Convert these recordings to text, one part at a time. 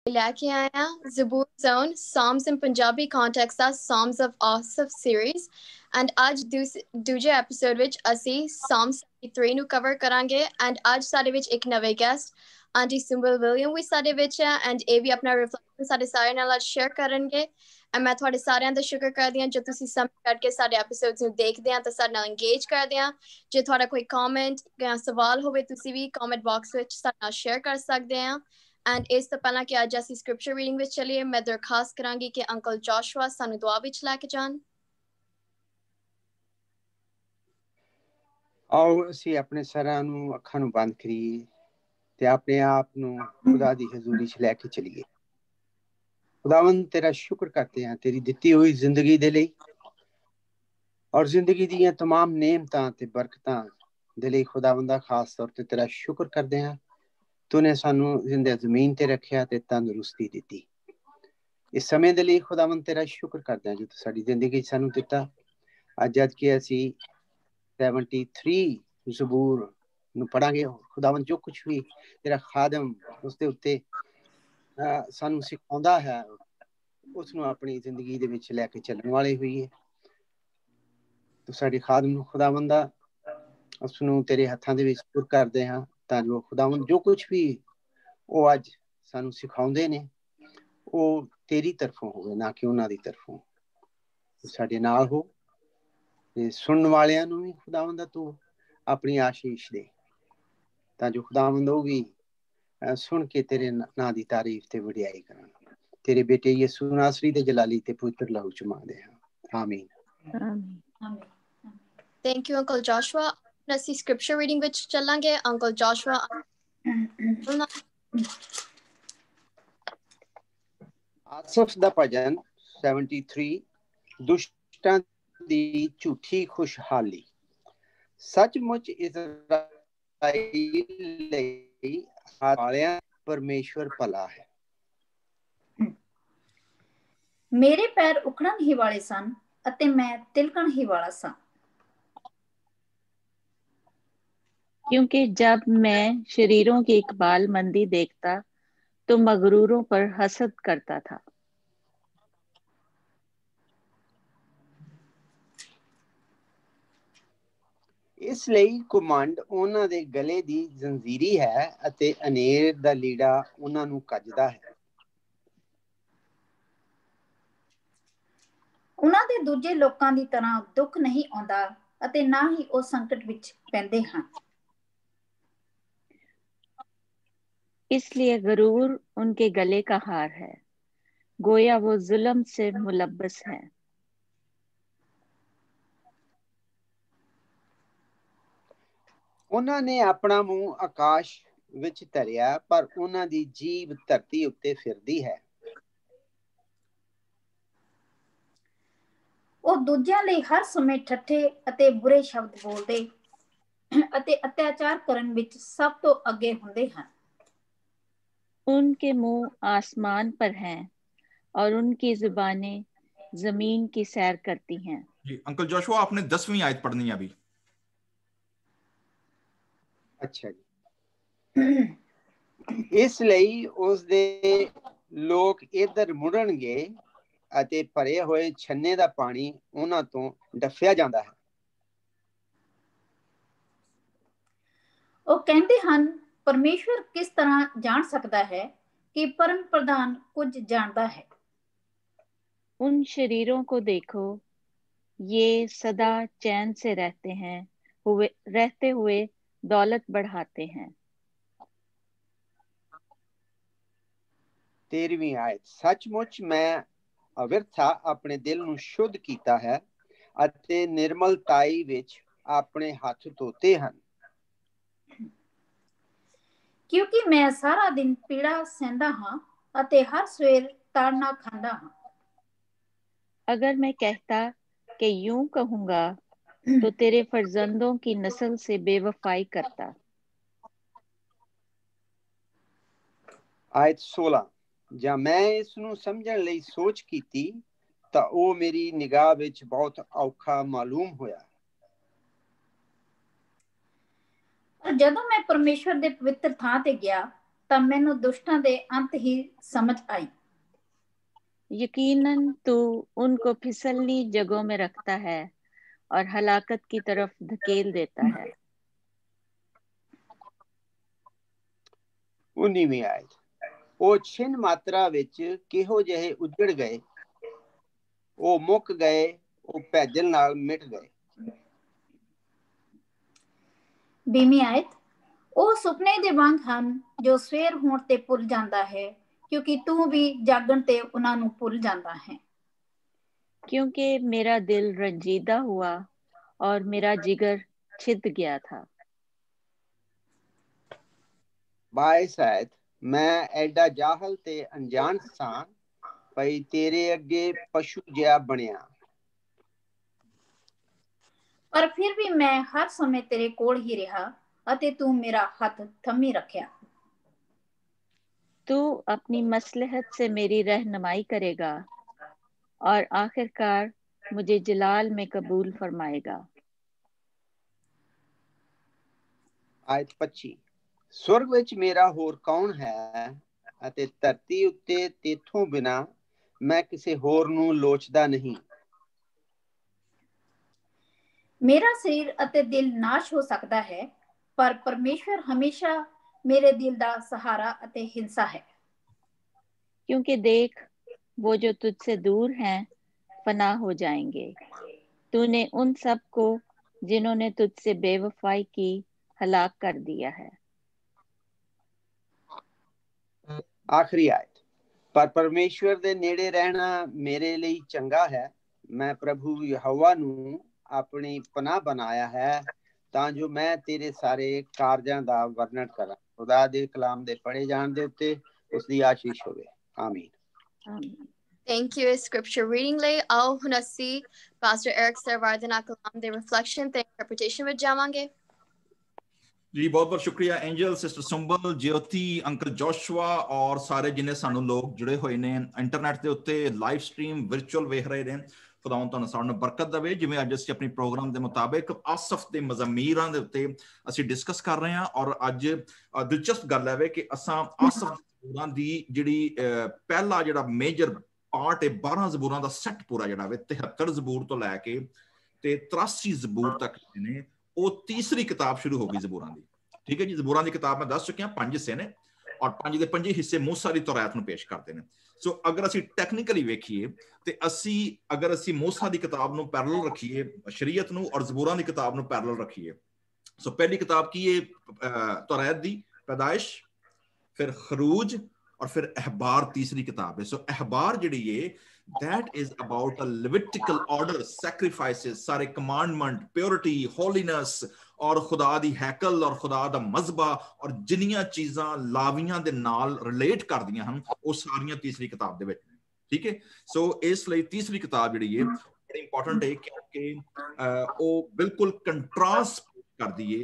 लैके आए हैं ज़बूर zone Psalms in Punjabi context ਦਾ Psalms of Asaph series and ਅੱਜ ਦੂਜੇ ਐਪੀਸੋਡ ਵਿੱਚ ਅਸੀਂ Psalm 73 ਨੂੰ ਕਵਰ ਕਰਾਂਗੇ and ਅੱਜ ਸਾਡੇ ਵਿੱਚ ਇੱਕ ਨਵੇਂ ਗੈਸਟ ਆਂਟੀ ਸਿੰਬਲ ਵਿਲੀਅਮ ਵੀ ਸਾਡੇ ਵਿੱਚ ਹੈ and ਇਹ ਵੀ ਆਪਣਾ ਰਿਫਲੈਕਸ਼ਨ ਸਾਡੇ ਸਾਰਿਆਂ ਨਾਲ ਸ਼ੇਅਰ ਕਰਨਗੇ and ਮੈਂ ਤੁਹਾਡੇ ਸਾਰਿਆਂ ਦਾ ਸ਼ੁਕਰ ਕਰਦੀ ਹਾਂ ਜੋ ਤੁਸੀਂ ਸਮਝ ਕਰਕੇ ਸਾਡੇ ਐਪੀਸੋਡਸ ਨੂੰ ਦੇਖਦੇ ਆ ਤੇ ਸਾਡੇ ਨਾਲ ਇੰਗੇਜ ਕਰਦੇ ਆ ਜੇ ਤੁਹਾਡਾ ਕੋਈ ਕਮੈਂਟ ਜਾਂ ਸਵਾਲ ਹੋਵੇ ਤੁਸੀਂ ਵੀ ਕਮੈਂਟ ਬਾਕਸ ਵਿੱਚ ਸਾਡੇ ਨਾਲ ਸ਼ੇਅਰ ਕਰ ਸਕਦੇ ਆ And ਇਸ ਤੋਂ ਪਹਿਲਾਂ ਕਿ ਅੱਜ ਅਸੀਂ ਸਕ੍ਰਿਪਚਰ ਰੀਡਿੰਗ ਵਿੱਚ ਚੱਲੀਏ ਮੈਂ ਦਰਖਾਸਤ ਕਰਾਂਗੀ ਕਿ ਅੰਕਲ ਜੋਸ਼ੂਆ ਸਾਨੂੰ ਦੁਆ ਵਿੱਚ ਲੈ ਕੇ ਜਾਣ ਆਓ ਅਸੀਂ ਆਪਣੇ ਸਰਾਂ ਨੂੰ ਅੱਖਾਂ ਨੂੰ ਬੰਦ ਕਰੀਏ ਤੇ ਆਪਣੇ ਆਪ ਨੂੰ ਖੁਦਾ ਦੀ ਹਜ਼ੂਰੀ 'ਚ ਲੈ ਕੇ ਚੱਲੀਏ ਖੁਦਾਵੰਦ ਤੇਰਾ ਸ਼ੁਕਰ ਕਰਦੇ ਹਾਂ ਤੇਰੀ ਦਿੱਤੀ ਹੋਈ ਜ਼ਿੰਦਗੀ ਦੇ ਲਈ ਔਰ ਜ਼ਿੰਦਗੀ ਦੀਆਂ तमाम ਨੇਮਤਾਂ ਤੇ ਬਰਕਤਾਂ ਦੇ ਲਈ ਖੁਦਾਵੰਦਾ ਖਾਸ ਤੌਰ ਤੇ ਤੇਰਾ ਸ਼ੁਕਰ ਕਰਦੇ ਹਾਂ ਤੂੰ ਸਾਨੂੰ ਜ਼ਿੰਦਾ ਜ਼ਮੀਨ ਤੇ ਰੱਖਿਆ ਤੇ ਤੰਦਰੁਸਤੀ ਦਿੱਤੀ ਇਸ ਸਮੇਂ ਦੇ ਲਈ ਖੁਦਾਵੰਦ ਤੇਰਾ ਸ਼ੁਕਰ ਕਰਦੇ ਹਾਂ ਜੋ ਤੂੰ ਸਾਡੀ ਜ਼ਿੰਦਗੀ 'ਚ ਸਾਨੂੰ ਦਿੱਤਾ ਅੱਜ ਕਿ ਅਸੀਂ 73 ਜ਼ਬੂਰ ਨੂੰ ਪੜਾਂਗੇ ਖੁਦਾਵੰਦ ਜੋ ਕੁਝ ਵੀ ਤੇਰਾ ਖਾਦਮ ਉਸਦੇ ਉੱਤੇ ਸਾਨੂੰ ਸਿਖਾਉਂਦਾ ਹੈ ਉਸ ਨੂੰ ਆਪਣੀ ਜ਼ਿੰਦਗੀ ਦੇ ਵਿੱਚ ਲੈ ਕੇ ਚੱਲਣ ਵਾਲੇ ਹੋਈਏ ਤੂੰ ਸਾਡੇ ਖਾਦਮ ਨੂੰ ਖੁਦਾਵੰਦਾ ਉਸ ਨੂੰ ਤੇਰੇ ਹੱਥਾਂ ਦੇ ਵਿੱਚ ਸਪੁਰਦ ਕਰਦੇ ਹਾਂ ਤਾਂ ਜੋ ਖੁਦਾਵੰਦ ਜੋ ਕੁਝ ਵੀ ਉਹ ਅੱਜ ਸਾਨੂੰ ਸਿਖਾਉਂਦੇ ਨੇ ਉਹ ਤੇਰੀ ਤਰਫੋਂ ਹੋਵੇ ਨਾ ਕਿ ਉਹਨਾਂ ਦੀ ਤਰਫੋਂ ਸਾਡੇ ਨਾਲ ਹੋ ਤੇ ਸੁਣਨ ਵਾਲਿਆਂ ਨੂੰ ਵੀ ਖੁਦਾਵੰਦ ਤੂੰ ਆਪਣੀ ਆਸ਼ੀਸ਼ ਦੇ ਤਾਂ ਜੋ ਖੁਦਾਵੰਦ ਉਹ ਵੀ ਸੁਣ ਕੇ ਤੇਰੇ ਨਾਂ ਦੀ ਤਾਰੀਫ ਤੇ ਵਡਿਆਈ ਕਰਨ ਤੇਰੇ ਬੇਟੇ ਯਿਸੂ ਨਾਸਰੀ ਦੇ ਜਲਾਲੀ ਤੇ ਪਵਿੱਤਰ ਲਹੂ ਚ ਮੰਗਦੇ ਹਾਂ ਆਮੀਨ ਥੈਂਕ ਯੂ ਅੰਕਲ ਜੋਸ਼ੂਆ ਅਸੀਂ ਸਕ੍ਰਿਪਚਰ ਰੀਡਿੰਗ ਵਿੱਚ ਚੱਲਾਂਗੇ ਅੰਕਲ ਜੋਸ਼ੂਆ ਆਸਫ ਦਾ ਭਜਨ 73 ਦੁਸ਼ਟਾਂ ਦੀ ਝੂਠੀ ਖੁਸ਼ਹਾਲੀ ਸੱਚਮੁੱਚ ਇਸਰਾਈਲ ਲਈ ਹਾਰਿਆ ਪਰਮੇਸ਼ਵਰ ਭਲਾ ਹੈ ਮੇਰੇ ਪੈਰ ਉਖੜਨ ਹੀ ਵਾਲੇ ਸਨ ਅਤੇ ਮੈਂ ਤਿਲਕਣ ਹੀ ਵਾਲਾ ਸਾਂ क्योंकि जब मैं शरीरों की इकबालमंदी देखता तो मगरूरों पर हसद करता था ਇਸ ਲਈ ਘੁਮੰਡ ਉਹਨਾਂ ਦੇ ਗਲੇ ਦੀ ਜ਼ੰਜੀਰੀ ਹੈ ਅਤੇ ਅਨੇਰ ਦਾ ਲੀੜਾ ਉਹਨਾਂ ਨੂੰ ਕੱਜਦਾ ਹੈ ਉਹਨਾਂ ਦੇ ਦੂਜੇ ਲੋਕਾਂ ਦੀ ਤਰ੍ਹਾਂ ਦੁੱਖ ਨਹੀਂ ਆਉਂਦਾ ਅਤੇ ਨਾ ਹੀ ਉਹ ਸੰਕਟ ਵਿੱਚ ਪੈਂਦੇ ਹਨ इसलिए गरूर उनके गले का हार है गोया वो जुल्म से मुलब्बस है ਉਹਨਾਂ ਨੇ ਆਪਣਾ ਮੂੰਹ ਆਕਾਸ਼ ਵਿੱਚ ਧਰਿਆ ਪਰ ਉਹਨਾਂ ਦੀ ਜੀਭ ਧਰਤੀ ਉੱਤੇ ਫਿਰਦੀ ਹੈ ਉਹ ਦੂਜਿਆਂ ਲਈ ਹਰ ਸਮੇਂ ਠੱਠੇ ਅਤੇ ਬੁਰੇ ਸ਼ਬਦ ਬੋਲਦੇ ਅਤੇ ਅਤਿਆਚਾਰ ਕਰਨ ਵਿੱਚ ਸਭ ਤੋਂ ਅੱਗੇ ਹੁੰਦੇ ਹਨ उनके मुंह आसमान पर हैं और उनकी जुबानें जमीन की सैर करती हैं जी अंकल जोशुआ आपने 10वीं आयत पढ़नी है अभी ਅੱਛਾ ਜੀ ਇਸ ਲਈ ਉਸ ਦੇ ਲੋਕ ਇੱਧਰ ਮੁੜਨਗੇ ਅਤੇ ਭਰੇ ਹੋਏ ਛੰਨੇ ਦਾ ਪਾਣੀ ਉਹਨਾਂ ਤੋਂ ਡੱਫਿਆ ਜਾਂਦਾ ਹੈ ਉਹ ਕਹਿੰਦੇ ਹਨ ਪਰਮੇਸ਼ਵਰ ਕਿਸ ਤਰ੍ਹਾਂ ਜਾਣ ਸਕਦਾ ਹੈ ਕਿ ਪਰਮ ਪ੍ਰਧਾਨ ਕੁਝ ਜਾਣਦਾ ਹੈ उन शरीरों को देखो ये सदा चैन से रहते हुए दौलत बढ़ाते हैं 13ਵੀਂ ਆਇਤ ਸੱਚਮੁੱਚ ਮੈਂ ਅਵਿਰਥਾ ਆਪਣੇ ਦਿਲ ਨੂੰ ਸ਼ੁੱਧ ਕੀਤਾ ਹੈ ਅਤੇ ਨਿਰਮਲਤਾਈ ਵਿੱਚ ਆਪਣੇ ਹੱਥ ਧੋਤੇ ਹਨ ਕਿਉਂਕਿ ਮੈਂ ਸਾਰਾ ਦਿਨ ਪੀੜਾ ਸਹਿੰਦਾ ਹਾਂ ਅਤੇ ਹਰ ਸਵੇਰ ਤਾੜਨਾ ਖਾਂਦਾ ਹਾਂ अगर मैं कहता कि यूं कहूंगा तो तेरे फर्जंदों की नस्ल से बेवफाई करता ਆਇਤ 16 ਜਾਂ ਮੈਂ ਇਸ ਨੂੰ ਸਮਝਣ ਲਈ ਸੋਚ ਕੀਤੀ ਤਾਂ ਉਹ ਮੇਰੀ ਨਿਗਾਹ ਵਿੱਚ ਬਹੁਤ ਔਖਾ ਮਾਲੂਮ ਹੋਇਆ ਜਦੋਂ ਮੈਂ ਪਰਮੇਸ਼ਵਰ ਦੇ ਪਵਿੱਤਰ ਥਾਂ ਤੇ ਗਿਆ ਤਾਂ ਮੈਨੂੰ ਦੁਸ਼ਟਾਂ ਦੇ ਅੰਤ ਹੀ समझ आई। यकीनन तू उनको फिसलनी जगहों में रखता है और हलाकत की तरफ धकेल देता है। 19ਵੀਂ ਆਇਤ। ਉਹ ਛਿਨ ਮਾਤਰਾ ਵਿੱਚ ਕਿਹੋ ਜਿਹੇ ਉੱਜੜ ਗਏ, ਉਹ ਮੁੱਕ ਗਏ, ਉਹ ਭੇਜਣ ਨਾਲ ਮਿਟ ਗਏ। 20ਵੀਂ ਆਇਤ। ਉਹ ਸੁਪਨੇ ਦੇ ਵਾਂਗ ਹਨ ਜੋ ਸਵੇਰ ਹੋਣ ਤੇ ਭੁੱਲ ਜਾਂਦਾ ਹੈ, क्योंकि तू भी जागण ते उन्हां नूं भुल जांदा है। क्योंकि मेरा दिल रंजीदा हुआ और मेरा जिगर छिद गया था। 22 ਆਇਤ। ਮੈਂ ਐਡਾ ਜਾਹਲ ਤੇ ਅਣਜਾਣ ਸਾਂ, ਭਈ ਤੇਰੇ ਅੱਗੇ ਪਸ਼ੂ ਜਿਹਾ ਬਣਿਆ। पर फिर भी मैं हर समय तेरे कोल ही रहा अते तू मेरा हथ थमी रखिया। तू अपनी मसलहत से मेरी रहनुमाई करेगा और आखिरकार मुझे जलाल में कबूल फरमाएगा। ਆਇਤ 25। स्वर्ग ਵਿੱਚ ਮੇਰਾ ਹੋਰ ਕੌਣ ਹੈ ਅਤੇ ਧਰਤੀ ਉੱਤੇ ਤੇਥੋਂ ਬਿਨਾ ਮੈਂ ਕਿਸੇ ਹੋਰ ਨੂੰ ਲੋਚਦਾ ਨਹੀਂ। मेरा शरीर अते दिल नाश हो सकता है, पर परमेश्वर हमेशा मेरे दिल दा सहारा अते हिंसा है। क्योंकि देख, वो जो तुझसे दूर हैं फना हो जाएंगे। तूने उन सब को जिन्होंने तुझसे बेवफाई की हलाक कर दिया है। ਆਖਰੀ ਆਇਤ। ਪਰ ਪਰਮੇਸ਼ਵਰ ਦੇ ਨੇੜੇ ਰਹਿਣਾ ਮੇਰੇ ਲਈ ਚੰਗਾ ਹੈ। ਮੈਂ ਪ੍ਰਭੂ ਯਹੋਵਾ ਨੂੰ ਆਪਣੀ ਪਨਾਹ ਬਣਾਇਆ ਹੈ ਤਾਂ ਜੋ ਮੈਂ ਤੇਰੇ ਸਾਰੇ ਕਾਰਜਾਂ ਦਾ ਵਰਣਨ ਕਰਾਂ। ਖੁਦਾ ਦੇ ਕਲਾਮ ਦੇ ਪੜ੍ਹੇ ਜਾਣ ਦੇ ਉੱਤੇ ਉਸ ਦੀ ਆਸ਼ੀਸ਼ ਹੋਵੇ। ਆਮੀਨ। Thank you, scripture reading ਲਈ। ਆਓ ਹੁਣ ਅਸੀਂ ਪਾਸਟਰ ਐਰਿਕ ਸਰਵਾਰ ਦੇ ਨਾਲ ਕਲਾਮ ਦੇ ਰਿਫਲੈਕਸ਼ਨ ਤੇ ਇੰਟਰਪ੍ਰੀਟੇਸ਼ਨ ਵਿੱਚ ਜਾਵਾਂਗੇ। जी बहुत बहुत शुक्रिया एंजल, सिस्टर सुंबल, ज्योति, अंकल जोशुआ और सारे जिन्हें सानू लोग जुड़े हुए ने इंटरनेट के उत्ते लाइव स्ट्रीम विरचुअल वेख रहे हैं। खुदावंद तुहानू साਰਿਆਂ ਨੂੰ ਬਰਕਤ ਦੇਵੇ। ਜਿਵੇਂ ਅੱਜ ਅਸੀਂ ਆਪਣੀ ਪ੍ਰੋਗਰਾਮ ਦੇ ਮੁਤਾਬਿਕ ਆਸਫ ਦੇ ਮਜ਼ਮੀਰਾਂ ਦੇ ਉੱਤੇ ਅਸੀਂ ਡਿਸਕਸ ਕਰ ਰਹੇ ਹਾਂ ਔਰ ਅੱਜ ਦਿਲਚਸਪ ਗੱਲ ਹੈ ਕਿ ਅਸਾਂ ਆਸਫ ਦੇ ਜ਼ਬੂਰਾਂ ਦੀ ਜਿਹੜੀ ਪਹਿਲਾ ਜਿਹੜਾ ਮੇਜਰ ਪਾਰਟ ਹੈ 12 ਜ਼ਬੂਰਾਂ ਦਾ ਸੈੱਟ ਪੂਰਾ ਜਿਹੜਾ ਵੇ 73 ਜ਼ਬੂਰ ਤੋਂ ਲੈ ਕੇ ਤੇ 83 ਜ਼ਬੂਰ ਤੱਕ ਨੇ ਉਹ ਤੀਸਰੀ ਕਿਤਾਬ ਸ਼ੁਰੂ ਹੋ ਗਈ ਜ਼ਬੂਰਾਂ ਦੀ। ਠੀਕ ਹੈ ਜੀ, ਜ਼ਬੂਰਾਂ ਦੀ ਕਿਤਾਬ ਮੈਂ ਦੱਸ ਚੁੱਕਿਆ 5 ਹਿੱਸੇ ਨੇ ਔਰ 5 ਦੇ 5 ਹਿੱਸੇ ਮੂਸਾ ਦੀ ਤੌਰਾਤ ਨੂੰ ਪੇਸ਼ ਕਰਦੇ ਨੇ। ਸੋ ਅਗਰ ਅਸੀਂ ਟੈਕਨੀਕਲੀ ਵੇਖੀਏ ਤੇ ਅਗਰ ਅਸੀਂ ਮੂਸਾ ਦੀ ਕਿਤਾਬ ਨੂੰ ਪੈਰਲਲ ਰੱਖੀਏ ਸ਼ਰੀਅਤ ਨੂੰ ਔਰ ਜ਼ਬੂਰਾਂ ਦੀ ਕਿਤਾਬ ਨੂੰ ਪੈਰਲਲ ਰੱਖੀਏ। ਸੋ ਪਹਿਲੀ ਕਿਤਾਬ ਕੀ ਹੈ ਤੌਰਾਤ ਦੀ, ਪੈਦਾਇਸ਼, ਫਿਰ ਖਰੂਜ ਔਰ ਫਿਰ ਅਹਬਾਰ ਤੀਸਰੀ ਕਿਤਾਬ ਹੈ। ਸੋ ਅਹਬਾਰ ਜਿਹੜੀ ਹੈ that is about a Levitical order, sacrifices, सारे commandment, purity, holiness और खुदा दी हैकल और खुदा दा मज़बा और जिन्नियां चीज़ां लावियां दे नाल रिलेट कर दियां हन वो सारियां तीसरी किताब दे विच। ठीक है, सो इसलिए तीसरी किताब जिहड़ी है बड़ी इंपॉर्टेंट है क्योंकि वो बिल्कुल कंट्रास्ट कर दी है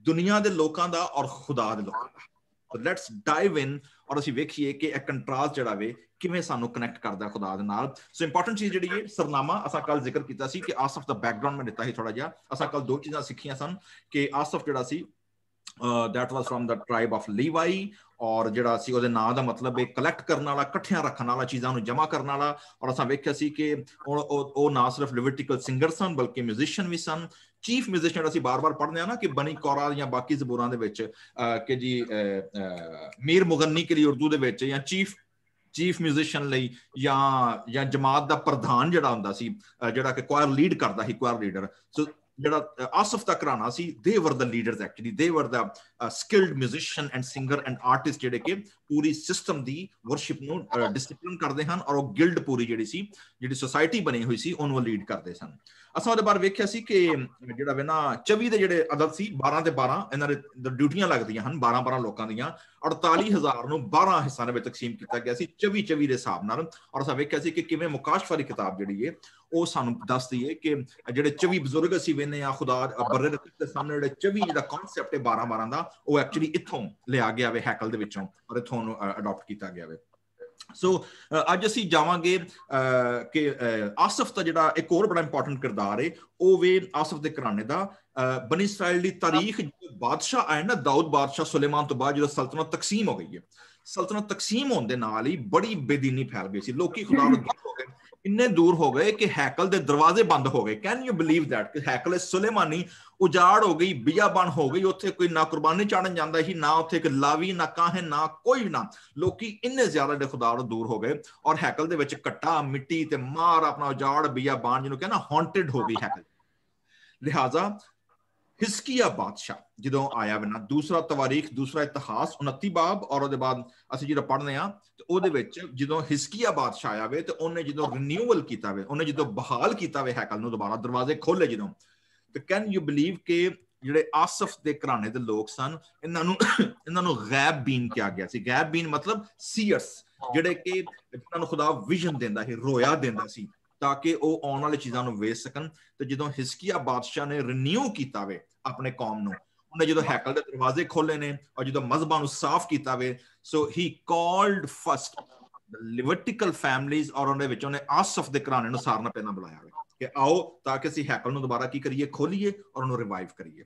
दुनिया दे लोकां दा और खुदा दे लोकां दा। So let's dive in और ਅਸੀਂ ਵੇਖੀਏ ਕਿ ਇਹ ਕੰਟਰਾਸਟ ਜਿਹੜਾ ਵੇ ਕਿਵੇਂ ਸਾਨੂੰ ਕਨੈਕਟ ਕਰਦਾ ਖੁਦਾ ਦੇ ਨਾਲ। ਸੋ ਇੰਪੋਰਟੈਂਟ ਚੀਜ਼ ਜਿਹੜੀ ਹੈ ਸਰਨਾਮਾ ਅਸਾਂ ਕੱਲ ਜ਼ਿਕਰ ਕੀਤਾ ਸੀ ਕਿ ਆਸਫ ਦਾ ਬੈਕਗ੍ਰਾਉਂਡ ਮੈਂ ਦਿੱਤਾ ਸੀ ਥੋੜਾ ਜਿਹਾ। ਅਸਾਂ ਕੱਲ ਦੋ ਚੀਜ਼ਾਂ ਸਿੱਖੀਆਂ ਸਨ ਕਿ ਆਸਫ ਜਿਹੜਾ ਸੀ that was from the tribe of Levi ਔਰ ਜਿਹੜਾ ਸੀ ਉਹਦੇ ਨਾਂ ਦਾ ਮਤਲਬ ਹੈ ਕਲੈਕਟ ਕਰਨ ਵਾਲਾ, ਇਕੱਠਿਆਂ ਰੱਖਣ ਵਾਲਾ, ਚੀਜ਼ਾਂ ਨੂੰ ਜਮ੍ਹਾਂ ਕਰਨ ਵਾਲਾ। ਔਰ ਅਸਾਂ ਵੇਖਿਆ ਸੀ ਕਿ ਉਹ ਨਾ ਸਿਰਫ ਲਿਵਿਟੀਕਲ ਸਿੰਗਰ ਸਨ ਬਲਕਿ ਮਿਊਜ਼ੀਸ਼ੀਅਨ ਵੀ ਸਨ। ਚੀਫ ਮਿਊਜ਼ੀਸ਼ੀਅਨ ਅਸੀਂ ਬਾਰ-ਬਾਰ ਪੜ੍ਹਦੇ ਹਾਂ ਨਾ ਕਿ ਬਨੀ ਕੌਰਾ ਜਾਂ ਬਾਕੀ ਜ਼ਬੂਰਾਂ ਦੇ ਵਿੱਚ ਕਿ ਜੀ ਮੀਰ ਮੁਗੰਨੀ ਕੇ ਲਈ ਉਰਦੂ ਦੇ ਵਿੱਚ ਜਾਂ ਚੀਫ ਮਿਊਜ਼ੀਸ਼ੀਅਨ ਲਈ ਜਾਂ ਜਮਾਤ ਦਾ ਪ੍ਰਧਾਨ ਜਿਹੜਾ ਹੁੰਦਾ ਸੀ ਜਿਹੜਾ ਕਿ ਕੁਆਇਰ ਲੀਡ ਕਰਦਾ ਸੀ, ਕੁਆਇਰ ਲੀਡਰ। ਸੋ ਜਿਹੜਾ ਆਸਫ ਦਾ ਘਰਾਣਾ ਸੀ they were the leaders actually, they were the skilled musician and singer and artist ਜਿਹੜੇ ਕਿ ਪੂਰੀ ਸਿਸਟਮ ਦੀ ਵਰਸ਼ਿਪ ਨੂੰ ਡਿਸਪਲਿਨ ਕਰਦੇ ਹਨ ਔਰ ਉਹ ਗਿਲਡ ਪੂਰੀ ਜਿਹੜੀ ਸੋਸਾਇਟੀ ਬਣੀ ਹੋਈ ਸੀ ਉਹਨੂੰ ਲੀਡ ਕਰਦੇ ਸਨ। ਅਸਾਂ ਉਹਦੇ ਬਾਰੇ ਵੇਖਿਆ ਸੀ ਕਿ ਜਿਹੜਾ ਵੇ ਨਾ 24 ਦੇ ਜਿਹੜੇ ਅਦਦ ਸੀ 12 ਦੇ 12 ਇਹਨਾਂ ਦੇ ਡਿਊਟੀਆਂ ਲੱਗਦੀਆਂ ਹਨ 12 ਲੋਕਾਂ ਦੀਆਂ। 48,000 ਨੂੰ 12 ਹਿੱਸਿਆਂ ਦੇ ਵਿੱਚ ਤਕਸੀਮ ਕੀਤਾ ਗਿਆ ਸੀ 24 ਦੇ ਹਿਸਾਬ ਨਾਲ। ਔਰ ਅਸਾਂ ਵੇਖਿਆ ਸੀ ਕਿ ਕਿਵੇਂ ਮੁਕਾਸ਼ਫਾ ਦੀ ਕਿਤਾਬ ਜਿਹੜੀ ਹੈ ਉਹ ਸਾਨੂੰ ਦੱਸਦੀ ਹੈ ਕਿ ਜਿਹੜੇ 24 ਬਜ਼ੁਰਗ ਅਸੀਂ ਵੇਖਦੇ ਹਾਂ ਖੁਦਾ ਬਰੇ ਦੇ ਸਾਹਮਣੇ ਜਿਹੜੇ 24 ਜਿਹੜਾ ਕਨਸੈਪਟ ਹੈ 12 ਦਾ ਉਹ ਐਕਚੁਅਲੀ ਇੱਥੋਂ ਲਿਆ ਗਿਆ ਵੇ ਹੈਕਲ ਦੇ ਵਿੱਚੋਂ ਔਰ ਇੱਥੋਂ ਅਡਾਪਟ ਕੀਤਾ ਗਿਆ ਵੇ। ਸੋ ਅੱਜ ਅਸੀਂ ਜਾਵਾਂਗੇ ਕਿ ਆਸਫ ਦਾ ਜਿਹੜਾ ਇੱਕ ਹੋਰ ਬੜਾ ਇੰਪੋਰਟੈਂਟ ਕਿਰਦਾਰ ਹੈ ਉਹ ਵੇ ਆਸਫ ਦੇ ਘਰਾਣੇ ਦਾ ਬਨੀ ਇਸਰਾਇਲ ਦੀ ਤਾਰੀਖ। ਜਦੋਂ ਬਾਦਸ਼ਾਹ ਆਏ ਨਾ ਦਾਊਦ ਬਾਦਸ਼ਾਹ ਸੁਲੇਮਾਨ ਤੋਂ ਬਾਅਦ ਜਦੋਂ ਸਲਤਨਤ ਤਕਸੀਮ ਹੋ ਗਈ ਹੈ, ਸਲਤਨਤ ਤਕਸੀਮ ਹੋਣ ਦੇ ਨਾਲ ਹੀ ਬੜੀ ਬੇਦੀਨੀ ਫੈਲ ਗਈ ਸੀ। ਲੋਕੀ ਖੁਦਾ ਨੂੰ ਦੂਰ ਹੋ ਗਏ, ਇੰਨੇ ਦੂਰ ਹੋ ਗਏ ਕਿ ਹੈਕਲ ਦੇ ਦਰਵਾਜ਼ੇ ਬੰਦ ਹੋ ਗਏ। ਕੈਨ ਯੂ ਬਿਲੀਵ ਦੈਟ ਕਿ ਹੈਕਲ ਸੁਲੇਮਾਨੀ ਉਜਾੜ ਹੋ ਗਈ, ਬਿਆਬਾਨ ਹੋ ਗਈ। ਉੱਥੇ ਕੋਈ ਨਾ ਕੁਰਬਾਨੀ ਚਾੜਨ ਜਾਂਦਾ ਸੀ, ਨਾ ਉੱਥੇ ਇੱਕ ਲਾਵੀ, ਨਾ ਕਾਹਨ, ਨਾ ਕੋਈ ਨਾ। ਲੋਕੀ ਇੰਨੇ ਜ਼ਿਆਦਾ ਦੇ ਖੁਦਾ ਤੋਂ ਦੂਰ ਹੋ ਗਏ ਔਰ ਹੈਕਲ ਦੇ ਵਿੱਚ ਕੱਟਾ ਮਿੱਟੀ ਤੇ ਮਾਰ ਆਪਣਾ ਉਜਾੜ ਬਿਆਬਾਨ ਜਿਹਨੂੰ ਕਹਿੰਦਾ ਹੌਂਟਡ ਹੋ ਗਈ ਹੈਕਲ। ਲਿਹਾਜ਼ਾ ਹਿਜ਼ਕੀਆ ਬਾਦਸ਼ਾਹ ਜਦੋਂ ਆਇਆ ਵੇ ਨਾ, ਦੂਸਰਾ ਤਵਾਰੀਖ ਦੂਸਰਾ ਇਤਿਹਾਸ 29 ਬਾਬ ਔਰ ਉਹਦੇ ਬਾਅਦ ਅਸੀਂ ਜਿਹੜਾ ਪੜ੍ਹਦੇ ਹਾਂ ਤੇ ਉਹਦੇ ਵਿੱਚ ਜਦੋਂ ਹਿਜ਼ਕੀਆ ਬਾਦਸ਼ਾਹ ਆਇਆ ਵੇ ਤੇ ਉਹਨੇ ਜਦੋਂ ਰੀਨਿਊਅਲ ਕੀਤਾ ਵੇ, ਉਹਨੇ ਜਦੋਂ ਬਹਾਲ ਕੀਤਾ ਵੇ ਹੈਕਲ ਨੂੰ, ਦੁਬਾਰਾ ਦਰਵਾਜ਼ੇ ਖੋਲੇ ਜਦੋਂ, ਤੇ ਕੈਨ ਯੂ ਬਿਲੀਵ ਕਿ ਜਿਹੜੇ ਆਸਫ ਦੇ ਘਰਾਣੇ ਦੇ ਲੋਕ ਸਨ ਇਹਨਾਂ ਨੂੰ ਗੈਬ ਬੀਨ ਕਿਹਾ ਗਿਆ ਸੀ। ਗੈਬ ਬੀਨ ਮਤਲਬ ਸੀਅਰਸ, ਜਿਹੜੇ ਕਿ ਇਹਨਾਂ ਨੂੰ ਖੁਦਾ ਵਿਜ਼ਨ ਦਿੰਦਾ ਸੀ, ਰੋਇਆ ਦਿੰਦਾ ਸੀ ਤਾਂ ਕਿ ਉਹ ਆਉਣ ਵਾਲੀ ਚੀਜ਼ਾਂ ਨੂੰ ਵੇਖ ਸਕਣ। ਤੇ ਜਦੋਂ ਹਿਜ਼ਕੀਆ ਬਾਦਸ਼ਾਹ ਨੇ ਰੀਨਿਊ ਕੀਤਾ ਵੇ ਆਪਣੇ ਕੌਮ ਨੂੰ, ਉਹਨੇ ਜਦੋਂ ਹੈਕਲ ਦੇ ਦਰਵਾਜ਼ੇ ਖੋਲੇ ਨੇ ਔਰ ਜਦੋਂ ਮਜ਼ਹਬਾਂ ਨੂੰ ਸਾਫ਼ ਕੀਤਾ ਵੇ, ਸੋ ਹੀ ਕਾਲਡ ਫਸਟ ਲਿਵਿਟਿਕਲ ਫੈਮਲੀਜ਼ ਔਰ ਉਹਦੇ ਵਿੱਚ ਉਹਨੇ ਆਸਫ ਦੇ ਘਰਾਣੇ ਨੂੰ ਸਾਰਨਾ ਪਹਿਲਾਂ ਬੁਲਾਇਆ ਵੇ ਕਿ ਆਓ ਤਾਂ ਕਿ ਅਸੀਂ ਹੈਕਲ ਨੂੰ ਦੁਬਾਰਾ ਕੀ ਕਰੀਏ, ਖੋਲੀਏ ਔਰ ਉਹਨੂੰ ਰਿਵਾਈਵ ਕਰੀਏ।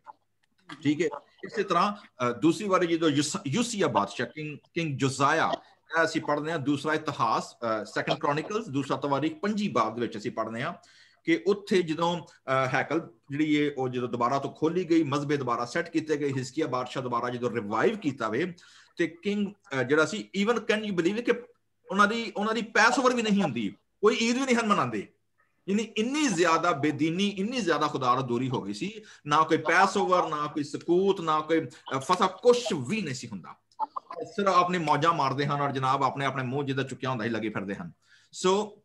ਠੀਕ ਹੈ। ਇਸੇ ਤਰ੍ਹਾਂ ਦੂਸਰੀ ਵਾਰੀ ਜਦੋਂ ਯੂਸੀਆ ਬਾਦਸ਼ਾਹ ਕਿੰਗ ਜੋਜ਼ਾਇਆ, ਅਸੀਂ ਪੜ੍ਹਦੇ ਹਾਂ ਦੂਸਰਾ ਇਤਿਹਾਸ ਸੈਕੰਡ ਕ੍ਰੋਨਿਕਲਸ ਦੂਸਰਾ ਤਵਾਰੀਖ 25 ਬਾਬ ਦੇ ਵਿੱਚ ਅਸੀਂ ਪੜ੍ਹਦੇ ਹਾਂ ਕਿ ਉੱਥੇ ਜਦੋਂ ਹੈਕਲ ਜਿਹੜੀ ਹੈ ਉਹ ਜਦੋਂ ਦੁਬਾਰਾ ਤੋਂ ਖੋਲੀ ਗਈ, ਮਜ਼ਬੇ ਦੁਬਾਰਾ ਸੈੱਟ ਕੀਤੇ ਗਏ, ਹਿਜ਼ਕੀਆ ਬਾਦਸ਼ਾਹ ਦੁਬਾਰਾ ਜਦੋਂ ਰਿਵਾਈਵ ਕੀਤਾ ਵੇ ਤੇ ਕਿੰਗ ਜਿਹੜਾ ਸੀ, ਈਵਨ ਕੈਨ ਯੂ ਬਿਲੀਵ ਕਿ ਉਹਨਾਂ ਦੀ ਪੈਸਓਵਰ ਵੀ ਨਹੀਂ ਹੁੰਦੀ, ਕੋਈ ਈਦ ਵੀ ਨਹੀਂ ਹਨ ਮਨਾਉਂਦੇ। ਯਾਨੀ ਇੰਨੀ ਜ਼ਿਆਦਾ ਬੇਦੀਨੀ, ਇੰਨੀ ਜ਼ਿਆਦਾ ਖੁਦਾ ਤੋਂ ਦੂਰੀ ਹੋ ਗਈ ਸੀ। ਨਾ ਕੋਈ ਪੈਸਓਵਰ, ਨਾ ਕੋਈ ਸਕੂਤ, ਨਾ ਕੋਈ ਫਸਾ, ਕੁਛ ਵੀ ਨਹੀਂ ਸੀ ਹੁੰਦਾ। ਸਿਰਫ ਆਪਣੀ ਮੌਜਾਂ ਮਾਰਦੇ ਹਨ ਔਰ ਜਨਾਬ ਆਪਣੇ ਮੂੰਹ ਜਿੱਦਾਂ ਚੁੱਕਿਆ ਹੁੰਦਾ ਹੀ ਲੱਗੇ ਫਿਰਦੇ ਹਨ। ਸੋ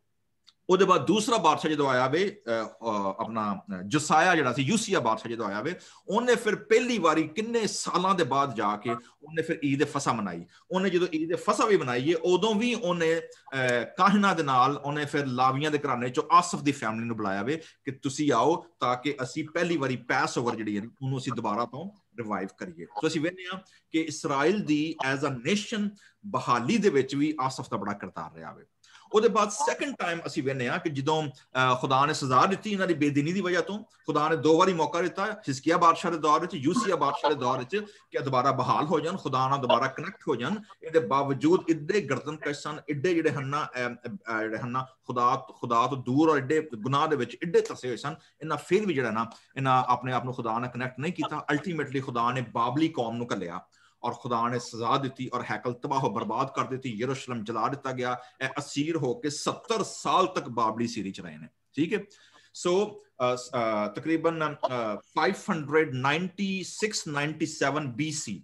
ਉਹਦੇ ਬਾਅਦ ਦੂਸਰਾ ਬਾਦਸ਼ਾਹ ਜਦੋਂ ਆਇਆ ਵੇ ਆਪਣਾ ਜੋਸਾਇਆ ਜਿਹੜਾ ਸੀ, ਯੂਸੀਆ ਬਾਦਸ਼ਾਹ ਜਦੋਂ ਆਇਆ ਵੇ, ਉਹਨੇ ਫਿਰ ਪਹਿਲੀ ਵਾਰੀ ਕਿੰਨੇ ਸਾਲਾਂ ਦੇ ਬਾਅਦ ਜਾ ਕੇ ਉਹਨੇ ਫਿਰ ਈਦ ਫਸਾ ਮਨਾਈ। ਉਹਨੇ ਜਦੋਂ ਈਦ ਫਸਾ ਵੀ ਮਨਾਈ ਹੈ, ਉਦੋਂ ਵੀ ਉਹਨੇ ਕਾਹਨਾਂ ਦੇ ਨਾਲ ਉਹਨੇ ਫਿਰ ਲਾਵੀਆਂ ਦੇ ਘਰਾਣੇ ਚੋਂ ਆਸਫ ਦੀ ਫੈਮਿਲੀ ਨੂੰ ਬੁਲਾਇਆ ਵੇ ਕਿ ਤੁਸੀਂ ਆਓ ਤਾਂ ਕਿ ਅਸੀਂ ਪਹਿਲੀ ਵਾਰੀ ਪੈਸ ਓਵਰ ਜਿਹੜੀ ਹੈ ਉਹਨੂੰ ਅਸੀਂ ਦੁਬਾਰਾ ਤੋਂ ਰਿਵਾਈਵ ਕਰੀਏ। ਸੋ ਅਸੀਂ ਵੇਖਦੇ ਹਾਂ ਕਿ Israel the as a nation ਬਹਾਲੀ ਦੇ ਵਿੱਚ ਵੀ ਆਸਫ ਦਾ ਬੜਾ ਕਿਰਦਾਰ ਰਿਹਾ ਵੇ। ਉਹਦੇ ਬਾਅਦ ਸੈਕੰਡ ਟਾਈਮ ਅਸੀਂ ਵੇਖਦੇ ਹਾਂ ਕਿ ਜਦੋਂ ਖੁਦਾ ਨੇ ਸਜ਼ਾ ਦਿੱਤੀ ਇਹਨਾਂ ਦੀ ਬੇਦੀਨੀ ਦੀ ਵਜ੍ਹਾ ਤੋਂ, ਖੁਦਾ ਨੇ ਦੋ ਵਾਰੀ ਮੌਕਾ ਦਿੱਤਾ ਹਿਜ਼ਕੀਆ ਬਾਦਸ਼ਾਹ ਦੇ ਦੌਰ ਵਿੱਚ, ਯੂਸੀਆ ਬਾਦਸ਼ਾਹ ਦੇ ਦੌਰ ਵਿੱਚ ਕਿ ਦੁਬਾਰਾ ਬਹਾਲ ਹੋ ਜਾਣ, ਖੁਦਾ ਨਾਲ ਦੁਬਾਰਾ ਕਨੈਕਟ ਹੋ ਜਾਣ। ਇਹਦੇ ਬਾਵਜੂਦ ਇੱਡੇ ਗਰਦਨਕਸ਼ ਸਨ, ਇੱਡੇ ਜਿਹੜੇ ਹਨ ਖੁਦਾ ਤੋਂ ਦੂਰ ਔਰ ਇੱਡੇ ਗੁਨਾਹ ਦੇ ਵਿੱਚ ਇੱਡੇ ਧਸੇ ਹੋਏ ਸਨ, ਇਹਨਾਂ ਫਿਰ ਵੀ ਜਿਹੜਾ ਨਾ ਇਹਨਾਂ ਆਪਣੇ ਆਪ ਨੂੰ ਖੁਦਾ ਨਾਲ ਕਨੈਕਟ ਨਹੀਂ ਕੀਤਾ। ਅਲਟੀਮੇਟਲੀ ਖੁਦਾ ਨੇ ਬਾਬਲੀ ਕੌਮ ਨੂੰ ਘੱਲਿਆ ਔਰ ਖੁਦਾ ਨੇ ਸਜ਼ਾ ਦਿੱਤੀ ਔਰ ਹੈਕਲ ਤਬਾਹ ਬਰਬਾਦ ਕਰ ਦਿੱਤੀ, ਯਰੂਸ਼ਲਮ ਜਲਾ ਦਿੱਤਾ ਗਿਆ। ਇਹ ਅਸੀਰ ਹੋ ਕੇ 70 ਸਾਲ ਤੱਕ ਬਾਬਲੀ ਸੀਰੀ ਚ ਰਹੇ ਨੇ। ਠੀਕ ਹੈ। ਸੋ ਤਕਰੀਬਨ 596-97 BC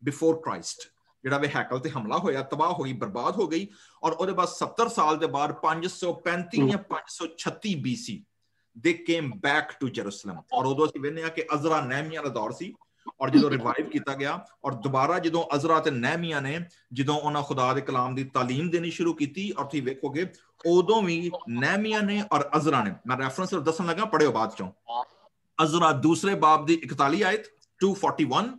ਬਿਫੋਰ ਕ੍ਰਾਈਸਟ ਜਿਹੜਾ ਵੇ ਹੈਕਲ ਤੇ ਹਮਲਾ ਹੋਇਆ, ਤਬਾਹ ਹੋਈ, ਬਰਬਾਦ ਹੋ ਗਈ। ਔਰ ਉਹਦੇ ਬਾਅਦ 70 ਸਾਲ ਦੇ ਬਾਅਦ 535 ਜਾਂ 536 BC ਦੇ ਕੇਮ ਬੈਕ ਟੂ ਜੈਰੂਸਲਮ। ਔਰ ਉਦੋਂ ਅਸੀਂ ਵੇਖਦੇ ਹਾਂ ਕਿ ਅਜ਼ਰਾ ਨਹਿਮੀਆ ਦਾ ਦੌਰ ਸੀ ਔਰ ਜਦੋਂ ਰਿਵਾਈਵ ਕੀਤਾ ਗਿਆ ਔਰ ਦੁਬਾਰਾ ਜਦੋਂ ਅਜ਼ਰਾ ਤੇ ਨਹਿਮੀਆ ਨੇ ਜਦੋਂ ਉਹਨਾਂ ਖੁਦਾ ਦੇ ਕਲਾਮ ਦੀ ਤਾਲੀਮ ਦੇਣੀ ਸ਼ੁਰੂ ਕੀਤੀ, ਔਰ ਤੁਸੀਂ ਵੇਖੋਗੇ ਉਦੋਂ ਵੀ ਨਹਿਮੀਆ ਨੇ ਔਰ ਅਜ਼ਰਾ ਨੇ, ਮੈਂ ਰੈਫਰੈਂਸ ਦੱਸਣ ਲੱਗਾ, ਪੜਿਓ ਬਾਅਦ ਚੋਂ, ਅਜ਼ਰਾ ਦੂਸਰੇ ਬਾਬ ਦੀ 41 ਆਇਤ 241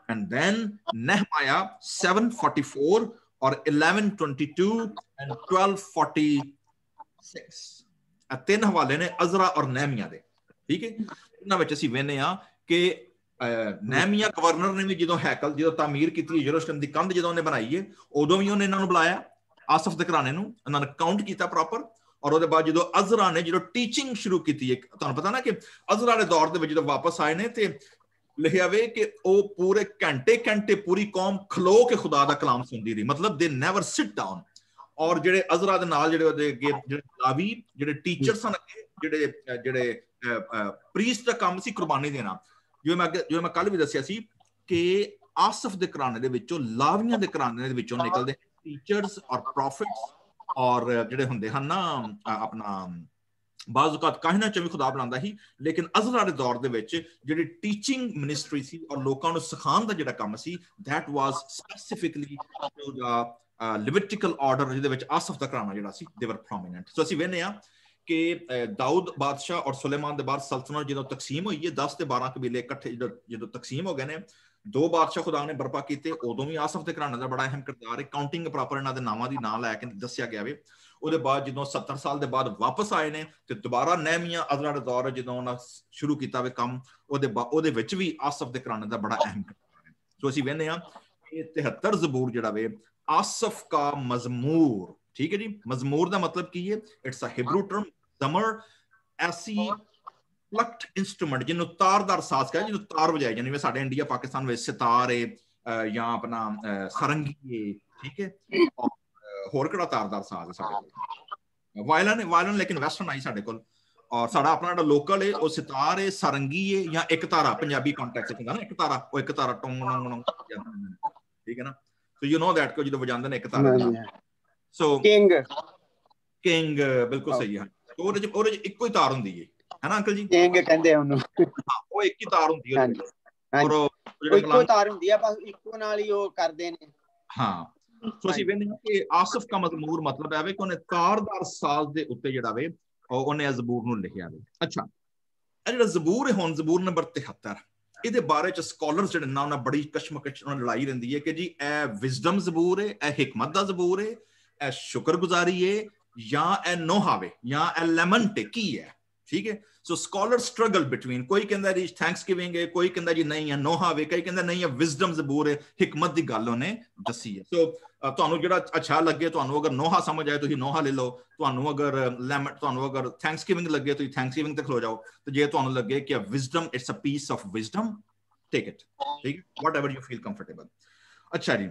and then Nehemiah 744 ਔਰ 1122 and 1246 ਇਹ ਤਿੰਨ ਹਵਾਲੇ ਨੇ ਅਜ਼ਰਾ ਔਰ ਨਹਿਮੀਆ ਦੇ। ਠੀਕ ਹੈ। ਇਹਨਾਂ ਵਿੱਚ ਅਸੀਂ ਵੇਖਦੇ ਹਾਂ ਕਿ ਨਹਿਮੀਆ ਗਵਰਨਰ ਨੇ ਵੀ ਜਦੋਂ ਹੈਕਲ ਜਦੋਂ ਤਾਮੀਰ ਕੀਤੀ, ਯਰੂਸ਼ਲਮ ਦੀ ਕੰਧ ਜਦੋਂ ਉਹਨੇ ਬਣਾਈ ਹੈ, ਉਦੋਂ ਵੀ ਉਹਨੇ ਇਹਨਾਂ ਨੂੰ ਬੁਲਾਇਆ, ਆਸਫ ਦੇ ਘਰਾਣੇ ਨੂੰ, ਇਹਨਾਂ ਨੇ ਕਾਊਂਟ ਕੀਤਾ ਪ੍ਰੋਪਰ। ਔਰ ਉਹਦੇ ਬਾਅਦ ਜਦੋਂ ਅਜ਼ਰਾ ਨੇ ਜਦੋਂ ਟੀਚਿੰਗ ਸ਼ੁਰੂ ਕੀਤੀ ਹੈ, ਤੁਹਾਨੂੰ ਪਤਾ ਨਾ ਕਿ ਅਜ਼ਰਾ ਦੇ ਦੌਰ ਦੇ ਵਿੱਚ ਜਦੋਂ ਵਾਪਸ ਆਏ ਨੇ ਤੇ ਲਿਖਿਆ ਵੇ ਕਿ ਉਹ ਪੂਰੇ ਘੰਟੇ ਪੂਰੀ ਕੌਮ ਖਲੋ ਕੇ ਖੁਦਾ ਦਾ ਕਲਾਮ ਸੁਣਦੀ ਰਹੀ, ਮਤਲਬ ਦੇ ਨੈਵਰ ਸਿਟ ਡਾਊਨ। ਔਰ ਜਿਹੜੇ ਅਜ਼ਰਾ ਦੇ ਨਾਲ ਜਿਹੜੇ ਉਹਦੇ ਅੱਗੇ ਜਿਹੜੇ ਲਾਵੀ ਜਿਹੜੇ ਟੀਚਰ ਸਨ, ਅੱਗੇ ਜਿਹੜੇ ਪ੍ਰੀਸਟ ਦਾ ਕੰਮ ਸੀ ਕੁਰਬਾਨੀ ਦੇਣਾ, ਜਿਵੇਂ ਮੈਂ ਕੱਲ ਵੀ ਦੱਸਿਆ ਸੀ ਕਿ ਆਸਫ ਦੇ ਘਰਾਣੇ ਦੇ ਵਿੱਚੋਂ, ਲਾਵੀਆਂ ਦੇ ਘਰਾਣੇ ਦੇ ਵਿੱਚੋਂ ਨਿਕਲਦੇ ਟੀਚਰਸ ਔਰ ਪ੍ਰੋਫਿਟਸ ਔਰ ਜਿਹੜੇ ਹੁੰਦੇ ਹਨ ਨਾ ਆਪਣਾ ਬਾਜ਼ ਔਕਾਤ ਕਾਹਿਨਾਂ ਚ ਵੀ ਖੁਦਾ ਬੁਲਾਉਂਦਾ ਸੀ, ਲੇਕਿਨ ਅਜ਼ਰਾ ਦੇ ਦੌਰ ਦੇ ਵਿੱਚ ਜਿਹੜੀ ਟੀਚਿੰਗ ਮਿਨਿਸਟਰੀ ਸੀ ਔਰ ਲੋਕਾਂ ਨੂੰ ਸਿਖਾਉਣ ਦਾ ਜਿਹੜਾ ਕੰਮ ਸੀ, that was specifically to the Levitical order ਜਿਹਦੇ ਵਿੱਚ ਆਸਫ ਦਾ ਘਰਾਣਾ ਜਿਹੜਾ ਸੀ they were prominent। ਸੋ ਅਸੀਂ ਵੇਖਦੇ ਹਾਂ ਕਿ ਦਾਊਦ ਬਾਦਸ਼ਾਹ ਔਰ ਸੁਲੇਮਾਨ ਦੇ ਬਾਅਦ ਸਲਤਨਤ ਜਦੋਂ ਤਕਸੀਮ ਹੋਈ ਹੈ, 10 ਤੇ 12 ਕਬੀਲੇ ਇਕੱਠੇ ਜਦੋਂ ਤਕਸੀਮ ਹੋ ਗਏ ਨੇ, ਦੋ ਬਾਦਸ਼ਾਹ ਖੁਦਾ ਨੇ ਬਰਪਾ ਕੀਤੇ, ਉਦੋਂ ਵੀ ਆਸਫ ਦੇ ਘਰਾਣੇ ਦਾ ਬੜਾ ਅਹਿਮ ਕਿਰਦਾਰ ਹੈ। ਕਾਊਂਟਿੰਗ ਪ੍ਰੋਪਰ ਇਹਨਾਂ ਦੇ ਨਾਵਾਂ ਦੀ ਨਾਂ ਲੈ ਕੇ ਦੱਸਿਆ ਗਿਆ ਵੇ। ਉਹਦੇ ਬਾਅਦ ਜਦੋਂ 70 ਸਾਲ ਦੇ ਬਾਅਦ ਵਾਪਸ ਆਏ ਨੇ ਤੇ ਦੁਬਾਰਾ ਨਹਿਮੀਆ ਅਜ਼ਰਾ ਦੇ ਦੌਰ ਜਦੋਂ ਉਹਨਾਂ ਸ਼ੁਰੂ ਕੀਤਾ ਵੇ ਕੰਮ, ਉਹਦੇ ਵਿੱਚ ਵੀ ਆਸਫ ਦੇ ਘਰਾਣੇ ਦਾ ਬੜਾ ਅਹਿਮ ਕਿਰਦਾਰ ਹੈ। ਸੋ ਅਸੀਂ ਵੇਖਦੇ ਹਾਂ ਇਹ 73 ਜ਼ਬੂਰ ਜਿਹੜਾ ਵੇ ਆਸਫ ਕਾ ਮਜ਼ਮੂਰ, ਠੀਕ ਹੈ ਜੀ। ਮਜ਼ਮੂਰ ਦਾ ਮਤਲਬ ਕੀ ਹੈ? ਇਟਸ ਅ ਹਿਬਰੂ ਟਰਮ ਜ਼ਮਰ, ਐਸੀ ਪਲਕਡ ਇੰਸਟਰੂਮੈਂਟ ਜਿਹਨੂੰ ਤਾਰਦਾਰ ਸਾਜ਼ ਕਹਿੰਦੇ, ਜਿਹਨੂੰ ਤਾਰ ਵਜਾਈ ਜਾਂਦੀ, ਜਿਵੇਂ ਸਾਡੇ ਇੰਡੀਆ ਪਾਕਿਸਤਾਨ ਵਿੱਚ ਸਿਤਾਰ ਹੈ ਜਾਂ ਆਪਣਾ ਸਰੰਗੀ ਹੈ, ਠੀਕ ਹੈ। ਹੋਰ ਕਿਹੜਾ ਤਾਰਦਾਰ ਸਾਜ਼ ਹੈ ਸਾਡੇ ਕੋਲ? ਵਾਇਲਨ ਲੇਕਿਨ ਵੈਸਟਰਨ ਆਈ ਸਾਡੇ ਕੋਲ। ਔਰ ਸਾਡਾ ਆਪਣਾ ਜਿਹੜਾ ਲੋਕਲ ਹੈ ਉਹ ਸਿਤਾਰ ਹੈ, ਸਰੰਗੀ ਹੈ ਜਾਂ ਇੱਕ ਤਾਰਾ, ਪੰਜਾਬੀ ਕੰਟੈਕਸਟ ਹੁੰਦਾ ਨਾ ਇੱਕ ਤਾਰਾ, ਉਹ ਇੱਕ ਤਾਰਾ ਟੋਂਗ ਟੋਂਗ, ਠੀਕ ਹੈ ਨਾ। ਸੋ ਯੂ ਨੋ ਦੈਟ, ਕੋ ਜਦੋਂ ਵਜਾਉਂਦੇ ਨੇ ਇੱਕ ਤਾਰਾ। ਸੋ ਕਿੰਗ ਬਿਲਕੁਲ ਸਹੀ ਹੈ। ਉਹਦੇ ਚ ਇੱਕੋ ਹੀ ਤਾਰ ਹੁੰਦੀ ਹੈ ਨਾ ਅੰਕਲ ਜੀ? ਕਿੰਗ ਕਹਿੰਦੇ ਉਹਨੂੰ। ਉਹ ਇੱਕ ਹੀ ਤਾਰ ਹੁੰਦੀ ਹੈ, ਔਰ ਇੱਕੋ ਤਾਰ ਹੁੰਦੀ ਆ, ਬਸ ਇੱਕੋ ਨਾਲ ਹੀ ਉਹ ਕਰਦੇ ਨੇ। ਹਾਂ, ਸੋ ਅਸੀਂ ਵੇਖਦੇ ਹਾਂ ਕਿ ਆਸਫ ਕਾ ਮਜ਼ਮੂਰ ਮਤਲਬ ਹੈ ਕਿ ਉਹਨੇ ਤਾਰਦਾਰ ਸਾਜ਼ ਦੇ ਉੱਤੇ ਜਿਹੜਾ ਵੇ ਉਹਨੇ ਜ਼ਬੂਰ ਨੂੰ ਲਿਖਿਆ ਵੇ। ਅੱਛਾ, ਇਹ ਜਿਹੜਾ ਜ਼ਬੂਰ ਹੈ ਹੁਣ ਜ਼ਬੂਰ ਨੰਬਰ 73, ਇਹਦੇ ਬਾਰੇ ਚ ਸਕਾਲਰਸ ਜਿਹੜੇ ਨਾ ਉਹਨਾਂ ਬੜੀ ਕਸ਼ਮਕਸ਼ ਨਾਲ ਲੜਾਈ ਰਹਿੰਦੀ ਹੈ ਕਿ ਜੀ ਇਹ ਵਿਜ਼ਡਮ ਜ਼ਬੂਰ ਹੈ, ਇਹ ਹਿਕਮਤ ਦਾ ਜ਼ਬੂਰ ਹੈ, ਇਹ ਸ਼ੁਕਰਗੁਜ਼ਾਰੀ ਹੈ, ਜਾਂ ਇਹ ਨੋਹਾ ਵੇ, ਜਾਂ ਇਹ ਲੈਮੈਂਟ ਹੈ, ਕੀ ਹੈ? ਠੀਕ ਹੈ। ਸੋ ਸਕਾਲਰ ਸਟਰਗਲ ਬਿਟਵੀਨ, ਕੋਈ ਕਹਿੰਦਾ ਜੀ ਥੈਂਕਸਗਿਵਿੰਗ ਹੈ, ਕੋਈ ਕਹਿੰਦਾ ਜੀ ਨਹੀਂ ਹੈ ਨੋਹਾ ਵੇ, ਕੋਈ ਕਹਿੰਦਾ ਨਹੀਂ ਹੈ ਵਿਜ਼ਡਮ ਜ਼ਬੂਰ ਹੈ, ਹਿਕਮਤ ਦੀ ਗੱਲ ਉਹਨੇ ਦੱਸੀ ਹੈ। ਸੋ ਤੁਹਾਨੂੰ ਜਿਹੜਾ ਅੱਛਾ ਲੱਗੇ, ਤੁਹਾਨੂੰ ਅਗਰ ਨੋਹਾ ਸਮਝ ਆਏ ਤੁਸੀਂ ਨੋਹਾ ਲੈ ਲਓ, ਤੁਹਾਨੂੰ ਅਗਰ ਥੈਂਕਸਗਿਵਿੰਗ ਲੱਗੇ ਤੁਸੀਂ ਥੈਂਕਸਗਿਵਿੰਗ ਤੇ ਖਲੋ ਜਾਓ, ਤੇ ਜੇ ਤੁਹਾਨੂੰ ਲੱਗੇ ਕਿ wisdom it's a piece of wisdom, take it, ਠੀਕ ਹੈ, ਵਾਟਐਵਰ ਯੂ ਫੀਲ ਕੰਫਰਟੇਬਲ। ਅੱਛਾ ਜੀ,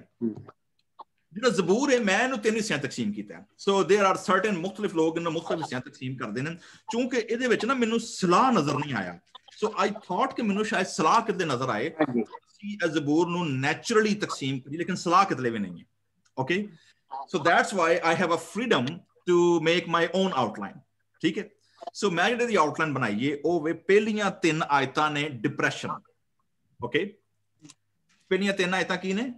ਜਿਹੜਾ ਜ਼ਬੂਰ ਹੈ ਮੈਂ ਇਹਨੂੰ 3 ਹਿੱਸਿਆਂ ਤਕਸੀਮ ਕੀਤਾ ਹੈ। ਸੋ देयर आर सर्टेन ਮੁxtਲਿਫ ਲੋਕ ਇਹਨੂੰ ਮੁxtਲਿਫ ਹਿੱਸਿਆਂ ਤਕਸੀਮ ਕਰਦੇ ਨੇ, ਕਿਉਂਕਿ ਇਹਦੇ ਵਿੱਚ ਨਾ ਮੈਨੂੰ ਸਲਾਹ ਨਜ਼ਰ ਨਹੀਂ ਆਇਆ। ਸੋ ਆਈ ਥਾਟ ਕਿ ਮੈਨੂੰ ਸ਼ਾਇਦ ਸਲਾਹ ਕਿਤੇ ਨਜ਼ਰ ਆਏ, ਅਸੀਂ ਇਹ ਜ਼ਬੂਰ ਨੂੰ ਨੈਚੁਰਲੀ ਤਕਸੀਮ ਕਰੀ, ਲੇਕਿਨ ਸਲਾਹ ਕਿਤੇ ਵੀ ਨਹੀਂ ਹੈ। Okay, so that's why I have a freedom to make my own outline, ਠੀਕ ਹੈ। ਸੋ ਮੈਂ ਜਿਹੜੀ ਦੀ ਆਊਟਲਾਈਨ ਬਣਾਈਏ ਉਹ ਵੇ ਪਹਿਲੀਆਂ 3 ਆਇਤਾਂ ਨੇ ਡਿਪਰੈਸ਼ਨ। ਓਕੇ, ਪਹਿਲੀਆਂ 3 ਆਇਤਾਂ ਕੀ ਨੇ?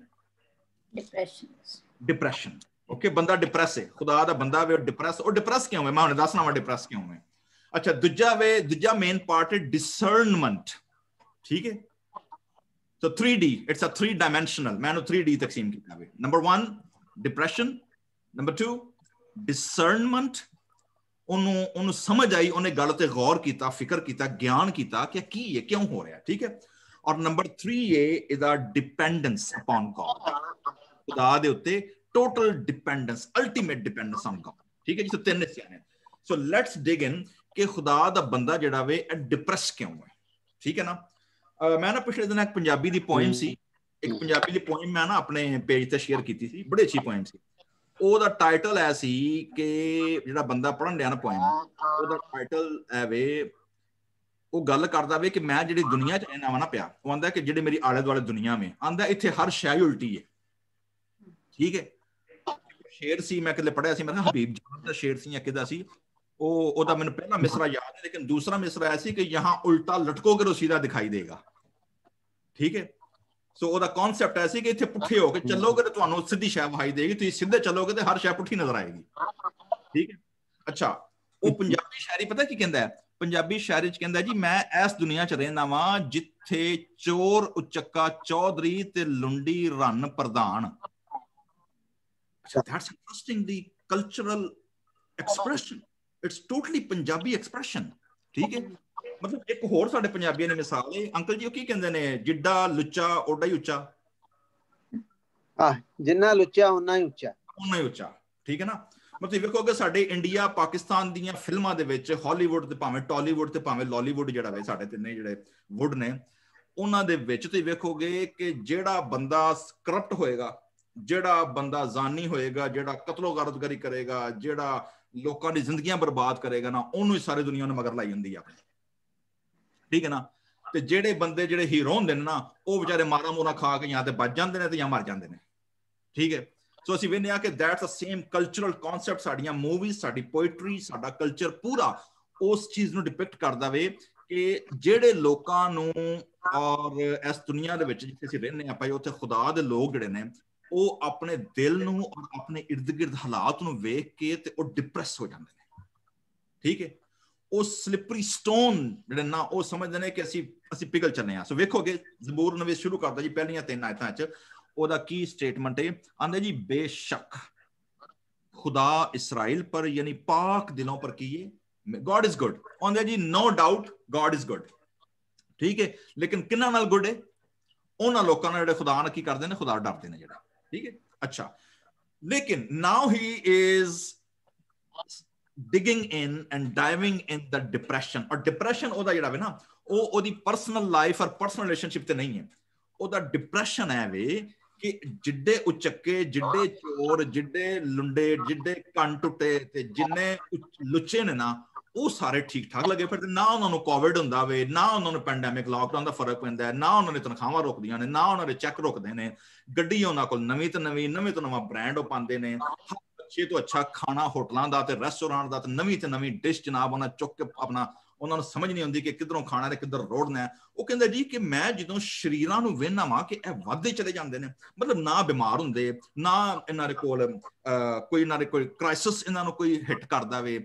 डिप्रेशन। ओके, बंदा डिप्रेस है, खुदा दा बंदा वे डिप्रेस, और डिप्रेस क्यों है मैं हुणे दसना वा डिप्रेस क्यों है। अच्छा, दूजा मेन पार्ट है डिसर्नमेंट, ठीक है। तो 3D, इट्स अ 3 डायमेंशनल, मैं 3D तकसीम कीता वे। नंबर 1 डिप्रेशन, नंबर 2 डिसर्नमेंट, ਉਹਨੂੰ ਸਮਝ ਆਈ, ਉਹਨੇ ਗੱਲ ਤੇ ਗੌਰ ਕੀਤਾ, ਫਿਕਰ ਕੀਤਾ, ਗਿਆਨ ਕੀਤਾ ਕਿ ਕੀ ਹੈ, ਕਿਉਂ ਹੋ ਰਿਹਾ, ਠੀਕ ਹੈ। ਔਰ ਨੰਬਰ 3 ਹੈ ਇਹਦਾ ਡਿਪੈਂਡੈਂਸ ਅਪਨ ਗॉड, खुदा दे उत्ते total dependence, ultimate dependence on God, ठीक है जी। सो 3 हिस्से ने। सो लेट्स डिग इन कि खुदा दा बंदा जेड़ा वे डिप्रेस क्यों है, ठीक है ना। मैं ना पिछले दिन एक पंजाबी दी पोएम सी, एक पंजाबी दी पोएम मैं ना अपने पेज ते शेयर कीती सी, बड़ी अच्छी पोएम सी। ओदा टाइटल है सी कि जेड़ा बंदा पढ़न दिया ना पोएम, ओदा टाइटल है वे, ਉਹ ਗੱਲ ਕਰਦਾ ਵੇ ਕਿ ਮੈਂ ਜਿਹੜੀ ਦੁਨੀਆ 'ਚ ਰਹਿਣਾ ਵਾ ਨਾ ਪਿਆ, ਉਹ ਆਂਦਾ ਕਿ ਜਿਹੜੇ ਮੇਰੀ ਆਲੇ ਦੁਆਲੇ ਦੁਨੀਆ ਵਿੱਚ ਆਂਦਾ ਇੱਥੇ ਹਰ ਸ਼ੈ ਉਲਟੀ ਹੈ, ਠੀਕ ਹੈ। ਸ਼ੇਰ ਸੀ ਮੈਂ ਕਿਤੇ ਪੜਿਆ ਸੀ, ਮੈਂ ਕਿਹਾ ਹਬੀਬ ਜਾਨ ਦਾ ਸ਼ੇਰ ਸੀ ਜਾਂ ਕਿਹਦਾ ਸੀ, ਉਹਦਾ ਮੈਨੂੰ ਪਹਿਲਾ ਮਿਸਰਾ ਯਾਦ ਹੈ, ਲੇਕਿਨ ਦੂਸਰਾ ਮਿਸਰਾ ਐ ਸੀ ਕਿ ਯਹਾਂ ਉਲਟਾ ਲਟਕੋਗੇ ਤਾਂ ਸੀधा ਦਿਖਾਈ ਦੇਗਾ, ਠੀਕ ਹੈ। ਸੋ ਉਹਦਾ ਕਨਸੈਪਟ ਐ ਸੀ ਕਿ ਇੱਥੇ ਪੁੱਠੇ ਹੋ ਕੇ ਚੱਲੋਗੇ ਤਾਂ ਤੁਹਾਨੂੰ ਸਿੱਧੀ ਸ਼ੈ ਵਿਖਾਈ ਦੇਗੀ, ਤੁਸੀਂ ਸਿੱਧੇ ਚੱਲੋਗੇ ਤੇ ਹਰ ਸ਼ੈ ਪੁੱਠੀ ਨਜ਼ਰ ਆਏਗੀ, ਠੀਕ ਹੈ। ਅੱਛਾ, ਉਹ ਪੰਜਾਬੀ ਸ਼ਾਇਰੀ ਪਤਾ ਕੀ ਕਹਿੰਦਾ ਹੈ? ਪੰਜਾਬੀ ਸ਼ਾਇਰੀ 'ਚ ਕਹਿੰਦਾ ਜੀ ਮੈਂ ਇਸ ਦੁਨੀਆ 'ਚ ਰਹਿੰਦਾ ਵਾਂ ਜਿੱਥੇ ਚੋਰ ਉਚੱਕਾ ਚੌਧਰੀ ਤੇ ਲੁੰਡੀ ਰੰਨ ਪ੍ਰਧਾਨ। That's interesting, the cultural expression, it's totally Punjabi expression, ठीक है। मतलब एक ਹੋਰ ਸਾਡੇ ਪੰਜਾਬੀਆਂ ਨੇ ਮਿਸਾਲ ਹੈ, ਅੰਕਲ ਜੀ ਉਹ ਕੀ ਕਹਿੰਦੇ ਨੇ, ਜਿੱਡਾ ਲੁੱਚਾ ਓਡਾ ਹੀ ਉੱਚਾ, ਜਿੰਨਾ ਲੁੱਚਾ ਉਨਾ ਹੀ ਉੱਚਾ, ਉਨਾ ਹੀ ਉੱਚਾ, ਠੀਕ ਹੈ ਨਾ। ਮਤਲਬ ਵੇਖੋਗੇ ਸਾਡੇ ਇੰਡੀਆ ਪਾਕਿਸਤਾਨ ਦੀਆਂ ਫਿਲਮਾਂ ਦੇ ਵਿੱਚ, ਹਾਲੀਵੁੱਡ ਤੇ ਭਾਵੇਂ ਟਾਲੀਵੁੱਡ ਤੇ ਭਾਵੇਂ ਲਾਲੀਵੁੱਡ, ਜਿਹੜਾ ਵੇ ਸਾਡੇ ਤਿੰਨੇ ਜਿਹੜੇ ਵੁੱਡ ਨੇ, ਉਹਨਾਂ ਦੇ ਵਿੱਚ ਤੁਸੀਂ ਵੇਖੋਗੇ ਕਿ ਜਿਹੜਾ ਬੰਦਾ ਕਰਪਟ ਹੋਏਗਾ, ਜਿਹੜਾ ਬੰਦਾ ਜ਼ਾਨੀ ਹੋਏਗਾ, ਜਿਹੜਾ ਕਤਲੋਗਾਰਤਗਰੀ ਕਰੇਗਾ, ਜਿਹੜਾ ਲੋਕਾਂ ਦੀ ਜ਼ਿੰਦਗੀਆਂ ਬਰਬਾਦ ਕਰੇਗਾ ਨਾ, ਉਹਨੂੰ ਹੀ ਸਾਰੀ ਦੁਨੀਆ ਨੂੰ ਮਗਰ ਲਾਈ ਹੁੰਦੀ ਆ ਆਪਣੀ, ਠੀਕ ਹੈ ਨਾ। ਤੇ ਜਿਹੜੇ ਬੰਦੇ ਜਿਹੜੇ ਹੀਰੋ ਹੁੰਦੇ ਨੇ ਨਾ, ਉਹ ਵਿਚਾਰੇ ਮਾਰਾ ਮੋਰਾ ਖਾ ਕੇ ਜਾਂ ਤੇ ਬਚ ਜਾਂਦੇ ਨੇ ਤੇ ਜਾਂ ਮਰ ਜਾਂਦੇ ਨੇ, ਠੀਕ ਹੈ। ਸੋ ਅਸੀਂ ਵੇਖਦੇ ਹਾਂ ਕਿ that's a same cultural concept, ਸਾਡੀਆਂ ਮੂਵੀਜ਼, ਸਾਡੀ ਪੋਇਟਰੀ, ਸਾਡਾ ਕਲਚਰ ਪੂਰਾ ਉਸ ਚੀਜ਼ ਨੂੰ ਡਿਪਿਕਟ ਕਰਦਾ ਵੇ ਕਿ ਜਿਹੜੇ ਲੋਕਾਂ ਨੂੰ, ਔਰ ਇਸ ਦੁਨੀਆ ਦੇ ਵਿੱਚ ਜਿੱਥੇ ਅਸੀਂ ਰਹਿੰਦੇ ਆਪਾਂ, ਉੱਥੇ ਖੁਦਾ ਦੇ ਲੋਕ ਜਿਹੜੇ ਨੇ ਉਹ ਆਪਣੇ ਦਿਲ ਨੂੰ ਔਰ ਆਪਣੇ ਇਰਦ ਗਿਰਦ ਹਾਲਾਤ ਨੂੰ ਵੇਖ ਕੇ ਤੇ ਉਹ ਡਿਪਰੈਸ ਹੋ ਜਾਂਦੇ ਨੇ, ਠੀਕ ਹੈ। ਉਹ ਸਲਿਪਰੀ ਸਟੋਨ ਜਿਹੜੇ ਨਾ ਉਹ ਸਮਝਦੇ ਨੇ ਕਿ ਅਸੀਂ ਪਿਘਲ ਚੱਲੇ ਆ। ਸੋ ਵੇਖੋਗੇ ਜ਼ਬੂਰ ਨਵੀਂ ਸ਼ੁਰੂ ਕਰਦਾ ਜੀ ਪਹਿਲੀਆਂ 3 ਆਇਤਾਂ 'ਚ ਉਹਦਾ ਕੀ ਸਟੇਟਮੈਂਟ ਹੈ। ਆਂਦੇ ਜੀ ਬੇਸ਼ੱਕ खुदा इसराइल पर यानी पाक दिलों पर किए गॉड इज गुड। आंदे जी no doubt God is good, ठीक है, लेकिन किन्ना नाल गुड है उन्हां लोकां नाल जिहड़े खुदा नाल की करदे ने, खुदा डरदे ने जिहड़े, ठीक है। अच्छा, लेकिन now he is digging in and diving in the depression, और डिप्रेशन ओदा जिहड़ा वे ना ਉਹ ਉਹਦੀ ਪਰਸਨਲ ਲਾਈਫ ਔਰ ਪਰਸਨਲ ਰਿਲੇਸ਼ਨਸ਼ਿਪ ਤੇ ਨਹੀਂ ਹੈ। ਉਹਦਾ ਡਿਪਰੈਸ਼ਨ ਹੈ ਵੇ ਕਿ ਜਿੱਡੇ ਉਚੱਕੇ, ਜਿੱਡੇ ਚੋਰ, ਜਿੱਡੇ ਲੁੰਡੇ, ਜਿੱਡੇ ਕੰਨ ਟੁੱਟੇ ਤੇ ਜਿੰਨੇ ਲੁੱਚੇ ਨੇ ਨਾ, ਉਹ ਸਾਰੇ ਠੀਕ ਠਾਕ ਲੱਗੇ ਫਿਰਦੇ। ਨਾ ਉਹਨਾਂ ਨੂੰ ਕੋਵਿਡ ਹੁੰਦਾ ਵੇ, ਨਾ ਉਹਨਾਂ ਨੂੰ ਪੈਂਡੈਮਿਕ ਲਾਕਡਾਊਨ ਦਾ ਫਰਕ ਪੈਂਦਾ, ਨਾ ਉਹਨਾਂ ਨੇ ਤਨਖਾਹਾਂ ਰੁਕਦੀਆਂ ਨੇ, ਨਾ ਉਹਨਾਂ ਦੇ ਚੈੱਕ ਰੁਕਦੇ ਨੇ, ਗੱਡੀ ਉਹਨਾਂ ਕੋਲ ਨਵੀਂ ਤੋਂ ਨਵਾਂ ਬ੍ਰਾਂਡ ਉਹ ਪਾਉਂਦੇ ਨੇ, ਅੱਛੇ ਤੋਂ ਅੱਛਾ ਖਾਣਾ ਹੋਟਲਾਂ ਦਾ ਤੇ ਰੈਸਟੋਰੈਂਟ ਦਾ ਤੇ ਨਵੀਂ ਤੋਂ ਨਵੀਂ ਡਿਸ਼ ਜਨਾਬ ਉਹਨਾਂ ਚੁੱਕ ਕੇ ਆਪਣਾ, ਉਹਨਾਂ ਨੂੰ ਸਮਝ ਨਹੀਂ ਆਉਂਦੀ ਕਿ ਕਿੱਧਰੋਂ ਖਾਣਾ ਤੇ ਕਿੱਧਰ ਰੋੜਨਾ। ਉਹ ਕਹਿੰਦਾ ਜੀ ਕਿ ਮੈਂ ਜਦੋਂ ਸਰੀਰਾਂ ਨੂੰ ਵੇਖਣਾ ਵਾਂ ਕਿ ਇਹ ਵੱਧਦੇ ਚਲੇ ਜਾਂਦੇ ਨੇ, ਮਤਲਬ ਨਾ ਬਿਮਾਰ ਹੁੰਦੇ, ਨਾ ਇਹਨਾਂ ਦੇ ਕੋਲ ਕੋਈ ਕ੍ਰਾਈਸਿਸ ਇਹਨਾਂ ਨੂੰ ਕੋਈ ਹਿੱਟ ਕਰਦਾ ਵੇ।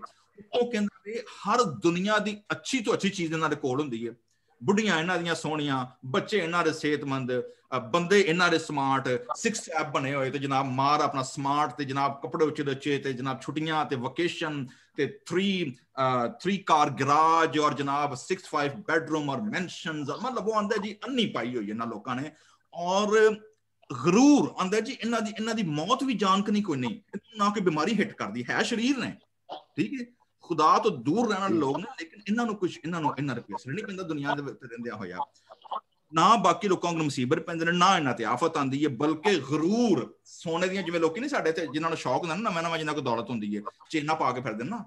ਉਹ ਕਹਿੰਦਾ ਵੀ ਹਰ ਦੁਨੀਆ ਦੀ ਅੱਛੀ ਤੋਂ ਅੱਛੀ ਚੀਜ਼ ਇਹਨਾਂ ਦੇ ਕੋਲ ਹੁੰਦੀ ਹੈ। ਬੁੱਢੀਆਂ ਇਹਨਾਂ ਦੀਆਂ ਸੋਹਣੀਆਂ, ਬੱਚੇ ਇਹਨਾਂ ਦੇ ਸਿਹਤਮੰਦ, ਬੰਦੇ ਇਹਨਾਂ ਦੇ ਸਮਾਰਟ, 6 ਐਪ ਬਣੇ ਹੋਏ ਤੇ ਜਨਾਬ ਮਾਰ ਆਪਣਾ ਸਮਾਰਟ ਤੇ ਜਨਾਬ ਕੱਪੜੇ ਉੱਚੇ ਉੱਚੇ ਤੇ ਜਨਾਬ ਛੁੱਟੀਆਂ ਤੇ ਵਕੇਸ਼ਨ ਤੇ 3 ਕਾਰ ਗਰਾਜ ਔਰ ਜਨਾਬ 6-5 ਬੈਡਰੂਮ ਔਰ ਮੈਂਸ਼ਨਸ। ਮਤਲਬ ਉਹ ਆਂਦਾ ਜੀ ਅੰਨੀ ਪਾਈ ਹੋਈ ਇਹਨਾਂ ਲੋਕਾਂ ਨੇ। ਔਰ ਗਰੂਰ ਆਂਦਾ ਜੀ ਇਹਨਾਂ ਦੀ ਮੌਤ ਵੀ ਜਾਣਕਣੀ ਕੋਈ ਨਹੀਂ, ਨਾ ਕੋਈ ਬਿਮਾਰੀ ਹਿੱਟ ਕਰਦੀ ਹੈ, ਸਰੀਰ ਨੇ, ਠੀਕ ਹੈ। खुदा तो दूर रहने वाले लोग ने, लेकिन इन्होंने कुछ इन्होंने कोई असर नहीं पैंदा दुनिया दे विच रहिंदे होया, ना बाकी लोकां नूं मुसीबत पैंदे ने, ना इन्हां ते आफत आंदी है, बल्कि गरूर सोने दियां जिवें लोकी नहीं साडे ते जिन्हां नूं शौक हुंदा ना नवां जिन्हां कोई दौलत हुंदी है, चेना पा के फिरदे ना,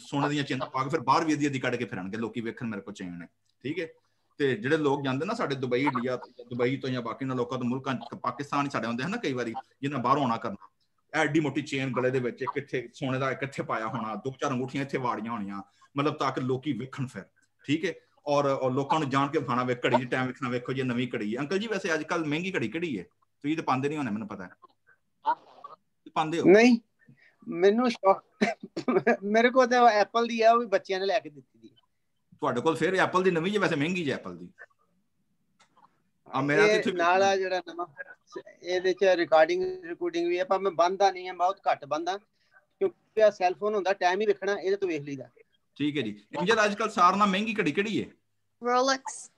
सोने दियां चेना पा के फिर बाहर भी अद्धी कढ के फिरनगे लोकी, वेखण मेरे कोल चेन है, ठीक है। ते जिहड़े लोग जांदे ना साडे दुबई इंडिया, दुबई तो या बाकी लोकां तो मुल्कां पाकिस्तान साडे आउंदे हैं ना कई वारी, जिन्हां बाहरों आना करना, ਐਡੀ ਮੋਟੀ ਚੇਨ ਗਲੇ ਦੇ ਵਿੱਚ ਕਿੱਥੇ ਸੋਨੇ ਦਾ ਕਿੱਥੇ ਪਾਇਆ ਹੋਣਾ, 2-4 ਅੰਗੂਠੀਆਂ ਇੱਥੇ ਵਾੜੀਆਂ ਹੋਣੀਆਂ, ਮਤਲਬ ਤਾਂ ਕਿ ਲੋਕੀ ਵੇਖਣ ਫਿਰ, ਠੀਕ ਹੈ। ਔਰ ਲੋਕਾਂ ਨੂੰ ਜਾਣ ਕੇ ਵਿਖਾਣਾ ਵੇ ਘੜੀ ਦੀ ਟਾਈਮ ਵੇਖਣਾ, ਵੇਖੋ ਜੀ ਨਵੀਂ ਘੜੀ ਹੈ। ਅੰਕਲ ਜੀ ਵੈਸੇ ਅੱਜ ਕੱਲ ਮਹਿੰਗੀ ਘੜੀ ਕਿਹੜੀ ਹੈ? ਤੁਸੀਂ ਤਾਂ ਪਾਉਂਦੇ ਨਹੀਂ ਹੋਣੇ, ਮੈਨੂੰ ਪਤਾ ਹੈ। ਪਾਉਂਦੇ ਹੋ? ਨਹੀਂ, ਮੈਨੂੰ ਮੇਰੇ ਕੋਲ ਤਾਂ ਐਪਲ ਦੀ ਆ, ਉਹ ਵੀ ਬੱਚਿਆਂ ਨੇ ਲੈ ਕੇ ਦਿੱਤੀ ਦੀ। ਤੁਹਾਡੇ ਕੋਲ ਫਿਰ ਐਪਲ ਦੀ ਨਵੀਂ ਜੇ ਵੈਸੇ ਮਹਿੰਗੀ ਜੇ ਐਪਲ ਦੀ? ਆ ਮੇਰਾ ਤੇ ਨਾਲ ਆ ਜਿਹੜਾ ਨਵਾਂ ਇਹਦੇ ਚ ਰਿਕਾਰਡਿੰਗ ਵੀ ਹੈ, ਪਰ ਮੈਂ ਬੰਦਾ ਨਹੀਂ ਆ, ਬਹੁਤ ਘੱਟ ਬੰਦਾ, ਕਿਉਂਕਿ ਆ ਸੈੱਲ ਫੋਨ ਹੁੰਦਾ, ਟਾਈਮ ਹੀ ਵੇਖਣਾ, ਇਹਦੇ ਤੋਂ ਵੇਖ ਲਈਦਾ। ਠੀਕ ਹੈ ਜੀ। ਇੰਜਲ ਅੱਜ ਕੱਲ ਸਾਰਿਆਂ ਨਾਲ ਮਹਿੰਗੀ ਘੜੀ ਕਿਹੜੀ ਹੈ? ਰੋਲੈਕਸ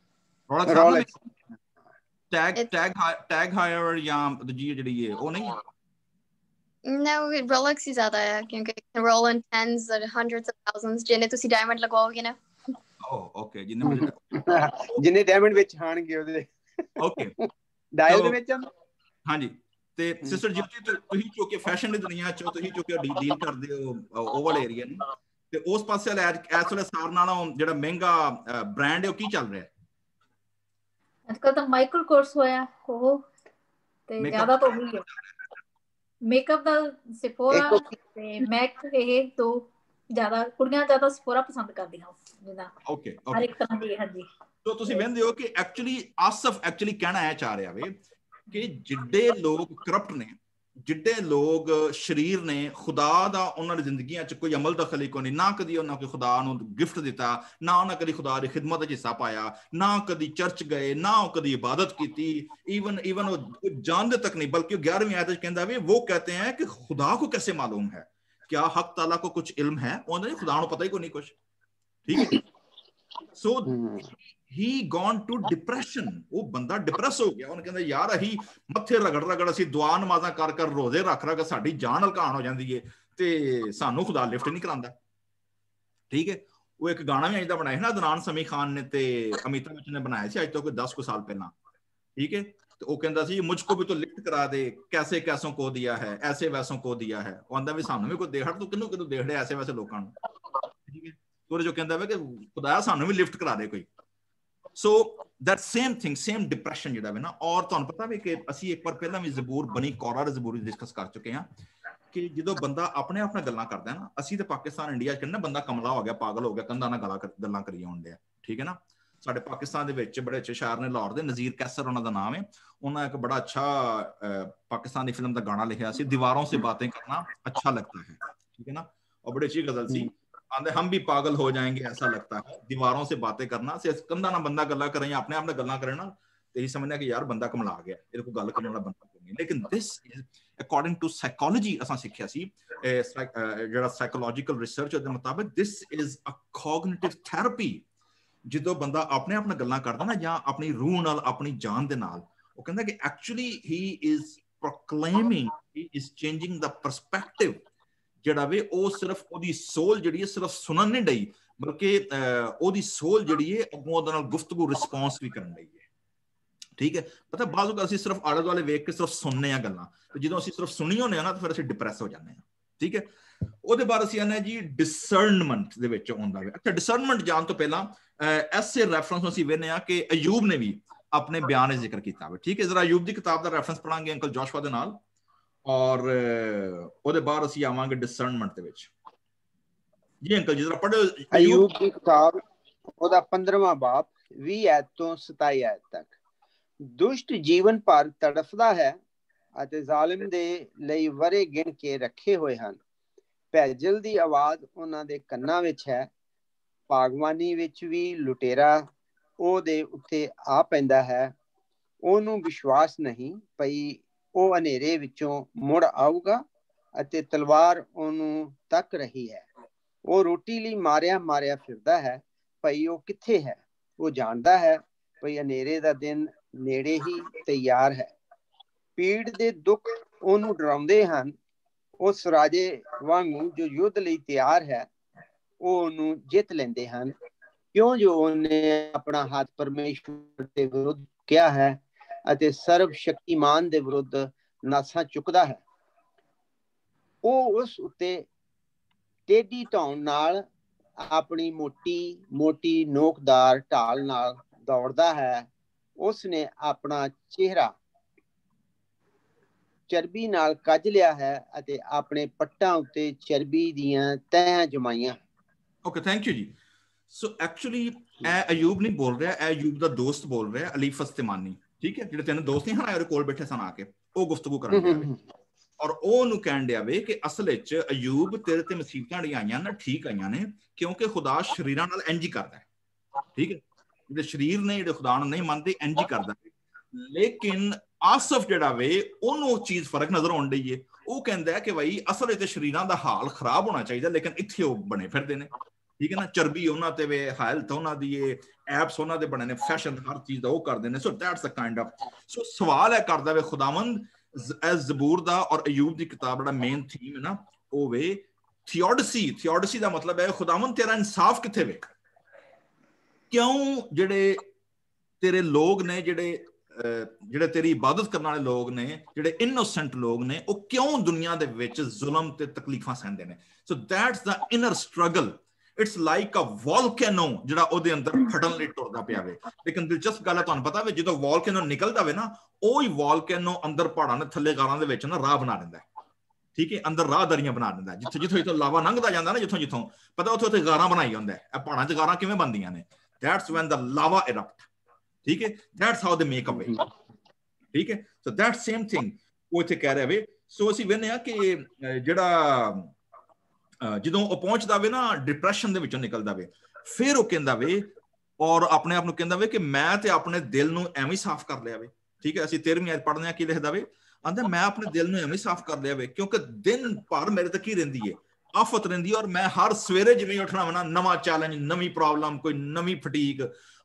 ਟੈਗ ਹਾਇਰ ਜਾਂ ਦੂਜੀ ਜਿਹੜੀ ਹੈ ਉਹ ਨਹੀਂ? No, Rolex ਹੀ ਜ਼ਿਆਦਾ ਹੈ, ਕਿਉਂਕਿ roll in tens or hundreds of thousands ਜਿੰਨੇ ਤੁਸੀਂ ਡਾਇਮੰਡ ਲਗਾਓਗੇ ਨਾ। ਓਕੇ, ਜਿੰਨੇ ਡਾਇਮੰਡ ਵਿੱਚ ਆਣਗੇ ਉਹਦੇ। ਓਕੇ, ਡਾਇਲ ਦੇ ਵਿੱਚ। ਹਾਂਜੀ, ਤੇ ਸਿਸਟਰ ਜੋਤੀ ਤੁਸੀਂ ਕਿਉਂਕਿ ਫੈਸ਼ਨ ਦੀ ਦੁਨੀਆ ਚੋਂ ਤੁਸੀਂ ਕਿਉਂਕਿ ਡੀਲ ਕਰਦੇ ਹੋ ਉਹ ਵਾਲੇ ਏਰੀਆ ਨੂੰ, ਤੇ ਉਸ ਪਾਸੇ ਇਸ ਵੇਲੇ ਸਾਰ ਨਾਲੋਂ ਜਿਹੜਾ ਮਹਿੰਗਾ ਬ੍ਰਾਂਡ ਹੈ ਉਹ ਕੀ ਚੱਲ ਰਿਹਾ ਅੱਜ ਕੱਲ? ਤਾਂ ਮਾਈਕਲ ਕੋਰਸ ਹੋਇਆ ਉਹ, ਤੇ ਜ਼ਿਆਦਾ ਤਾਂ ਉਹੀ ਹੈ ਮੇਕਅਪ ਦਾ। ਸਿਫੋਰਾ ਤੇ ਮੈਕ, ਇਹ ਦੋ ਜ਼ਿਆਦਾ ਕੁੜੀਆਂ ਜ਼ਿਆਦਾ ਸਿਫੋਰਾ ਪਸੰਦ ਕਰਦੀਆਂ ਜਿੱਦਾਂ। ਓਕੇ, ਹਰ ਇੱਕ ਤਰ੍ਹਾਂ ਦੀ। ਹਾਂਜੀ, ਤੋ ਤੁਸੀਂ ਵੇਖਦੇ ਹੋ ਕਿ ਐਕਚੁਅਲੀ ਆਸਫ ਕਹਿਣਾ ਇਹ ਚਾਹ ਰਿਹਾ ਵੇ ਕਿ ਜਿੱਡੇ ਲੋਕ ਕਰਪਟ ਨੇ, ਜਿੱਡੇ ਲੋਕ ਸ਼ਰੀਰ ਨੇ, ਖੁਦਾ ਦਾ ਉਹਨਾਂ ਦੀ ਜ਼ਿੰਦਗੀਆਂ 'ਚ ਕੋਈ ਅਮਲ ਦਖਲ ਕੋਈ ਨਹੀਂ, ਨਾ ਕਦੀ ਉਹਨਾਂ ਕੋਈ ਖੁਦਾ ਨੂੰ ਗਿਫਟ ਦਿੱਤਾ, ਨਾ ਉਹਨਾਂ ਕਦੀ ਖੁਦਾ ਦੀ ਖਿਦਮਤ 'ਚ ਹਿੱਸਾ ਪਾਇਆ, ਨਾ ਕਦੀ ਚਰਚ ਗਏ, ਨਾ ਉਹ ਕਦੀ ਇਬਾਦਤ ਕੀਤੀ, ਈਵਨ ਉਹ ਜਾਣਦੇ ਤੱਕ ਨਹੀਂ। ਬਲਕਿ 11ਵੀਂ ਆਇਤ 'ਚ ਕਹਿੰਦਾ ਵੀ ਉਹ ਕਹਤੇ ਹੈ ਕਿ ਖੁਦਾ को कैसे मालूम है, क्या हक ताला को कुछ इल्म है? ਉਹਨੇ ਖੁਦਾ ਨੂੰ ਪਤਾ ਹੀ ਕੋਈ ਨਹੀਂ ਕੁਛ, ਠੀਕ ਹੈ। ਸੋ he gone to depression, ਉਹ ਬੰਦਾ ਡਿਪਰੈਸ ਹੋ ਗਿਆ। ਉਹਨੇ ਕਹਿੰਦਾ ਯਾਰ ਅਸੀਂ ਮੱਥੇ ਰਗੜ ਅਸੀਂ ਦੁਆ ਨਮਾਜ਼ਾਂ ਕਰ ਰੋਜ਼ੇ ਰੱਖ ਸਾਡੀ ਜਾਨ ਹਲਕਾਨ ਹੋ ਜਾਂਦੀ ਹੈ ਤੇ ਸਾਨੂੰ ਖੁਦਾ ਲਿਫਟ ਨਹੀਂ ਕਰਾਂਦਾ, ਠੀਕ ਹੈ। ਉਹ ਇੱਕ ਗਾਣਾ ਵੀ ਅੱਜ ਦਾ ਬਣਾਇਆ ਨਾ ਅਦਨਾਨ ਸਮੀ ਖਾਨ ਨੇ ਤੇ ਅਮਿਤਾਭ ਬੱਚਨ ਨੇ ਬਣਾਇਆ ਸੀ ਅੱਜ ਤੋਂ ਕੋਈ 10 ਸਾਲ ਪਹਿਲਾਂ, ਠੀਕ ਹੈ। ਤੇ ਉਹ ਕਹਿੰਦਾ ਸੀ ਮੁਝਕੋ ਵੀ ਤੋ ਲਿਫਟ ਕਰਾ ਦੇ, ਕੈਸੇ ਕੈਸੋਂ ਕੋ ਦਿਆ ਹੈ, ਐਸੇ ਵੈਸੋਂ ਕੋ ਦਿਆ ਹੈ। ਉਹ ਆਂਦਾ ਵੀ ਸਾਨੂੰ ਵੀ ਕੋਈ ਦੇਖ, ਤੂੰ ਕਿਹਨੂੰ ਦੇਖ ਰਿਹਾ ਐਸੇ ਵੈਸੇ ਲੋਕਾਂ ਨੂੰ, ਠੀਕ ਹੈ। ਉਹਦੇ ਜੋ ਕਹਿੰਦਾ ਵਾ ਕਿ ਖੁਦਾ ਸਾਨੂੰ ਵੀ ਲਿਫਟ ਕਰਾ ਦੇ ਕੋਈ। So that same thing, same depression ਜਿਹੜਾ ਵੇ ਨਾ। ਔਰ ਤੁਹਾਨੂੰ ਪਤਾ ਵੀ ਕਿ ਅਸੀਂ ਇੱਕ ਵਾਰ ਪਹਿਲਾਂ ਵੀ ਜ਼ਬੂਰ ਬਣੀ ਕੋਰਾ ਜ਼ਬੂਰ ਡਿਸਕਸ ਕਰ ਚੁੱਕੇ ਹਾਂ ਕਿ ਜਦੋਂ ਬੰਦਾ ਆਪਣੇ ਆਪ ਨਾਲ ਗੱਲਾਂ ਕਰਦਾ ਨਾ, ਅਸੀਂ ਤੇ ਪਾਕਿਸਤਾਨ ਇੰਡੀਆ 'ਚ ਕਹਿੰਦੇ ਬੰਦਾ ਕਮਲਾ ਹੋ ਗਿਆ, ਪਾਗਲ ਹੋ ਗਿਆ, ਕੰਧਾਂ ਨਾਲ ਗੱਲਾਂ ਕਰੀ ਜਾਂਦੇ ਆ, ਠੀਕ ਹੈ ਨਾ। ਸਾਡੇ ਪਾਕਿਸਤਾਨ ਦੇ ਵਿੱਚ ਬੜੇ ਅੱਛੇ ਸ਼ਾਇਰ ਨੇ, ਲਾਹੌਰ ਦੇ ਨਜ਼ੀਰ ਕੈਸਰ ਉਹਨਾਂ ਦਾ ਨਾਮ ਹੈ। ਉਹਨਾਂ ਇੱਕ ਬੜਾ ਅੱਛਾ ਪਾਕਿਸਤਾਨੀ ਫਿਲਮ ਦਾ ਗਾਣਾ ਲਿਖਿਆ ਸੀ, ਦੀਵਾरों से बातें करना अच्छा लगता है, ठीक है ना। और बड़ी अच्छी गजल सी आंदे हम भी पागल हो जाएंगे ऐसा लगता है दीवारों से बातें करना से कंधा ना बंदा गल्ला करें अपने आप ने गल्ला करें ना तो यही समझना कि यार बंदा कमला गया ये को गल करने वाला बंदा कोई नहीं लेकिन this is according to psychology असा सीखिया सी ਜਿਹੜਾ ਸਾਈਕੋਲੋਜੀਕਲ ਰਿਸਰਚ ਦੇ ਮੁਤਾਬਕ this is a cognitive therapy ਜਦੋਂ ਬੰਦਾ ਆਪਣੇ ਆਪ ਨਾਲ ਗੱਲਾਂ ਕਰਦਾ ਨਾ ਜਾਂ ਆਪਣੀ ਰੂਹ ਨਾਲ ਆਪਣੀ ਜਾਨ ਦੇ ਨਾਲ ਉਹ ਕਹਿੰਦਾ ਕਿ actually he is proclaiming he is changing the perspective ਜਿਹੜਾ ਵੇ ਉਹ ਸਿਰਫ ਉਹਦੀ ਸੋਲ ਜਿਹੜੀ ਹੈ ਸਿਰਫ ਸੁਣਨ ਨਹੀਂ ਡਈ ਬਲਕਿ ਉਹਦੀ ਸੋਲ ਜਿਹੜੀ ਹੈ ਅੱਗੋਂ ਉਹਦੇ ਨਾਲ ਗੁਫ਼ਤਗੂ ਰਿਸਪੌਂਸ ਵੀ ਕਰਨ ਲਈ ਹੈ ਠੀਕ ਹੈ ਪਤਾ ਬਾਜ਼ੂ ਅਸੀਂ ਸਿਰਫ ਆਲੇ ਦੁਆਲੇ ਵੇਖ ਕੇ ਸਿਰਫ ਸੁਣਨੇ ਆ ਗੱਲਾਂ ਤੇ ਜਦੋਂ ਅਸੀਂ ਸਿਰਫ ਸੁਣੀ ਹੁੰਦੇ ਆ ਨਾ ਤਾਂ ਫਿਰ ਅਸੀਂ ਡਿਪਰੈਸ ਹੋ ਜਾਂਦੇ ਆ ਠੀਕ ਹੈ ਉਹਦੇ ਬਾਅਦ ਅਸੀਂ ਆਨੇ ਜੀ ਡਿਸਰਨਮੈਂਟ ਦੇ ਵਿੱਚ ਆਉਂਦਾ ਵੇ ਅੱਛਾ ਡਿਸਰਨਮੈਂਟ ਜਾਣ ਤੋਂ ਪਹਿਲਾਂ ਐਸੇ ਰੈਫਰੈਂਸ ਨੂੰ ਅਸੀਂ ਵੇਖਦੇ ਆ ਕਿ ਅਯੂਬ ਨੇ ਵੀ ਆਪਣੇ ਬਿਆਨ ਵਿੱਚ ਜ਼ਿਕਰ ਕੀਤਾ ਵੇ ਠੀਕ ਹੈ ਜ਼ਰਾ ਅਯੂਬ ਦੀ ਕਿਤਾਬ ਦਾ ਰੈਫਰੈਂਸ ਪੜਾਂਗੇ ਅੰਕਲ ਜੋਸ਼ਵਾ ਦੇ ਨਾਲ ਔਰ ਉਹਦੇ ਬਾਅਦ ਅਸੀਂ ਆਵਾਂਗੇ ਡਿਸਰਨਮੈਂਟ ਦੇ ਵਿੱਚ ਜੀ ਅੰਕਲ ਜੀ ਜ਼ਰਾ ਪੜ੍ਹੋ ਅਯੂਬ ਦੀ ਕਿਤਾਬ ਉਹਦਾ 15ਵਾਂ ਬਾਬ 20 ਐਤ ਤੋਂ 27 ਐਤ ਤੱਕ ਦੁਸ਼ਟ ਜੀਵਨ ਭਰ ਤੜਫਦਾ ਹੈ ਅਤੇ ਜ਼ਾਲਿਮ ਦੇ ਲਈ ਵਰੇ ਗਿਣ ਕੇ ਰੱਖੇ ਹੋਏ ਹਨ ਭੈਜਲ ਦੀ ਆਵਾਜ਼ ਉਹਨਾਂ ਦੇ ਕੰਨਾਂ ਵਿੱਚ ਹੈ ਬਾਗਵਾਨੀ ਵਿੱਚ ਵੀ ਲੁਟੇਰਾ ਉਹਦੇ ਉੱਤੇ ਆ ਪੈਂਦਾ ਹੈ ਉਹਨੂੰ ਵਿਸ਼ਵਾਸ ਨਹੀਂ ਪਈ ਉਹ ਹਨੇਰੇ ਵਿੱਚੋਂ ਮੁੜ ਆਊਗਾ ਅਤੇ ਤਲਵਾਰ ਉਹਨੂੰ ਤੱਕ ਰਹੀ ਹੈ ਉਹ ਰੋਟੀ ਲਈ ਮਾਰਿਆ ਫਿਰਦਾ ਹੈ ਭਈ ਉਹ ਕਿੱਥੇ ਹੈ ਉਹ ਜਾਣਦਾ ਹੈ ਭਈ ਹਨੇਰੇ ਦਾ ਦਿਨ ਨੇੜੇ ਹੀ ਤਿਆਰ ਹੈ ਪੀੜ ਦੇ ਦੁੱਖ ਉਹਨੂੰ ਡਰਾਉਂਦੇ ਹਨ ਉਸ ਰਾਜੇ ਵਾਂਗੂ ਜੋ ਯੁੱਧ ਲਈ ਤਿਆਰ ਹੈ ਉਹ ਉਹਨੂੰ ਜਿੱਤ ਲੈਂਦੇ ਹਨ ਕਿਉਂ ਜੋ ਉਹਨੇ ਆਪਣਾ ਹੱਥ ਪਰਮੇਸ਼ਵਰ ਦੇ ਵਿਰੁੱਧ ਕਿਹਾ ਹੈ ਅਤੇ ਸਰਬ ਸ਼ਕਤੀਮਾਨ ਦੇ ਵਿਰੁੱਧ ਨਾਸਾਂ ਚੁੱਕਦਾ ਹੈ ਉਹ ਉਸ ਉੱਤੇ ਟੇਢੀ ਧੌਣ ਨਾਲ ਆਪਣੀ ਮੋਟੀ ਨੋਕਦਾਰ ਢਾਲ ਨਾਲ ਦੌੜਦਾ ਹੈ ਉਸਨੇ ਆਪਣਾ ਚਿਹਰਾ ਚਰਬੀ ਨਾਲ ਕੱਜ ਲਿਆ ਹੈ ਅਤੇ ਆਪਣੇ ਪੱਟਾਂ ਉੱਤੇ ਚਰਬੀ ਦੀਆਂ ਤਹਿਆਂ ਜਮਾਈਆਂ ਓਕੇ ਥੈਂਕ ਯੂ ਜੀ ਸੋ ਐਕਚੁਅਲੀ ਇਹ ਅਯੂਬ ਨਹੀਂ ਬੋਲ ਰਿਹਾ ਇਹ ਅਯੂਬ ਦਾ ਦੋਸਤ ਬੋਲ ਰਿਹਾ ਅਲੀ ਫਸਤਮਾਨੀ ਠੀਕ ਹੈ ਜਿਹੜੇ ਤਿੰਨ ਦੋਸਤ ਹਨ ਉਹਦੇ ਕੋਲ ਬੈਠੇ ਸਨ ਆ ਕੇ ਉਹ ਗੁਫ਼ਤਗੂ ਕਰਨ ਡਿਆ ਔਰ ਉਹਨੂੰ ਕਹਿਣ ਡਿਆ ਵੇ ਕਿ ਅਸਲ ਵਿੱਚ ਅਯੂਬ ਤੇਰੇ ਤੇ ਮੁਸੀਬਤਾਂ ਜਿਹੜੀਆਂ ਆਈਆਂ ਨਾ ਠੀਕ ਆਈਆਂ ਨੇ ਕਿਉਂਕਿ ਖੁਦਾ ਸ਼ਰੀਰਾਂ ਨਾਲ ਇੰਜ ਹੀ ਕਰਦਾ ਠੀਕ ਹੈ ਜਿਹੜੇ ਸ਼ਰੀਰ ਨੇ ਜਿਹੜੇ ਖੁਦਾ ਨੂੰ ਨਹੀਂ ਮੰਨਦੇ ਇੰਜ ਹੀ ਕਰਦਾ ਲੇਕਿਨ ਆਸਫ ਜਿਹੜਾ ਵੇ ਉਹਨੂੰ ਉਹ ਚੀਜ਼ ਫਰਕ ਨਜ਼ਰ ਆਉਣ ਡਈ ਏ ਉਹ ਕਹਿੰਦਾ ਕਿ ਬਈ ਅਸਲ ਵਿੱਚ ਸ਼ਰੀਰਾਂ ਦਾ ਹਾਲ ਖਰਾਬ ਹੋਣਾ ਚਾਹੀਦਾ ਲੇਕਿਨ ਇੱਥੇ ਉਹ ਬਣੇ ਫਿਰਦੇ ਨੇ ਠੀਕ ਹੈ ਨਾ ਚਰਬੀ ਉਹਨਾਂ ਤੇ ਵੇ ਹੈਲਥ ਉਹਨਾਂ ਦੀ ਏ ਐਪਸ ਉਹਨਾਂ ਦੇ ਬਣੇ ਨੇ ਫੈਸ਼ਨ ਹਰ ਚੀਜ਼ ਦਾ ਉਹ ਕਰਦੇ ਨੇ so that's a kind of so ਸਵਾਲ ਹੈ ਕਰਦਾ ਵੇ ਖੁਦਾਵੰਦ ਜ਼ਬੂਰ ਦਾ ਔਰ ਅਯੂਬ ਦੀ ਕਿਤਾਬ ਦਾ ਮੇਨ ਥੀਮ ਹੈ ਨਾ ਉਹ ਵੇ ਥਿਓਡਸੀ ਦਾ ਮਤਲਬ ਹੈ ਖੁਦਾਵੰਦ ਤੇਰਾ ਇਨਸਾਫ ਕਿੱਥੇ ਵੇ ਕਿਉਂ ਜਿਹੜੇ ਤੇਰੇ ਲੋਕ ਨੇ ਜਿਹੜੇ ਤੇਰੀ ਇਬਾਦਤ ਕਰਨ ਵਾਲੇ ਲੋਕ ਨੇ ਜਿਹੜੇ ਇਨੋਸੈਂਟ ਲੋਕ ਨੇ ਉਹ ਕਿਉਂ ਦੁਨੀਆ ਦੇ ਵਿੱਚ ਜ਼ੁਲਮ ਤੇ ਤਕਲੀਫਾਂ ਸਹਿੰਦੇ ਨੇ so that's the inner struggle it's like a volcano ਜਿਹੜਾ ਉਹਦੇ ਅੰਦਰ ਫਟਣ ਲਈ ਟੁਰਦਾ ਪਿਆ ਵੇ ਲੇਕਿਨ ਦਿਲਚਸਪ ਗੱਲ ਹੈ ਤੁਹਾਨੂੰ ਪਤਾ ਵੇ ਜਦੋਂ ਵੋਲਕੈਨੋ ਨਿਕਲਦਾ ਵੇ ਨਾ ਉਹ ਹੀ ਵੋਲਕੈਨੋ ਅੰਦਰ ਪਹਾੜਾਂ ਦੇ ਥੱਲੇ ਗਾਰਾਂ ਦੇ ਵਿੱਚ ਨਾ ਰਾਹ ਬਣਾ ਦਿੰਦਾ ਠੀਕ ਹੈ ਅੰਦਰ ਰਾਹਦਾਰੀਆਂ ਬਣਾ ਦਿੰਦਾ ਜਿੱਥੋਂ ਲਾਵਾ ਲੰਘਦਾ ਜਾਂਦਾ ਨਾ ਜਿੱਥੋਂ ਪਤਾ ਉੱਥੇ ਗਾਰਾਂ ਬਣਾਈ ਜਾਂਦਾ ਇਹ ਪਹਾੜਾਂ 'ਚ ਗਾਰਾਂ ਕਿਵੇਂ ਬਣਦੀਆਂ ਨੇ that's van the Lava erupt ਠੀਕ ਹੈ that's how they make a way ਠੀਕ ਹੈ ਸੋ ਦੈਟ ਸੇਮ ਥਿੰਗ ਉਹ ਇੱਥੇ ਕਹਿ ਰਿਹਾ ਵੇ ਸੋ ਅਸੀਂ ਵੇਖਦੇ ਹਾਂ ਕਿ ਜਿਹੜਾ ਜਦੋਂ ਉਹ ਪਹੁੰਚਦਾ ਵੇ ਨਾ ਡਿਪਰੈਸ਼ਨ ਦੇ ਵਿੱਚੋਂ ਨਿਕਲਦਾ ਵੇ ਫਿਰ ਉਹ ਕਹਿੰਦਾ ਵੇ ਔਰ ਆਪਣੇ ਆਪ ਨੂੰ ਕਹਿੰਦਾ ਵੇ ਕਿ ਮੈਂ ਤੇ ਆਪਣੇ ਦਿਲ ਨੂੰ ਐਵੇਂ ਸਾਫ਼ ਕਰ ਲਿਆ ਵੇ ਠੀਕ ਹੈ ਅਸੀਂ 13ਵੀਂ ਆਇਤ ਪੜ੍ਹਦੇ ਹਾਂ ਕੀ ਲਿਖਦਾ ਵੇ ਆਂਦਾ ਮੈਂ ਆਪਣੇ ਦਿਲ ਨੂੰ ਐਵੇਂ ਸਾਫ਼ ਕਰ ਲਿਆ ਵੇ ਕਿਉਂਕਿ ਦਿਨ ਭਰ ਮੇਰੇ ਤੇ ਕੀ ਰਹਿੰਦੀ ਹੈ ਆਫਤ ਰਹਿੰਦੀ ਔਰ ਮੈਂ ਹਰ ਸਵੇਰੇ ਜਿਵੇਂ ਉੱਠਣਾ ਵਾ ਨਾ ਨਵਾਂ ਚੈਲੰਜ ਨਵੀਂ ਪ੍ਰੋਬਲਮ ਕੋਈ ਨਵੀਂ ਫਟੀਕ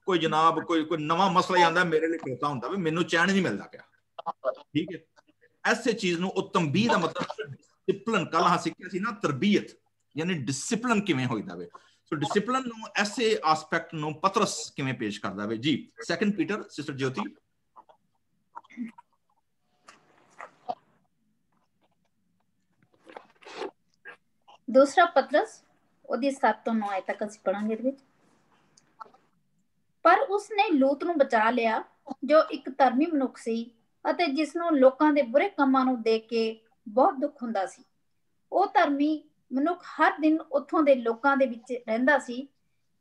ਕੋਈ ਜਨਾਬ ਕੋਈ ਨਵਾਂ ਮਸਲਾ ਆਉਂਦਾ ਮੇਰੇ ਲਈ ਖੋਤਾ ਹੁੰਦਾ ਵੀ ਮੈਨੂੰ ਚੈਨ ਨਹੀਂ ਮਿਲਦਾ ਪਿਆ ਠੀਕ ਹੈ ਐਸੇ ਚੀਜ਼ ਨੂੰ ਉਹ ਤੰਬੀਹ ਦਾ ਮਤਲਬ ਡਿਸਪਲਿਨ ਕੱਲ ਹਾਂ ਸਿੱਖਿਆ ਸੀ ਨਾ ਤਰਬੀਅਤ ਯਾਨੀ ਡਿਸਪਲਿਨ ਕਿਵੇਂ ਹੋਈਦਾ ਵੇ ਸੋ ਡਿਸਪਲਿਨ ਨੂੰ ਐਸੇ ਆਸਪੈਕਟ ਨੂੰ ਪਤਰਸ ਕਿਵੇਂ ਪੇਸ਼ ਕਰਦਾ ਵੇ ਜੀ ਸੈਕੰਡ ਪੀਟਰ ਸਿਸਟਰ ਜੋਤੀ ਦੂਸਰਾ ਪਤਰਸ ਉਹਦੀ 7 ਤੋਂ 9 ਆਇਤ ਤੱਕ ਅਸੀਂ ਪੜਾਂਗੇ ਇਹਦੇ ਵਿੱਚ ਪਰ ਉਸਨੇ ਲੂਤ ਨੂੰ ਬਚਾ ਲਿਆ ਜੋ ਇੱਕ ਧਰਮੀ ਮਨੁੱਖ ਸੀ ਅਤੇ ਜਿਸ ਨੂੰ ਲੋਕਾਂ ਦੇ ਬੁਰੇ ਕੰਮਾਂ ਨੂੰ ਦੇਖ ਕੇ ਬਹੁਤ ਦੁੱਖ ਹੁੰਦਾ ਸੀ ਉਹ ਧਰਮੀ ਮਨੁੱਖ ਹਰ ਦਿਨ ਉੱਥੋਂ ਦੇ ਲੋਕਾਂ ਦੇ ਵਿੱਚ ਰਹਿੰਦਾ ਸੀ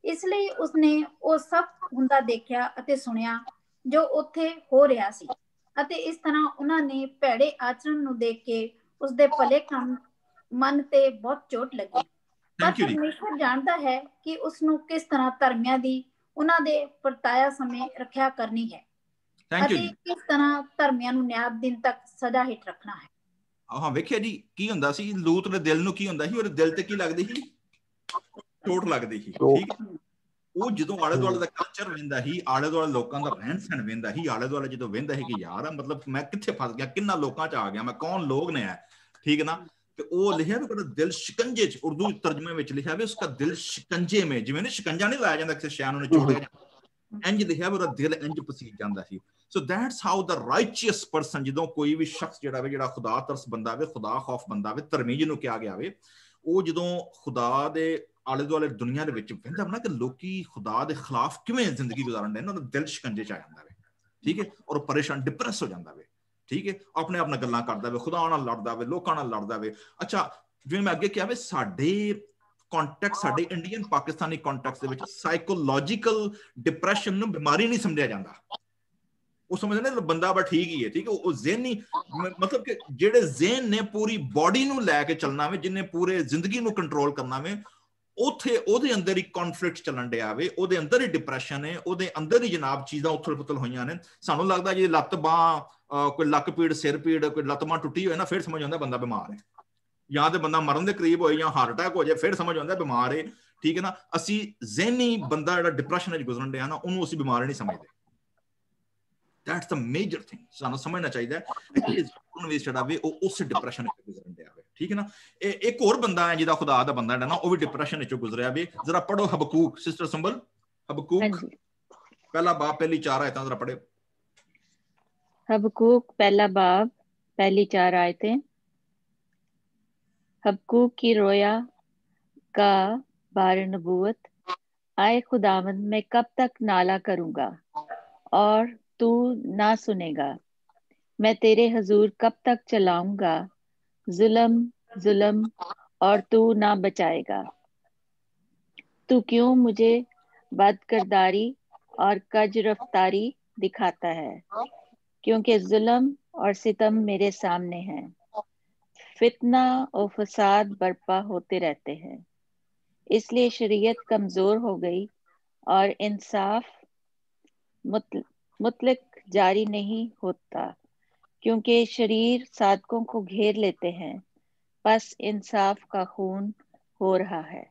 ਇਸ ਲਈ ਉਸਨੇ ਉਹ ਸਭ ਹੁੰਦਾ ਦੇਖਿਆ ਅਤੇ ਸੁਣਿਆ ਜੋ ਉੱਥੇ ਹੋ ਰਿਹਾ ਸੀ ਅਤੇ ਇਸ ਤਰ੍ਹਾਂ ਉਹਨਾਂ ਨੇ ਭੈੜੇ ਆਚਰਣ ਨੂੰ ਦੇਖ ਕੇ ਉਸਦੇ ਭਲੇ ਕੰਮ ਮਨ ਤੇ ਬਹੁਤ ਚੋਟ ਲੱਗੀ ਥੈਂਕ ਯੂ ਜੀ। ਪਰਮੇਸ਼ਰ ਜਾਣਦਾ ਹੈ ਕਿ ਉਸ ਨੂੰ ਕਿਸ ਤਰ੍ਹਾਂ ਧਰਮੀਆਂ ਦੀ ਉਹਨਾਂ ਦੇ ਪਰਤਾਇਆ ਸਮੇਂ ਰੱਖਿਆ ਕਰਨੀ ਹੈ ਥੈਂਕ ਯੂ ਅਤੇ ਜੀ। ਕਿਸ ਤਰ੍ਹਾਂ ਧਰਮੀਆਂ ਨੂੰ ਨਿਆਂ ਦਿਨ ਤੱਕ ਸਜ਼ਾ ਹੇਠ ਰੱਖਣਾ ਹੈ। ਹਾਂ ਵੇਖਿਆ ਜੀ ਕੀ ਹੁੰਦਾ ਸੀ, ਲੂਤ ਦੇ ਦਿਲ ਨੂੰ ਕੀ ਹੁੰਦਾ ਸੀ, ਉਹਦੇ ਦਿਲ ਤੇ ਕੀ ਲੱਗਦੀ ਸੀ, ਚੋਟ ਲੱਗਦੀ ਸੀ। ਠੀਕ ਹੈ, ਉਹ ਜਦੋਂ ਆਲੇ ਦੁਆਲੇ ਦਾ ਕਲਚਰ ਵੇਂਦਾ ਸੀ, ਆਲੇ ਦੁਆਲੇ ਲੋਕਾਂ ਦਾ ਰਹਿਣ ਸਹਿਣ ਵੇਂਦਾ ਸੀ, ਆਲੇ ਦੁਆਲੇ ਜਦੋਂ ਵੇਂਦਾ ਸੀ ਕਿ ਯਾਰ ਮਤਲਬ ਮੈਂ ਕਿੱਥੇ ਫਸ ਗਿਆ, ਕਿੰਨਾ ਲੋਕਾਂ ਚ ਆ ਗਿਆ ਮੈਂ, ਕੌਣ ਲੋਕ ਨੇ, ਠੀਕ ਹੈ ਨਾ, ਤੇ ਉਹ ਲਿਖਿਆ ਵੀ ਉਹਦਾ ਦਿਲ ਸ਼ਿਕੰਜੇ ਚ, ਉਰਦੂ ਤਰਜਮੇ ਵਿੱਚ ਲਿਖਿਆ ਵੀ ਉਸਕਾ ਦਿਲ ਸ਼ਿਕੰਜੇ ਮੇ, ਜਿਵੇਂ ਨੇ ਸ਼ਿਕੰਜਾ ਨਹੀਂ ਲਾਇਆ ਜਾਂਦਾ ਕਿਸੇ ਸ਼ੈ ਨੂੰ ਨਿਚੋੜਿਆ ਜਾਂਦਾ, ਇੰਜ ਲਿਖਿਆ ਵੀ ਉਹਦਾ ਦਿਲ ਇੰਜ ਪਸੀਜ ਜਾਂਦਾ ਸੀ। So that's how the righteous person, ਜਦੋਂ ਕੋਈ ਵੀ ਸ਼ਖਸ ਜਿਹੜਾ ਵੇ, ਜਿਹੜਾ ਖੁਦਾ ਤਰਸ ਬੰਦਾ ਵੇ, ਖੁਦਾ ਖੌਫ ਬੰਦਾ ਵੇ, ਧਰਮੀ ਜਿਹਨੂੰ ਕਿਹਾ ਗਿਆ ਵੇ, ਉਹ ਜਦੋਂ ਖੁਦਾ ਦੇ ਆਲੇ ਦੁਆਲੇ ਦੁਨੀਆ ਦੇ ਵਿੱਚ ਵਹਿੰਦਾ ਨਾ ਕਿ ਲੋਕੀ ਖੁਦਾ ਦੇ ਖਿਲਾਫ ਕਿਵੇਂ ਜ਼ਿੰਦਗੀ ਗੁਜ਼ਾਰਨ ਦੇ, ਉਹਨਾਂ ਦਾ ਦਿਲ ਸ਼ਿਕੰਜੇ ਚ ਆ ਜਾਂਦਾ ਵੇ, ਠੀਕ ਹੈ, ਔਰ ਪਰੇਸ਼ਾਨ ਡਿਪਰੈਸ ਹੋ ਜਾਂਦਾ ਵੇ, ਠੀਕ ਹੈ, ਆਪਣੇ ਆਪ ਨਾਲ ਗੱਲਾਂ ਕਰਦਾ ਵੇ, ਖੁਦਾ ਨਾਲ ਲੜਦਾ ਵੇ, ਲੋਕਾਂ ਨਾਲ ਲੜਦਾ ਵੇ। ਅੱਛਾ, ਜਿਵੇਂ ਮੈਂ ਅੱਗੇ ਕਿਹਾ ਵੇ, ਸਾਡੇ ਕੰਟੈਕਸਟ, ਸਾਡੇ ਇੰਡੀਅਨ ਪਾਕਿਸਤਾਨੀ ਕੰਟੈਕਸਟ ਦੇ ਵਿੱਚ ਸਾਈਕੋਲੋਜੀਕਲ ਡਿਪਰੈਸ਼ਨ ਨੂੰ ਬਿਮਾਰੀ ਨਹੀਂ ਸਮਝਿਆ ਜਾਂਦਾ। ਉਹ ਸਮਝਦੇ ਨੇ ਬੰਦਾ ਬਾ ਠੀਕ ਹੀ ਹੈ, ਠੀਕ ਹੈ, ਉਹ ਜ਼ਿਹਨੀ ਮਤਲਬ ਕਿ ਜਿਹੜੇ ਜ਼ਿਹਨ ਨੇ ਪੂਰੀ ਬਾਡੀ ਨੂੰ ਲੈ ਕੇ ਚੱਲਣਾ ਵੇ, ਜਿਹਨੇ ਪੂਰੇ ਜ਼ਿੰਦਗੀ ਨੂੰ ਕੰਟਰੋਲ ਕਰਨਾ ਵੇ, ਉੱਥੇ ਉਹਦੇ ਅੰਦਰ ਹੀ ਕੌਨਫਲਿਕਟ ਚੱਲਣ ਡਿਆ ਵੇ, ਉਹਦੇ ਅੰਦਰ ਹੀ ਡਿਪਰੈਸ਼ਨ ਹੈ, ਉਹਦੇ ਅੰਦਰ ਹੀ ਜਨਾਬ ਚੀਜ਼ਾਂ ਉਥਲ ਪੁਥਲ ਹੋਈਆਂ ਨੇ। ਸਾਨੂੰ ਲੱਗਦਾ ਜੇ ਲੱਤ ਬਾਂਹ, ਕੋਈ ਲੱਕ ਪੀੜ, ਸਿਰ ਪੀੜ, ਕੋਈ ਲੱਤ ਬਾਂਹ ਟੁੱਟੀ ਹੋਏ ਨਾ, ਫਿਰ ਸਮਝ ਆਉਂਦਾ ਬੰਦਾ ਬਿਮਾਰ ਹੈ, ਜਾਂ ਤੇ ਬੰਦਾ ਮਰਨ ਦੇ ਕਰੀਬ ਹੋਏ, ਜਾਂ ਹਾਰਟ ਅਟੈਕ ਹੋ ਜਾਏ, ਫਿਰ ਸਮਝ ਆਉਂਦਾ ਬਿਮਾਰ ਹੈ, ਠੀਕ ਹੈ ਨਾ। ਅਸੀਂ ਜ਼ਿਹਨੀ ਬੰਦਾ ਜਿਹੜਾ ਡਿਪਰੈਸ਼ਨ ਵਿੱਚ ਗੁਜ਼ਰਨ ਡਿਆ ਨਾ, ਉਹਨੂੰ ਅਸੀਂ ਬਿਮਾਰ ਨਹੀਂ ਸਮਝਦੇ। That's the major thing, ਸਾਨੂੰ ਸਮਝਣਾ ਚਾਹੀਦਾ ਹੈ ਜਿਹੜਾ ਵੇ ਉਹ ਉਸ ਡਿਪਰੈਸ਼ਨ ਵਿੱਚ ਗੁਜ਼ਰਨ ਡਿਆ ਵੇ, ਠੀਕ ਹੈ ਨਾ। ਇੱਕ ਹੋਰ ਬੰਦਾ ਹੈ ਜਿਹਦਾ ਖੁਦਾ ਦਾ ਬੰਦਾ ਜਿਹੜਾ ਨਾ, ਉਹ ਵੀ ਡਿਪਰੈਸ਼ਨ ਵਿੱਚੋਂ ਗੁਜ਼ਰਿਆ ਵੇ। ਜ਼ਰਾ ਪੜੋ ਹਬਕੂਕ, ਸਿਸਟਰ ਸੰਬਲ, ਹਬਕੂਕ ਪਹਿਲਾ ਬਾਬ ਪਹਿਲੀ 4 ਆਇਤਾਂ ਜ਼ਰਾ ਪੜ੍ਹੇ। हबकूक पहला बाब पहली 4 आयतें। हबकूक की रोया का बार नबूवत। आए खुदावंद, मैं कब तक नाला करूंगा और तू ना सुनेगा। मैं तेरे हजूर कब तक चलाऊंगा जुल्म जुल्म और तू ना बचाएगा। तू क्यों मुझे बदकिरदारी और कज रफ्तारी दिखाता है, क्योंकि जुल्म और सितम मेरे सामने हैं, फितना और फसाद बर्पा होते रहते हैं। इसलिए शरीयत कमजोर हो गई और इंसाफ मुतलक जारी नहीं होता, क्योंकि शरीर सादकों को घेर लेते हैं, बस इंसाफ का खून हो रहा है।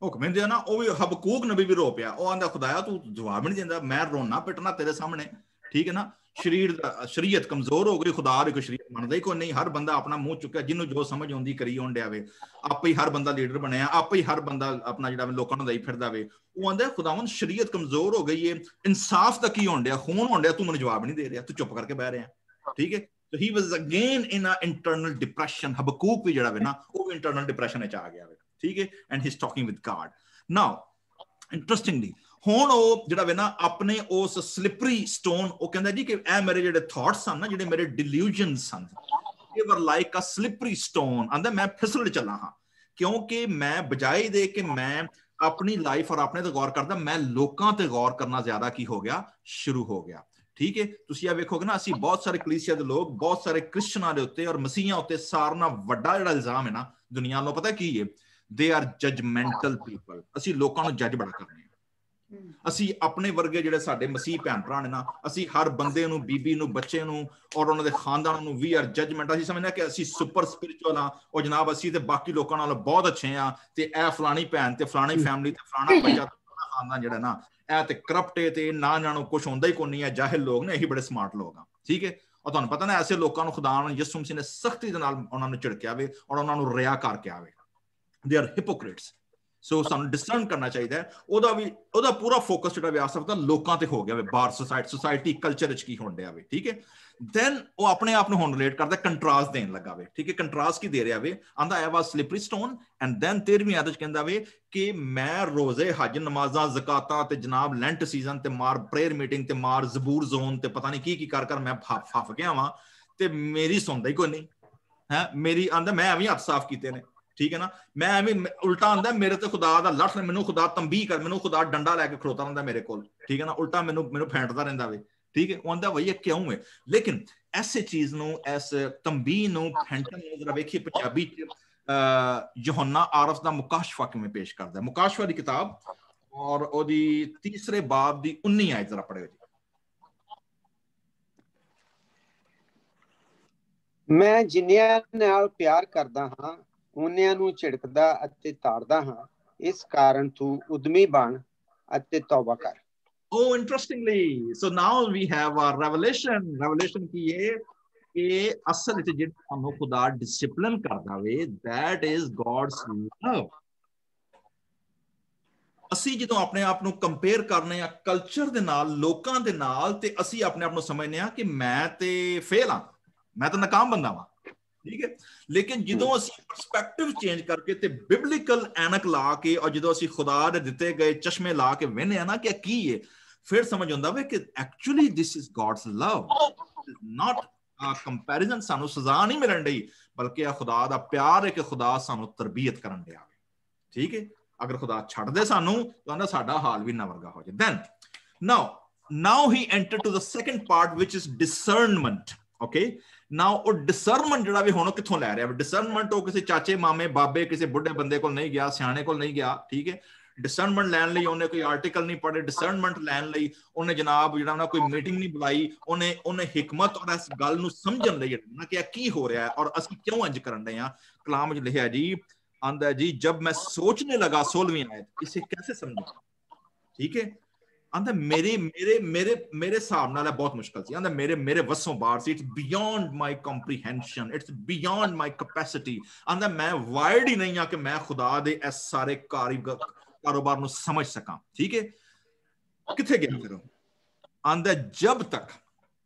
ਹੁਕਮ ਦਿੰਦੇ ਆ ਨਾ, ਉਹ ਵੀ ਹਬਕੂਕ ਨਬੀ ਵੀ ਰੋ ਪਿਆ। ਉਹ ਆਂਦਾ ਖੁਦਾਇਆ ਤੂੰ ਜਵਾਬ ਨਹੀਂ ਦਿੰਦਾ, ਮੈਂ ਰੋਣਾ ਪਿਟਣਾ ਤੇਰੇ ਸਾਹਮਣੇ, ਠੀਕ ਹੈ ਨਾ। ਸ਼ਰੀਅਤ ਕਮਜ਼ੋਰ ਹੋ ਗਈ, ਖੁਦਾ ਦੀ ਕੋਈ ਸ਼ਰੀਅਤ ਮੰਨਦਾ ਹੀ ਕੋਈ ਨਹੀਂ। ਹਰ ਬੰਦਾ ਆਪਣਾ ਮੂੰਹ ਚੁੱਕਿਆ, ਜਿਹਨੂੰ ਜੋ ਸਮਝ ਆਉਂਦੀ ਕਰੀ ਆਉਣ ਡਿਆ ਵੇ, ਆਪੇ ਹੀ ਹਰ ਬੰਦਾ ਲੀਡਰ ਬਣਿਆ, ਆਪੇ ਹੀ ਹਰ ਬੰਦਾ ਆਪਣਾ ਜਿਹੜਾ ਲੋਕਾਂ ਨੂੰ ਦਈ ਫਿਰਦਾ ਵੇ। ਉਹ ਆਂਦਾ ਖੁਦਾਵੰਦ ਸ਼ਰੀਅਤ ਕਮਜ਼ੋਰ ਹੋ ਗਈ ਏ, ਇਨਸਾਫ ਦਾ ਕੀ ਹੋਣ ਡਿਆ, ਖੂਨ ਹੋਣ ਡਿਆ, ਤੂੰ ਮੈਨੂੰ ਜਵਾਬ ਨਹੀਂ ਦੇ ਰਿਹਾ, ਤੂੰ ਚੁੱਪ ਕਰਕੇ ਬਹਿ ਰਿਹਾ, ਠੀਕ ਹੈ। So he was again in a internal depression. ਹਬਕੂਕ ਵੀ ਜਿਹੜਾ ਵੇ ਨਾ, ਉਹ ਵੀ ਇੰਟਰਨਲ ਡਿਪਰੈਸ਼ਨ ਵਿੱਚ ਆ ਗਿਆ ਵੇ, ਠੀਕ ਹੈ। And he is talking with God now. Interestingly ਹੁਣ ਉਹ ਜਿਹੜਾ ਵੇ ਨਾ, ਆਪਣੇ ਉਸ ਸਲਿਪਰੀ ਸਟੋਨ, ਉਹ ਕਹਿੰਦਾ ਜੀ ਕਿ ਇਹ ਮੇਰੇ ਜਿਹੜੇ ਥਾਟਸ ਸਨ ਨਾ, ਜਿਹੜੇ ਮੇਰੇ ਡਿਲੂਜਨਸ ਸਨ, they were like a slippery stone। ਆਂਦਾ ਮੈਂ ਫਿਸਲ ਚੱਲਾ ਹਾਂ, ਕਿਉਂਕਿ ਮੈਂ ਬਜਾਏ ਦੇ ਕਿ ਮੈਂ ਆਪਣੀ ਲਾਈਫ ਔਰ ਆਪਣੇ ਤੇ ਗੌਰ ਕਰਦਾ, ਮੈਂ ਲੋਕਾਂ ਤੇ ਗੌਰ ਕਰਨਾ ਜ਼ਿਆਦਾ ਕੀ ਹੋ ਗਿਆ, ਸ਼ੁਰੂ ਹੋ ਗਿਆ, ਠੀਕ ਹੈ। ਤੁਸੀਂ ਇਹ ਵੇਖੋਗੇ ਨਾ, ਅਸੀਂ ਬਹੁਤ ਸਾਰੇ ਕਲੀਸਿਆ ਦੇ ਲੋਕ, ਬਹੁਤ ਸਾਰੇ ਕ੍ਰਿਸਚਨਾਂ ਦੇ ਉੱਤੇ ਔਰ ਮਸੀਹਾਂ ਉੱਤੇ ਸਾਰਿਆਂ ਨਾਲੋਂ ਵੱਡਾ ਜਿਹੜਾ ਇਲਜ਼ਾਮ ਹੈ ਨਾ ਦੁਨੀਆ ਨੂੰ, ਪਤਾ ਕੀ ਹੈ, they are judgmental people। ਅਸੀਂ ਲੋਕਾਂ ਨੂੰ ਜੱਜ ਬੜਾ ਕਰਨੇ ਆ। ਅਸੀਂ ਆਪਣੇ ਵਰਗੇ ਜਿਹੜੇ ਸਾਡੇ ਮਸੀਹ ਭੈਣ ਭਰਾ ਨੇ ਨਾ, ਅਸੀਂ ਹਰ ਬੰਦੇ ਨੂੰ, ਬੀਬੀ ਨੂੰ, ਬੱਚੇ ਨੂੰ ਔਰ ਉਹਨਾਂ ਦੇ ਖਾਨਦਾਨ ਨੂੰ ਵੀ ਆਰ ਜੱਜਮੈਂਟ। ਅਸੀਂ ਸਮਝਦੇ ਕਿ ਅਸੀਂ ਸੁਪਰ ਸਪਿਰਿਚੁਅਲ ਆ, ਉਹ ਜਨਾਬ ਅਸੀਂ ਤੇ ਬਾਕੀ ਲੋਕਾਂ ਨਾਲੋਂ ਬਹੁਤ ਅੱਛੇ ਆ, ਤੇ ਇਹ ਫਲਾਣੀ ਭੈਣ ਤੇ ਫਲਾਣੀ ਫੈਮਿਲੀ ਤੇ ਫਲਾਣਾ ਬੱਚਾ ਤੇ ਖਾਨਦਾਨ ਜਿਹੜਾ ਨਾ, ਇਹ ਤੇ ਕਰਪਟ ਹੈ, ਤੇ ਨਾ ਇਹਨਾਂ ਨੂੰ ਕੁਛ ਹੁੰਦਾ ਹੀ ਕੋਈ ਨਹੀਂ ਹੈ, ਜਾਹਿਲ ਲੋਕ ਨੇ, ਇਹੀ ਬੜੇ ਸਮਾਰਟ ਲੋਕ ਆ, ਠੀਕ ਹੈ। ਔਰ ਤੁਹਾਨੂੰ ਪਤਾ ਨਾ, ਐਸੇ ਲੋਕਾਂ ਨੂੰ ਖੁਦਾ ਨੇ, ਯਿਸੂ ਮਸੀਹ ਨੇ ਸਖਤੀ ਦੇ ਨਾਲ ਉਹਨਾਂ ਨੂੰ ਝਿੜਕਿਆ ਵੇ ਔਰ ਉਹਨਾਂ ਨੂੰ ਰਿਆ ਕਰਕੇ ਆਵੇ। they are hypocrites। ਸੋ ਸਾਨੂੰ ਡਿਸਟਰਨ ਕਰਨਾ ਚਾਹੀਦਾ ਹੈ। ਉਹਦਾ ਪੂਰਾ ਫੋਕਸ ਜਿਹੜਾ ਵਿਆਹ ਸਕਦਾ ਲੋਕਾਂ ਤੇ ਹੋ ਗਿਆ ਵੇ, ਬਾਹਰ ਸੋਸਾਇਟੀ ਕਲਚਰ ਵਿੱਚ ਕੀ ਹੋਣ ਡਿਆ ਵੇ, ਠੀਕ ਹੈ। ਦੈਨ ਉਹ ਆਪਣੇ ਆਪ ਨੂੰ ਹੁਣ ਰਿਲੇਟ ਕਰਦਾ, ਕੰਟਰਾਸਟ ਦੇਣ ਲੱਗਾ ਵੇ, ਠੀਕ ਹੈ। ਕੰਟਰਾਸਟ ਕੀ ਦੇ ਰਿਹਾ ਵੇ, ਆਂਦਾ ਆਈ ਵਾਸ ਸਲਿਪਰੀ ਸਟੋਨ। ਐਂਡ ਦੈਨ 13ਵੀਂ ਆਇਤ ਚ ਕਹਿੰਦਾ ਵੇ ਕਿ ਮੈਂ ਰੋਜ਼ੇ, ਹਜ, ਨਮਾਜ਼ਾਂ, ਜ਼ਕਾਤਾਂ ਤੇ ਜਨਾਬ ਲੈਂਟ ਸੀਜ਼ਨ ਤੇ ਮਾਰ ਪ੍ਰੇਅਰ ਮੀਟਿੰਗ ਤੇ ਮਾਰ ਜ਼ਬੂਰ ਜ਼ੋਨ ਤੇ ਪਤਾ ਨਹੀਂ ਕੀ ਕਰ ਮੈਂ ਫਸ ਗਿਆ ਵਾਂ, ਤੇ ਮੇਰੀ ਸੁਣਦਾ ਹੀ ਕੋਈ ਨਹੀਂ ਹੈ। ਮੇਰੀ ਆਂਦਾ ਮੈਂ ਐਵੇਂ ਹੱਥ ਸਾਫ਼ ਕੀਤੇ ਨੇ, ਠੀਕ ਹੈ ਨਾ। ਮੈਂ ਐਵੇਂ ਉਲਟਾ ਆਂਦਾ ਮੇਰੇ ਤੇ ਖੁਦਾ ਦਾ ਲੱਠ, ਮੈਨੂੰ ਖੁਦਾ ਤੰਬੀਹ ਕਰ, ਮੈਨੂੰ ਖੁਦਾ ਡੰਡਾ ਲੈ ਕੇ ਖਲੋਤਾ ਰਹਿੰਦਾ ਮੇਰੇ ਕੋਲ, ਠੀਕ ਹੈ ਨਾ। ਉਲਟਾ ਮੈਨੂੰ ਫੈਂਟਦਾ ਰਹਿੰਦਾ ਵੇ, ਠੀਕ ਹੈ। ਉਹ ਆਂਦਾ ਵਈ ਇਹ ਕਿਉਂ ਹੈ। ਲੇਕਿਨ ਐਸੇ ਚੀਜ਼ ਨੂੰ, ਇਸ ਤੰਬੀਹ ਨੂੰ, ਫੈਂਟਣ ਨੂੰ ਜ਼ਰਾ ਵੇਖੀਏ ਪੰਜਾਬੀ ਚ यूहन्ना आरफ दा मुकाशफा किवें पेश करदा है। मुकाशफा दी किताब और ओदी तीसरे बाब दी 19 आयत जरा पढ़ियो जी। मैं जिन्नियां नाल प्यार करदा हां उन्नियां नूं झिड़कदा अते ताड़दा हां, इस कारण तू उद्यमी बन अते तौबा कर। Oh, interestingly, so now we have a revelation. Revelation की ये कि असल विच जिहड़ा सानू खुदा डिसिप्लिन करदा वे, that is God's love. ਅਸੀਂ ਜਦੋਂ ਆਪਣੇ ਆਪ ਨੂੰ ਕੰਪੇਅਰ ਕਰਨੇ ਆ ਕਲਚਰ ਦੇ ਨਾਲ, ਲੋਕਾਂ ਦੇ ਨਾਲ, ਤੇ ਅਸੀਂ ਆਪਣੇ ਆਪ ਨੂੰ ਸਮਝਨੇ ਆ ਕਿ ਮੈਂ ਤੇ ਫੇਲ ਆ, ਮੈਂ ਤਾਂ ਨਾਕਾਮ ਬੰਦਾ ਵਾਂ, ਠੀਕ ਹੈ। ਲੇਕਿਨ ਜਦੋਂ ਅਸੀਂ ਪਰਸਪੈਕਟਿਵ ਚੇਂਜ ਕਰਕੇ ਤੇ ਬਿਬਲੀਕਲ ਐਨਕ ਲਾ ਕੇ ਔਰ ਜਦੋਂ ਅਸੀਂ ਖੁਦਾ ਦੇ ਦਿੱਤੇ ਗਏ ਚਸ਼ਮੇ ਲਾ ਕੇ ਵੇਖਨੇ ਆ ਨਾ ਕਿ ਕੀ ਹੈ, ਫਿਰ ਸਮਝ ਆਉਂਦਾ ਵੇ ਕਿ ਐਕਚੁਅਲੀ ਦਿਸ ਇਜ਼ ਗॉड्स ਲਵ, ਨਾਟ ਆ ਕੰਪੈਰੀਜ਼ਨ। ਸਾਨੂੰ ਸਜ਼ਾ ਨਹੀਂ ਮਿਲਣ ਡਈ, ਬਲਕਿ ਆ ਖੁਦਾ ਦਾ ਪਿਆਰ ਹੈ ਕਿ ਖੁਦਾ ਸਾਨੂੰ ਤਰਬੀਅਤ ਕਰਨ ਡਿਆ, ਠੀਕ ਹੈ। ਅਗਰ ਖੁਦਾ ਛੱਡ ਦੇ ਸਾਨੂੰ ਤਾਂ ਸਾਡਾ ਹਾਲ ਵੀ ਨਾ ਵਰਗਾ ਹੋ ਜਾਏ। then now he entered to the second part which is discernment. okay, now ਉਹ discernment ਜਿਹੜਾ ਵੀ ਹੁਣ ਕਿੱਥੋਂ ਲੈ ਰਿਹਾ, discernment ਉਹ ਕਿਸੇ ਚਾਚੇ ਮਾਮੇ ਬਾਬੇ ਕਿਸੇ ਬੁੱਢੇ ਬੰਦੇ ਕੋਲ ਨਹੀਂ ਗਿਆ, ਸਿਆਣੇ ਕੋਲ ਨਹੀਂ ਗਿਆ, ਠੀਕ ਹੈ। ਡਿਸਰਨਮੈਂਟ ਲੈਣ ਲਈ ਉਹਨੇ ਕੋਈ ਆਰਟੀਕਲ ਨਹੀਂ ਪੜ੍ਹੇ, ਡਿਸਰਨਮੈਂਟ ਲੈਣ ਲਈ ਉਹਨੇ ਜਨਾਬ ਜਿਹੜਾ ਨਾ ਕੋਈ ਮੀਟਿੰਗ ਨਹੀਂ ਬੁਲਾਈ, ਉਹਨੇ ਹਿਕਮਤ ਔਰ ਇਸ ਗੱਲ ਨੂੰ ਸਮਝਣ ਲਈ ਨਾ ਕਿ ਕੀ ਹੋ ਰਿਹਾ ਹੈ ਔਰ ਅਸੀਂ ਕਿਉਂ ਇੰਜ ਕਰਨ ਰਹੇ ਹਾਂ। ਕਲਾਮ ਵਿੱਚ ਲਿਖਿਆ ਜੀ, आंदा जी, जब मैं सोचने लगा, 16वीं आयत, इसे कैसे समझूं, ठीक है। आंदा मेरे मेरे मेरे मेरे हिसाब नाल बहुत मुश्किल सी, आंदा मेरे वसों बाहर सी, it's beyond my comprehension, it's beyond my capacity. आंदा मैं वायर्ड ही नहीं आ कि मैं खुदा दे इस सारे कारोबार ਨੂੰ समझ सका, ठीक है। किथे गया फिर? आंदा जब तक,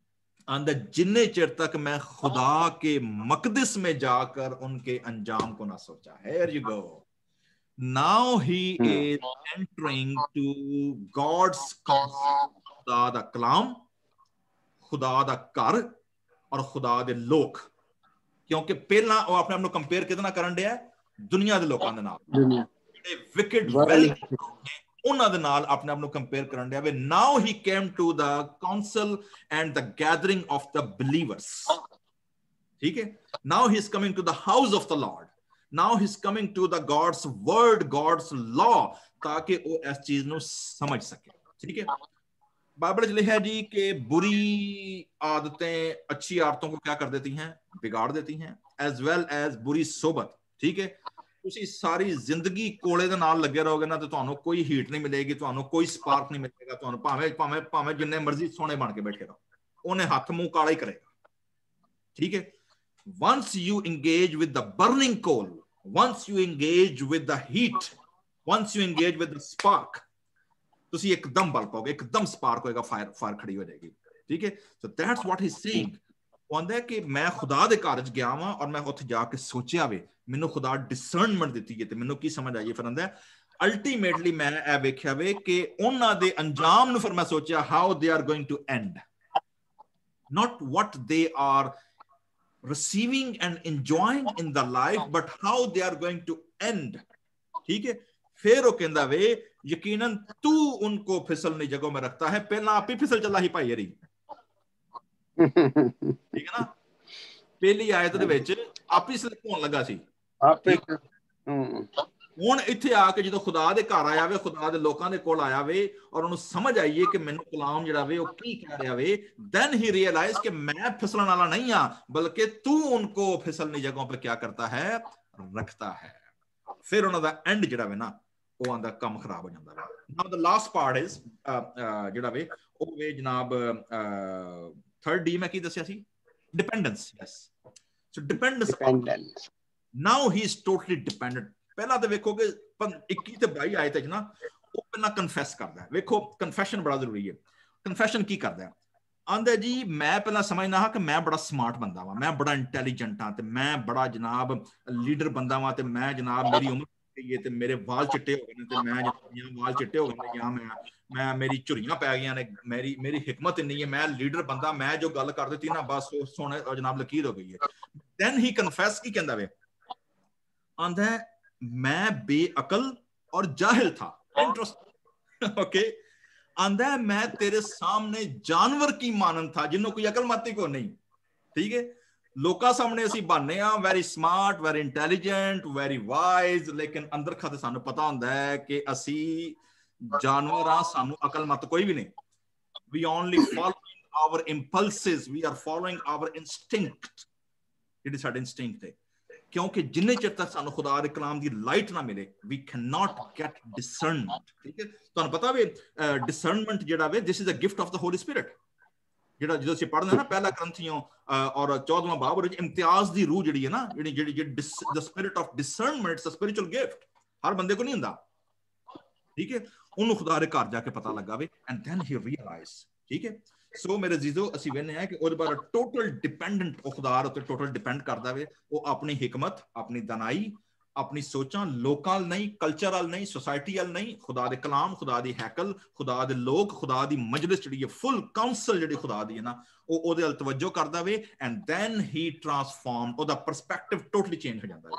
आंदा जिन्ने चिर तक मैं खुदा के मकदस में जाकर उनके अंजाम को ना सोचा। Here you go. Now he is entering to God's concept, खुदा दा कलाम, खुदा दा घर और खुदा दे लोक। क्योंकि पहला वो अपने आप को कंपेयर कितना करन दिया दुनिया दे लोकां दे नाल, जेडे विकेड वेल ਉਹਨਾਂ ਦੇ ਨਾਲ ਆਪਣੇ ਆਪ ਨੂੰ ਕੰਪੇਅਰ ਕਰਨ ਡਿਆ ਵੇ। Now he came to the council and the gathering of the believers, ਠੀਕ ਹੈ। Now he is coming to the house of the Lord, now he is coming to the God's word, God's law, ताकि वो इस चीज ਨੂੰ समझ सके, ठीक है। बाइबल में लिखा है जी कि बुरी आदतें अच्छी आदतों को क्या कर देती हैं, बिगाड़ देती हैं, एज वेल एज बुरी सोबत, ठीक है। ਤੁਸੀਂ ਸਾਰੀ ਜ਼ਿੰਦਗੀ ਕੋਲੇ ਦੇ ਨਾਲ ਲੱਗੇ ਰਹੋਗੇ ਨਾ ਤੇ ਤੁਹਾਨੂੰ ਕੋਈ ਹੀਟ ਨਹੀਂ ਮਿਲੇਗੀ, ਤੁਹਾਨੂੰ ਕੋਈ ਸਪਾਰਕ ਨਹੀਂ ਮਿਲੇਗਾ, ਤੁਹਾਨੂੰ ਭਾਵੇਂ ਜਿੰਨੇ ਮਰਜ਼ੀ ਸੋਹਣੇ ਬਣ ਕੇ ਬੈਠੇ ਰਹੋ, ਉਹਨੇ ਹੱਥ ਮੂੰਹ ਕਾਲਾ ਹੀ ਕਰੇਗਾ, ਠੀਕ ਹੈ। once you engage with the burning coal, once you engage with the heat, once you engage with the spark, ਤੁਸੀਂ ਇੱਕਦਮ ਬਲ ਪਾਓਗੇ, ਇੱਕਦਮ ਸਪਾਰਕ ਹੋਏਗਾ, ਫਾਇਰ ਖੜੀ ਹੋ ਜਾਏਗੀ, ਠੀਕ ਹੈ। so that's what he's saying। ਆਂਦਾ ਕਿ ਮੈਂ ਖੁਦਾ ਦੇ ਘਰ ਚ ਗਿਆ ਵਾਂ ਔਰ ਮੈਂ ਉੱਥੇ ਜਾ ਕੇ ਸੋਚਿਆ ਵੇ, ਮੈਨੂੰ ਖੁਦਾ ਡਿਸਰਨਮੈਂਟ ਦਿੱਤੀ ਹੈ ਤੇ ਮੈਨੂੰ ਕੀ ਸਮਝ ਆਈ। ਫਿਰ ਆਂਦਾ ਅਲਟੀਮੇਟਲੀ ਮੈਂ ਇਹ ਵੇਖਿਆ ਵੇ ਕਿ ਉਹਨਾਂ ਦੇ ਅੰਜਾਮ ਨੂੰ ਫਿਰ ਮੈਂ ਸੋਚਿਆ, how they are going to end, not what they are receiving and enjoying in the life, but how they are going to end, ठीक है। फिर वो कहता वे, यकीनन तू उनको फिसलनी जगहों में रखता है, पहला आप ही फिसल चला ही पाई यरी, ठीक है ना। पहली आयत दे विच आप ही स्लिप होण लगा सी, ਹੁਣ ਇੱਥੇ ਆ ਕੇ ਜਦੋਂ ਖੁਦਾ ਦੇ ਘਰ ਆਇਆ ਵੇ, ਖੁਦਾ ਦੇ ਲੋਕਾਂ ਦੇ ਕੋਲ ਆਇਆ ਵੇ ਔਰ ਉਹਨੂੰ ਸਮਝ ਆਈਏ ਕਿ ਮੈਨੂੰ ਕਲਾਮ ਜਿਹੜਾ ਵੇ ਉਹ ਕੀ ਕਹਿ ਰਿਹਾ ਵੇ, then he realized ਕਿ ਮੈਂ ਫਿਸਲਣ ਵਾਲਾ ਨਹੀਂ ਆ, ਬਲਕਿ ਤੂੰ ਉनको फिसलनी जगहों पे क्या करता है, रखता है। ਫਿਰ ਉਹਨਾਂ ਦਾ ਐਂਡ ਜਿਹੜਾ ਵੇ ਨਾ ਉਹ ਆਂਦਾ ਕੰਮ ਖਰਾਬ ਹੋ ਜਾਂਦਾ ਵਾ। now the last part is ਜਿਹੜਾ ਵੇ ਉਹ ਵੇ ਜਨਾਬ 3D ਮੈਂ ਕੀ ਦੱਸਿਆ ਸੀ, dependence, yes, so dependence। now he is totally dependent। ਪਹਿਲਾਂ ਤੇ ਵੇਖੋਗੇ 21 ਤੇ 22 ਆਇਤ ਚ ਨਾ ਉਹ ਪਹਿਲਾਂ ਕਨਫੈਸ ਕਰਦਾ ਹੈ। ਵੇਖੋ ਕਨਫੈਸ਼ਨ ਬੜਾ ਜ਼ਰੂਰੀ ਹੈ। ਕਨਫੈਸ਼ਨ ਕੀ ਕਰਦਾ ਹੈ? ਆਂਦਾ ਜੀ ਮੈਂ ਪਹਿਲਾਂ ਸਮਝਦਾ ਹਾਂ ਕਿ ਮੈਂ ਬੜਾ ਸਮਾਰਟ ਬੰਦਾ ਵਾਂ, ਮੈਂ ਬੜਾ ਇੰਟੈਲੀਜੈਂਟ ਹਾਂ ਤੇ ਮੈਂ ਬੜਾ ਜਨਾਬ ਲੀਡਰ ਬੰਦਾ ਵਾਂ ਤੇ ਮੈਂ ਜਨਾਬ ਮੇਰੀ ਉਮਰ ਗਈ ਹੈ ਤੇ ਮੇਰੇ ਵਾਲ ਚਿੱਟੇ ਹੋ ਗਏ ਨੇ ਤੇ ਮੈਂ ਜਨਾਬ ਵਾਲ ਚਿੱਟੇ ਹੋ ਗਏ ਨੇ ਜਾਂ ਮੈਂ ਮੇਰੀ ਝੁਰੀਆਂ ਪੈ ਗਈਆਂ ਨੇ, ਮੇਰੀ ਹਿਕਮਤ ਇੰਨੀ ਹੈ, ਮੈਂ ਲੀਡਰ ਬੰਦਾ, ਮੈਂ ਜੋ ਗੱਲ ਕਰ ਦਿੱਤੀ ਨਾ ਬਸ ਸੋਹਣੇ ਜਨਾਬ ਲਕੀਰ ਹੋ ਗਈ ਹੈ। ਦੈਨ ਹੀ ਕਨਫੈਸ ਕੀ ਕਹਿੰਦਾ ਵੇ? ਆਂਦਾ मैं बेअकल और जाहिल था, इंटरेस्टिंग, ओके। आंदा है मैं तेरे सामने जानवर की मानंद था जिन्हों कोई अकल मती को नहीं, ठीक है। ਲੋਕਾਂ ਸਾਹਮਣੇ ਅਸੀਂ ਬਣਨੇ ਆ very smart, very intelligent, very wise, ਲੇਕਿਨ ਅੰਦਰ ਖਾਤੇ ਸਾਨੂੰ ਪਤਾ ਹੁੰਦਾ ਹੈ ਕਿ ਅਸੀਂ ਜਾਨਵਰ ਆ, ਸਾਨੂੰ ਅਕਲਮਤ ਕੋਈ ਵੀ ਨਹੀਂ। We only following our impulses, we are following our instinct, ਜਿਹੜੀ ਸਾਡੇ instinct ਹੈ। ਕਿਉਂਕਿ ਜਿੰਨੇ ਚਿਰ ਤੱਕ ਸਾਨੂੰ ਖੁਦਾ ਦੇ ਕਲਾਮ ਦੀ ਲਾਈਟ ਨਾ ਮਿਲੇ, we cannot get discernment। ਠੀਕ ਹੈ, ਤੁਹਾਨੂੰ ਪਤਾ ਵੀ discernment ਜਿਹੜਾ ਵੇ, this is a gift of the Holy Spirit। ਜਿਹੜਾ ਜਦੋਂ ਅਸੀਂ ਪੜ੍ਹਦੇ ਹਾਂ ਨਾ ਪਹਿਲਾ ਗ੍ਰੰਥੀਓ ਔਰ 14ਵਾਂ ਬਾਬ ਵਿੱਚ, ਇਮਤਿਆਜ਼ ਦੀ ਰੂਹ ਜਿਹੜੀ ਹੈ ਨਾ, ਜਿਹੜੀ the spirit of discernment, it's a spiritual gift, ਹਰ ਬੰਦੇ ਕੋ ਨਹੀਂ ਹੁੰਦਾ। ਠੀਕ ਹੈ, ਉਹਨੂੰ ਖੁਦਾ ਦੇ ਘਰ ਜਾ ਕੇ ਪਤਾ ਲੱਗਾ ਵੇ, and then he realized। ਠੀਕ ਹੈ, ਸੋ ਮੇਰੇ ਅਜ਼ੀਜ਼ੋ, ਅਸੀਂ ਵੇਖਦੇ ਹਾਂ ਕਿ ਉਹਦੇ ਬਾਰੇ ਟੋਟਲ ਡਿਪੈਂਡੈਂਟ, ਉਹ ਖੁਦਾ ਉੱਤੇ ਟੋਟਲ ਡਿਪੈਂਡ ਕਰਦਾ ਵੇ। ਉਹ ਆਪਣੀ ਹਿਕਮਤ, ਆਪਣੀ ਦਾਨਾਈ, ਆਪਣੀ ਸੋਚਾਂ ਲੋਕਾਂ ਨਹੀਂ, ਕਲਚਰ ਵਾਲ ਨਹੀਂ, ਸੋਸਾਇਟੀ ਵਾਲ ਨਹੀਂ, ਖੁਦਾ ਦੇ ਕਲਾਮ, ਖੁਦਾ ਦੀ ਹੈਕਲ, ਖੁਦਾ ਦੇ ਲੋਕ, ਖੁਦਾ ਦੀ ਮਜਲਿਸ ਜਿਹੜੀ ਹੈ, ਫੁੱਲ ਕਾਉਂਸਲ ਜਿਹੜੀ ਖੁਦਾ ਦੀ ਹੈ ਨਾ, ਉਹ ਉਹਦੇ ਵੱਲ ਤਵੱਜੋ ਕਰਦਾ ਵੇ। ਐਂਡ ਦੈਨ ਹੀ ਟਰਾਂਸਫਾਰਮ, ਉਹਦਾ ਪਰਸਪੈਕਟਿਵ ਟੋਟਲੀ ਚੇਂਜ ਹੋ ਜਾਂਦਾ ਹੈ।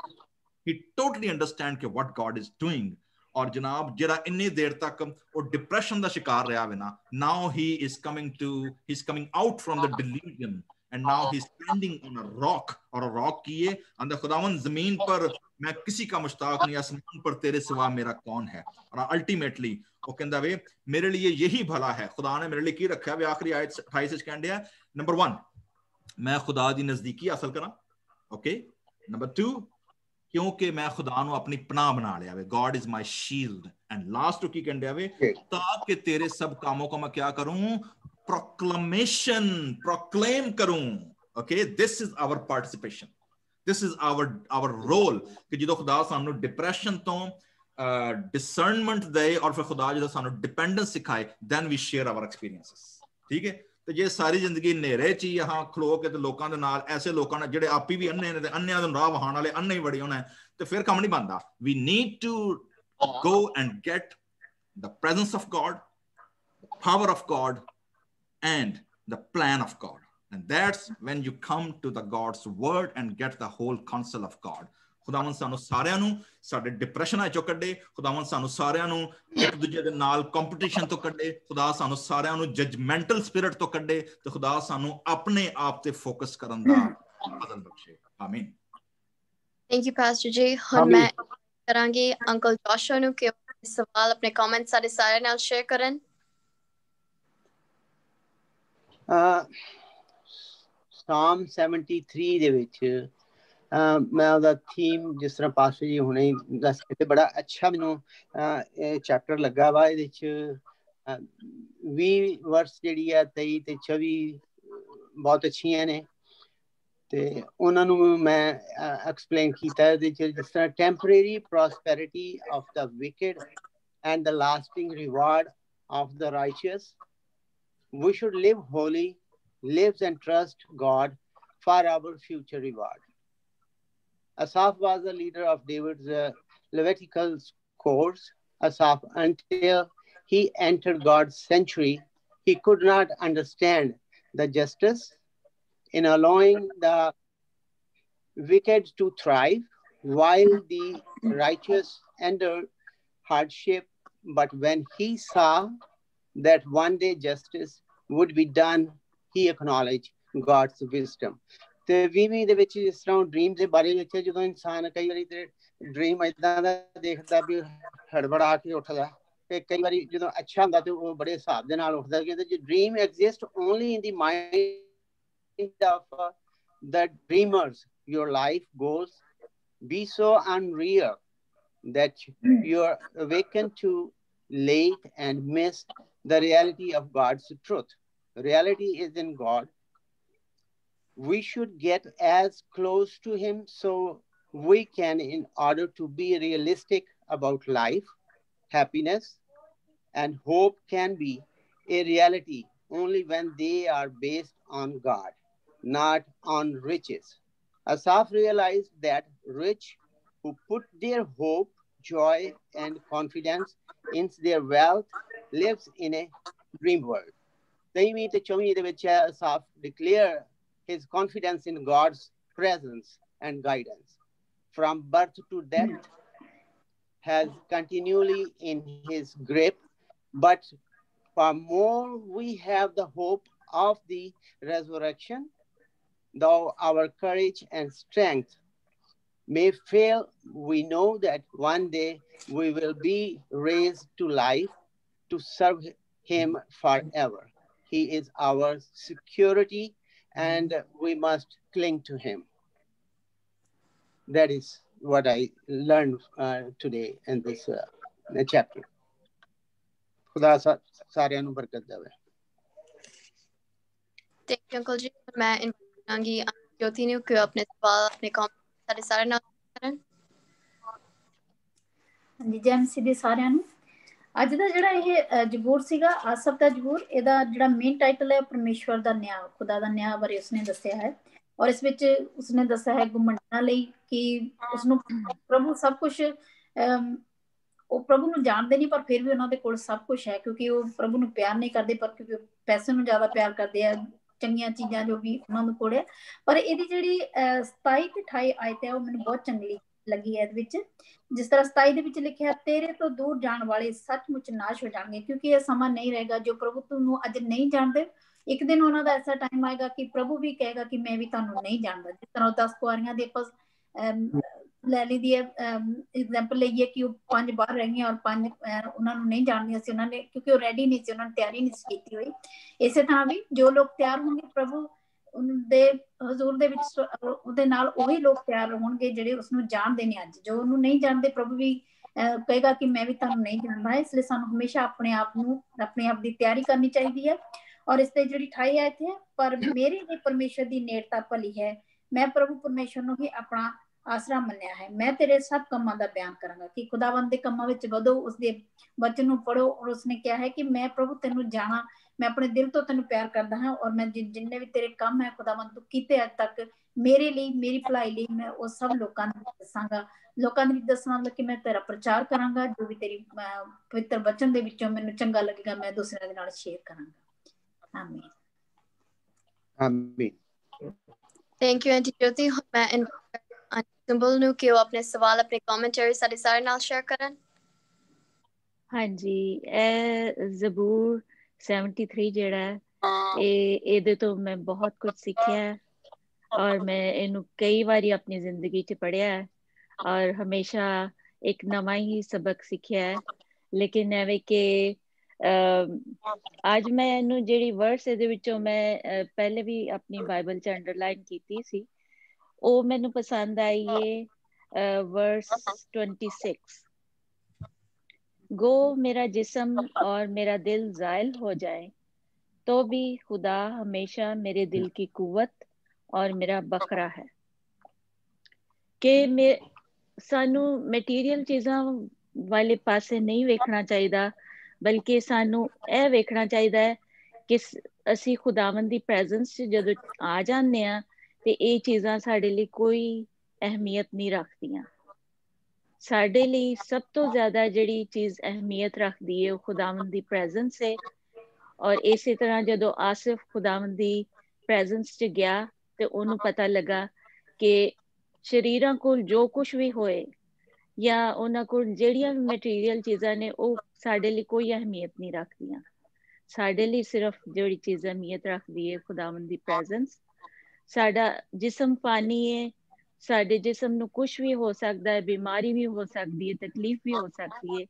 ਹੀ ਟੋਟਲੀ ਅੰਡਰਸਟੈਂਡ ਕਿ ਵਾਟ ਗॉड ਇਜ਼ ਡੂਇੰਗ। ਔਰ ਜਨਾਬ ਜਿਹੜਾ ਇੰਨੀ ਦੇਰ ਤੱਕ ਉਹ ਡਿਪਰੈਸ਼ਨ ਦਾ ਸ਼ਿਕਾਰ ਰਿਹਾ ਵੇ ਨਾ, now he is coming out from the delusion and now he's standing on a rock। और rock की है अंदर, खुदावन जमीन पर मैं किसी का मुश्ताक नहीं, आसमान पर तेरे सिवा मेरा कौन है। और अल्टीमेटली वो कहता वे मेरे लिए यही भला है, खुदा ने मेरे लिए की रखा है। आखिरी आयत 28 कहते हैं, नंबर 1 मैं खुदा दी नजदीकी हासिल करा, ओके। नंबर 2 क्योंकि मैं खुदा नू अपनी पनाह बना लिया वे, God is my shield. And last की कहते वे ताकि तेरे सब कामों को मैं क्या करूं, proclaim करूं। Okay, this is our participation, this is our role कि ਜਦੋਂ ਖੁਦਾ ਸਾਨੂੰ ਡਿਪਰੈਸ਼ਨ ਤੋਂ discernment ਦੇ ਔਰ ਫਿਰ ਖੁਦਾ ਜਦੋਂ ਸਾਨੂੰ dependence ਸਿਖਾਏ, then we share our experiences। ਠੀਕ ਹੈ, ਤੇ ਜੇ ਸਾਰੀ ਜ਼ਿੰਦਗੀ ਹਨੇਰੇ ਚ ਹੀ ਹਾਂ ਖਲੋ ਕੇ ਤੇ ਲੋਕਾਂ ਦੇ ਨਾਲ, ਐਸੇ ਲੋਕਾਂ ਨਾਲ ਜਿਹੜੇ ਆਪੀ ਵੀ ਅੰਨੇ ਨੇ ਤੇ ਅੰਨਿਆਂ ਨੂੰ ਰਾਹ ਵਹਾਣ ਵਾਲੇ ਅੰਨੇ ਹੀ ਬੜੇ ਹੋਣਾ, ਤੇ ਫਿਰ ਕੰਮ ਨਹੀਂ ਬਣਦਾ। We need to go and get the presence of God, the power of God, and the plan of God। And that's when you come to the God's word and get the whole counsel of God। ਖੁਦਾਵੰਦ ਸਾਨੂੰ ਸਾਰਿਆਂ ਨੂੰ ਸਾਡੇ depression ਚੋਂ ਕੱਢੇ, ਖੁਦਾਵੰਦ ਸਾਨੂੰ ਸਾਰਿਆਂ ਨੂੰ ਇੱਕ ਦੂਜੇ ਦੇ ਨਾਲ ਕੰਪੀਟੀਸ਼ਨ ਤੋਂ ਕੱਢੇ, ਖੁਦਾ ਸਾਨੂੰ ਸਾਰਿਆਂ ਨੂੰ ਜਜਮੈਂਟਲ ਸਪਿਰਿਟ ਤੋਂ ਕੱਢੇ, ਤੇ ਖੁਦਾ ਸਾਨੂੰ ਆਪਣੇ ਆਪ ਤੇ ਫੋਕਸ ਕਰਨ ਦਾ ਅਦਲ ਬਖਸ਼ੇ। ਆਮੀਨ। ਥੈਂਕ ਯੂ ਪਾਸਟਰ ਜੀ। ਹੁਣ ਮੈਂ ਕਰਾਂਗੀ ਅੰਕਲ ਜੋਸ਼ੂਆ ਨੂੰ ਕਿ ਸਵਾਲ ਆਪਣੇ ਕਮੈਂਟ ਸਾਡੇ ਸਾਰਿਆਂ ਨਾਲ ਸ਼ੇਅਰ ਕਰਨ। Psalm 73 ਦੇ ਵਿੱਚ ਮੈਂ ਉਹਦਾ ਥੀਮ ਜਿਸ ਤਰ੍ਹਾਂ ਪਾਸਟਰ ਜੀ ਹੁਣੇ ਦੱਸ ਕੇ, ਬੜਾ ਅੱਛਾ ਮੈਨੂੰ ਇਹ ਚੈਪਟਰ ਲੱਗਾ ਵਾ। ਇਹਦੇ ਚ 20 ਵਰਸ ਜਿਹੜੀ ਆ 23 ਤੇ 24 ਬਹੁਤ ਅੱਛੀਆਂ ਨੇ, ਤੇ ਉਹਨਾਂ ਨੂੰ ਮੈਂ ਐਕਸਪਲੇਨ ਕੀਤਾ। ਇਹਦੇ ਚ ਜਿਸ ਤਰ੍ਹਾਂ temporary prosperity of the wicked and the lasting reward of the righteous, we should live holy lives and trust God for our future reward। Asaph was the leader of David's Levitical course. Asaph, until he entered God's sanctuary, he could not understand the justice in allowing the wicked to thrive while the righteous endured hardship. But when he saw that one day justice would be done, he acknowledged God's wisdom। ਤੇ 20ਵੀਂ ਦੇ ਵਿੱਚ ਜਿਸ ਤਰ੍ਹਾਂ dream ਦੇ ਬਾਰੇ ਵਿੱਚ, ਜਦੋਂ ਇਨਸਾਨ ਕਈ ਵਾਰੀ ਤੇ ਡ੍ਰੀਮ ਏਦਾਂ ਦਾ ਦੇਖਦਾ ਵੀ ਹੜਬੜਾ ਕੇ ਉੱਠਦਾ, ਤੇ ਕਈ ਵਾਰੀ ਜਦੋਂ ਅੱਛਾ ਹੁੰਦਾ ਤੇ ਉਹ ਬੜੇ ਹਿਸਾਬ ਦੇ ਨਾਲ ਉੱਠਦਾ। ਕਿ dream exist only in the mind of the dreamers। your life goals be so unreal that you're awakened too late and miss the reality of God's truth। reality is in God। we should get as close to him so we can, in order to be realistic about life, happiness and hope can be a reality only when they are based on God, not on riches। Asaph realized that rich who put their hope, joy and confidence in their wealth lives in a dream world। 23 ਤੇ 24 ਦੇ ਵਿੱਚ Asaph declare his confidence in God's presence and guidance from birth to death has continually in his grip, but for more we have the hope of the resurrection though our courage and strength may fail, we know that one day we will be raised to life to serve him forever. He is our security and we must cling to him. That is what I learned today in this chapter. खुदा सारिਆਂ ਨੂੰ ਬਰਕਤ ਦੇਵੇ। Thank you, Uncle Ji. मैं invite करूंगी ज्योति ने कि अपने सवाल अपने कमेंट सारे सारे ਨਾਲ ਕਰਨ। ਹਾਂਜੀ ਜੈ ਮਸੀਹ ਦੀ ਸਾਰਿਆਂ ਨੂੰ। ਅੱਜ ਦਾ ਜਿਹੜਾ ਇਹ ਜ਼ਬੂਰ ਸੀਗਾ, ਆਸਫ ਦਾ ਜ਼ਬੂਰ, ਇਹਦਾ ਜਿਹੜਾ ਮੇਨ ਟਾਈਟਲ ਹੈ ਪਰਮੇਸ਼ਵਰ ਦਾ ਨਿਆਂ, ਖੁਦਾ ਦਾ ਨਿਆਂ ਬਾਰੇ ਉਸਨੇ ਦੱਸਿਆ ਹੈ। ਔਰ ਇਸ ਵਿੱਚ ਉਸਨੇ ਦੱਸਿਆ ਹੈ ਗੁਮੰਡਾਂ ਲਈ ਕਿ ਉਸਨੂੰ ਪ੍ਰਭੂ ਸਭ ਕੁਛ, ਉਹ ਪ੍ਰਭੂ ਨੂੰ ਜਾਣਦੇ ਨਹੀਂ ਪਰ ਫਿਰ ਵੀ ਉਹਨਾਂ ਦੇ ਕੋਲ ਸਭ ਕੁਛ ਹੈ, ਕਿਉਂਕਿ ਉਹ ਪ੍ਰਭੂ ਨੂੰ ਪਿਆਰ ਨਹੀਂ ਕਰਦੇ ਪਰ ਕਿਉਂਕਿ ਪੈਸੇ ਨੂੰ ਜ਼ਿਆਦਾ ਪਿਆਰ ਕਰਦੇ ਆ, ਚੰਗੀਆਂ ਚੀਜ਼ਾਂ ਜੋ ਵੀ ਉਹਨਾਂ ਨੂੰ ਕੋਲ ਹੈ। ਪਰ ਇਹਦੀ ਜਿਹੜੀ 27 ਤੇ 28 ਆਇਤ ਹੈ ਉਹ ਮੈਨੂੰ ਬਹੁਤ ਚੰਗੀ ਲੱਗੀ ਹੈ। ਇਹਦੇ ਵਿੱਚ ਜਿਸ ਤਰ੍ਹਾਂ 27 ਦੇ ਵਿੱਚ ਲਿਖਿਆ, ਤੇਰੇ ਤੋਂ ਦੂਰ ਜਾਣ ਵਾਲੇ ਸੱਚਮੁੱਚ ਨਾਸ਼ ਹੋ ਜਾਣਗੇ, ਕਿਉਂਕਿ ਇਹ ਸਮਾਂ ਨਹੀਂ ਰਹੇਗਾ ਜੋ ਪ੍ਰਭੂ ਤੁਹਾਨੂੰ ਅੱਜ ਨਹੀਂ ਜਾਣਦੇ, ਇੱਕ ਦਿਨ ਉਹਨਾਂ ਦਾ ਐਸਾ ਟਾਈਮ ਆਏਗਾ ਕਿ ਪ੍ਰਭੂ ਵੀ ਕਹੇਗਾ ਕਿ ਮੈਂ ਵੀ ਤੁਹਾਨੂੰ ਨਹੀਂ ਜਾਣਦਾ। ਜਿਸ ਤਰ੍ਹਾਂ 10 ਕੁਆਰੀਆਂ ਦੇ ਆਪਾਂ ਲੈ ਲਈ ਦੀ ਐਗਜ਼ਾਮਪਲ ਲਈਏ ਕਿ ਉਹ 5 ਬਾਹਰ ਰਹੀਆਂ ਔਰ 5 ਉਹਨਾਂ ਨੂੰ ਨਹੀਂ ਜਾਣਦੀਆਂ ਸੀ, ਉਹਨਾਂ ਨੇ, ਕਿਉਂਕਿ ਉਹ ਰੈਡੀ ਨਹੀਂ ਸੀ, ਉਹਨਾਂ ਨੇ ਤਿਆਰੀ ਨਹੀਂ ਸੀ ਕੀਤੀ ਹੋਈ। ਇਸੇ ਤਰ੍ਹਾਂ ਵੀ ਜੋ ਲੋਕ ਤਿਆਰ ਹੋਣਗੇ ਪ੍ਰਭੂ ਦੇ ਹਜ਼ੂਰ ਦੇ ਵਿੱਚ, ਉਹਦੇ ਨਾਲ ਉਹੀ ਲੋਕ ਤਿਆਰ ਹੋਣਗੇ ਜਿਹੜੇ ਉਸਨੂੰ ਜਾਣਦੇ ਨੇ। ਅੱਜ ਜੋ ਉਹਨੂੰ ਨਹੀਂ ਜਾਣਦੇ, ਪ੍ਰਭੂ ਵੀ ਕਹੇਗਾ ਕਿ ਮੈਂ ਵੀ ਤੁਹਾਨੂੰ ਨਹੀਂ ਜਾਣਦਾ। ਇਸ ਲਈ ਸਾਨੂੰ ਹਮੇਸ਼ਾ ਆਪਣੇ ਆਪ ਨੂੰ, ਆਪਣੇ ਆਪ ਦੀ ਤਿਆਰੀ ਕਰਨੀ ਚਾਹੀਦੀ ਹੈ। ਔਰ ਇਸ ਤੇ ਜਿਹੜੀ 28 ਆਇਤ ਹੈ, ਪਰ ਮੇਰੇ ਲਈ ਪਰਮੇਸ਼ਰ ਦੀ ਨੇੜਤਾ ਭਲੀ ਹੈ, ਮੈਂ ਪ੍ਰਭੂ ਪਰਮੇਸ਼ਰ ਨੂੰ ਹੀ ਆਪਣਾ ਆਸਰਾ ਮੰਨਿਆ ਹੈ, ਮੈਂ ਤੇਰੇ ਸਭ ਕੰਮਾਂ ਦਾ ਬਿਆਨ ਕਰਾਂਗਾ। ਕਿ ਖੁਦਾਵੰਦ ਦੇ ਕੰਮਾਂ ਵਿੱਚ ਵਧੋ, ਉਸਦੇ ਵਚਨ ਨੂੰ ਪੜ੍ਹੋ। ਔਰ ਉਸਨੇ ਕਿਹਾ ਹੈ ਕਿ ਮੈਂ ਪ੍ਰਭੂ ਤੈਨੂੰ ਜਾਣਾ, ਮੈਂ ਆਪਣੇ ਦਿਲ ਤੋਂ ਤੈਨੂੰ ਪਿਆਰ ਕਰਦਾ ਹਾਂ, ਔਰ ਮੈਂ ਜਿੰਨੇ ਵੀ ਤੇਰੇ ਕੰਮ ਹੈ ਖੁਦਾਵੰਦ ਤੂੰ ਕੀਤੇ ਅੱਜ ਤੱਕ ਮੇਰੇ ਲਈ, ਮੇਰੀ ਭਲਾਈ ਲਈ, ਮੈਂ ਉਹ ਸਭ ਲੋਕਾਂ ਨੂੰ ਦੱਸਾਂਗਾ। ਲੋਕਾਂ ਦੇ ਵਿੱਚ ਦੱਸਣਾ ਮਤਲਬ ਕਿ ਮੈਂ ਤੇਰਾ ਪ੍ਰਚਾਰ ਕਰਾਂਗਾ, ਜੋ ਵੀ ਤੇਰੀ ਪਵਿੱਤਰ ਵਚਨ ਦੇ ਵਿੱਚੋਂ ਮੈਨੂੰ ਚੰਗਾ ਲੱਗੇਗਾ ਮੈਂ ਦੂਸਰਿਆਂ ਦੇ ਨਾਲ ਸ਼ੇਅਰ ਕਰਾਂਗਾ। ਆਮੀਨ। ਆਮੀਨ। Thank you, Auntie Jyoti. मैं ਸਿੰਬਲ ਨੂੰ ਕਿ ਉਹ ਆਪਣੇ ਸਵਾਲ, ਆਪਣੇ ਕਮੈਂਟਰੀ ਸਾਡੇ ਸਾਰੇ ਨਾਲ ਸ਼ੇਅਰ ਕਰਨ। ਹਾਂਜੀ, ਇਹ ਜ਼ਬੂਰ 73 ਜਿਹੜਾ ਹੈ, ਇਹਦੇ ਤੋਂ ਮੈਂ ਬਹੁਤ ਕੁਝ ਸਿੱਖਿਆ ਹੈ ਔਰ ਮੈਂ ਇਹਨੂੰ ਕਈ ਵਾਰੀ ਆਪਣੀ ਜ਼ਿੰਦਗੀ 'ਚ ਪੜ੍ਹਿਆ ਹੈ ਔਰ ਹਮੇਸ਼ਾ ਇੱਕ ਨਵਾਂ ਹੀ ਸਬਕ ਸਿੱਖਿਆ ਹੈ। ਲੇਕਿਨ ਐਵੇਂ ਕਿ ਅੱਜ ਮੈਂ ਇਹਨੂੰ ਜਿਹੜੀ ਵਰਡਸ ਇਹਦੇ ਵਿੱਚੋਂ ਮੈਂ ਪਹਿਲੇ ਵੀ ਆਪਣੀ ਬਾਈਬਲ 'ਚ ਅੰਡਰਲਾਈਨ ਕੀਤੀ ਸੀ, ਉਹ ਮੈਨੂੰ ਪਸੰਦ ਆਈ ਹੈ। वर्स 26, गो मेरा जिस्म और मेरा दिल ज़ाइल हो जाए तो भी खुदा हमेशा मेरे दिल की कुव्वत और मेरा बकरा है। कि सानू मटीरियल चीज़ां वाले पासे नहीं वेखना चाहिदा, बल्कि सानू ਇਹ ਵੇਖਣਾ ਚਾਹੀਦਾ ਹੈ ਕਿ ਅਸੀਂ ਖੁਦਾਵੰਦ ਦੀ ਪ੍ਰੈਜ਼ੈਂਸ 'ਚ ਜਦੋਂ ਆ ਜਾਂਦੇ ਹਾਂ ਤੇ ਇਹ ਚੀਜ਼ਾਂ ਸਾਡੇ ਲਈ ਕੋਈ ਅਹਿਮੀਅਤ ਨਹੀਂ ਰੱਖਦੀਆਂ। ਸਾਡੇ ਲਈ ਸਭ ਤੋਂ ਜ਼ਿਆਦਾ ਜਿਹੜੀ ਚੀਜ਼ ਅਹਿਮੀਅਤ ਰੱਖਦੀ ਹੈ ਉਹ ਖੁਦਾਵੰਦ ਦੀ ਪ੍ਰੈਜ਼ੈਂਸ ਹੈ। ਔਰ ਇਸੇ ਤਰ੍ਹਾਂ ਜਦੋਂ ਆਸਿਫ ਖੁਦਾਵੰਦ ਦੀ ਪ੍ਰੈਜ਼ੈਂਸ 'ਚ ਗਿਆ ਤੇ ਉਹਨੂੰ ਪਤਾ ਲੱਗਾ ਕਿ ਸ਼ਰੀਰਾਂ ਕੋਲ ਜੋ ਕੁਝ ਵੀ ਹੋਏ ਜਾਂ ਉਹਨਾਂ ਕੋਲ ਜਿਹੜੀਆਂ ਵੀ ਮਟੀਰੀਅਲ ਚੀਜ਼ਾਂ ਨੇ ਉਹ ਸਾਡੇ ਲਈ ਕੋਈ ਅਹਿਮੀਅਤ ਨਹੀਂ ਰੱਖਦੀਆਂ। ਸਾਡੇ ਲਈ ਸਿਰਫ ਜਿਹੜੀ ਚੀਜ਼ ਅਹਿਮੀਅਤ ਰੱਖਦੀ ਹੈ ਖੁਦਾਵੰਦ ਦੀ ਪ੍ਰੈਜ਼ੈਂਸ। ਸਾਡਾ ਜਿਸਮ ਫਾਨੀ ਹੈ, ਸਾਡੇ ਜਿਸਮ ਨੂੰ ਕੁਝ ਵੀ ਹੋ ਸਕਦਾ ਹੈ, ਬਿਮਾਰੀ ਵੀ ਹੋ ਸਕਦੀ ਹੈ, ਤਕਲੀਫ ਵੀ ਹੋ ਸਕਦੀ ਹੈ,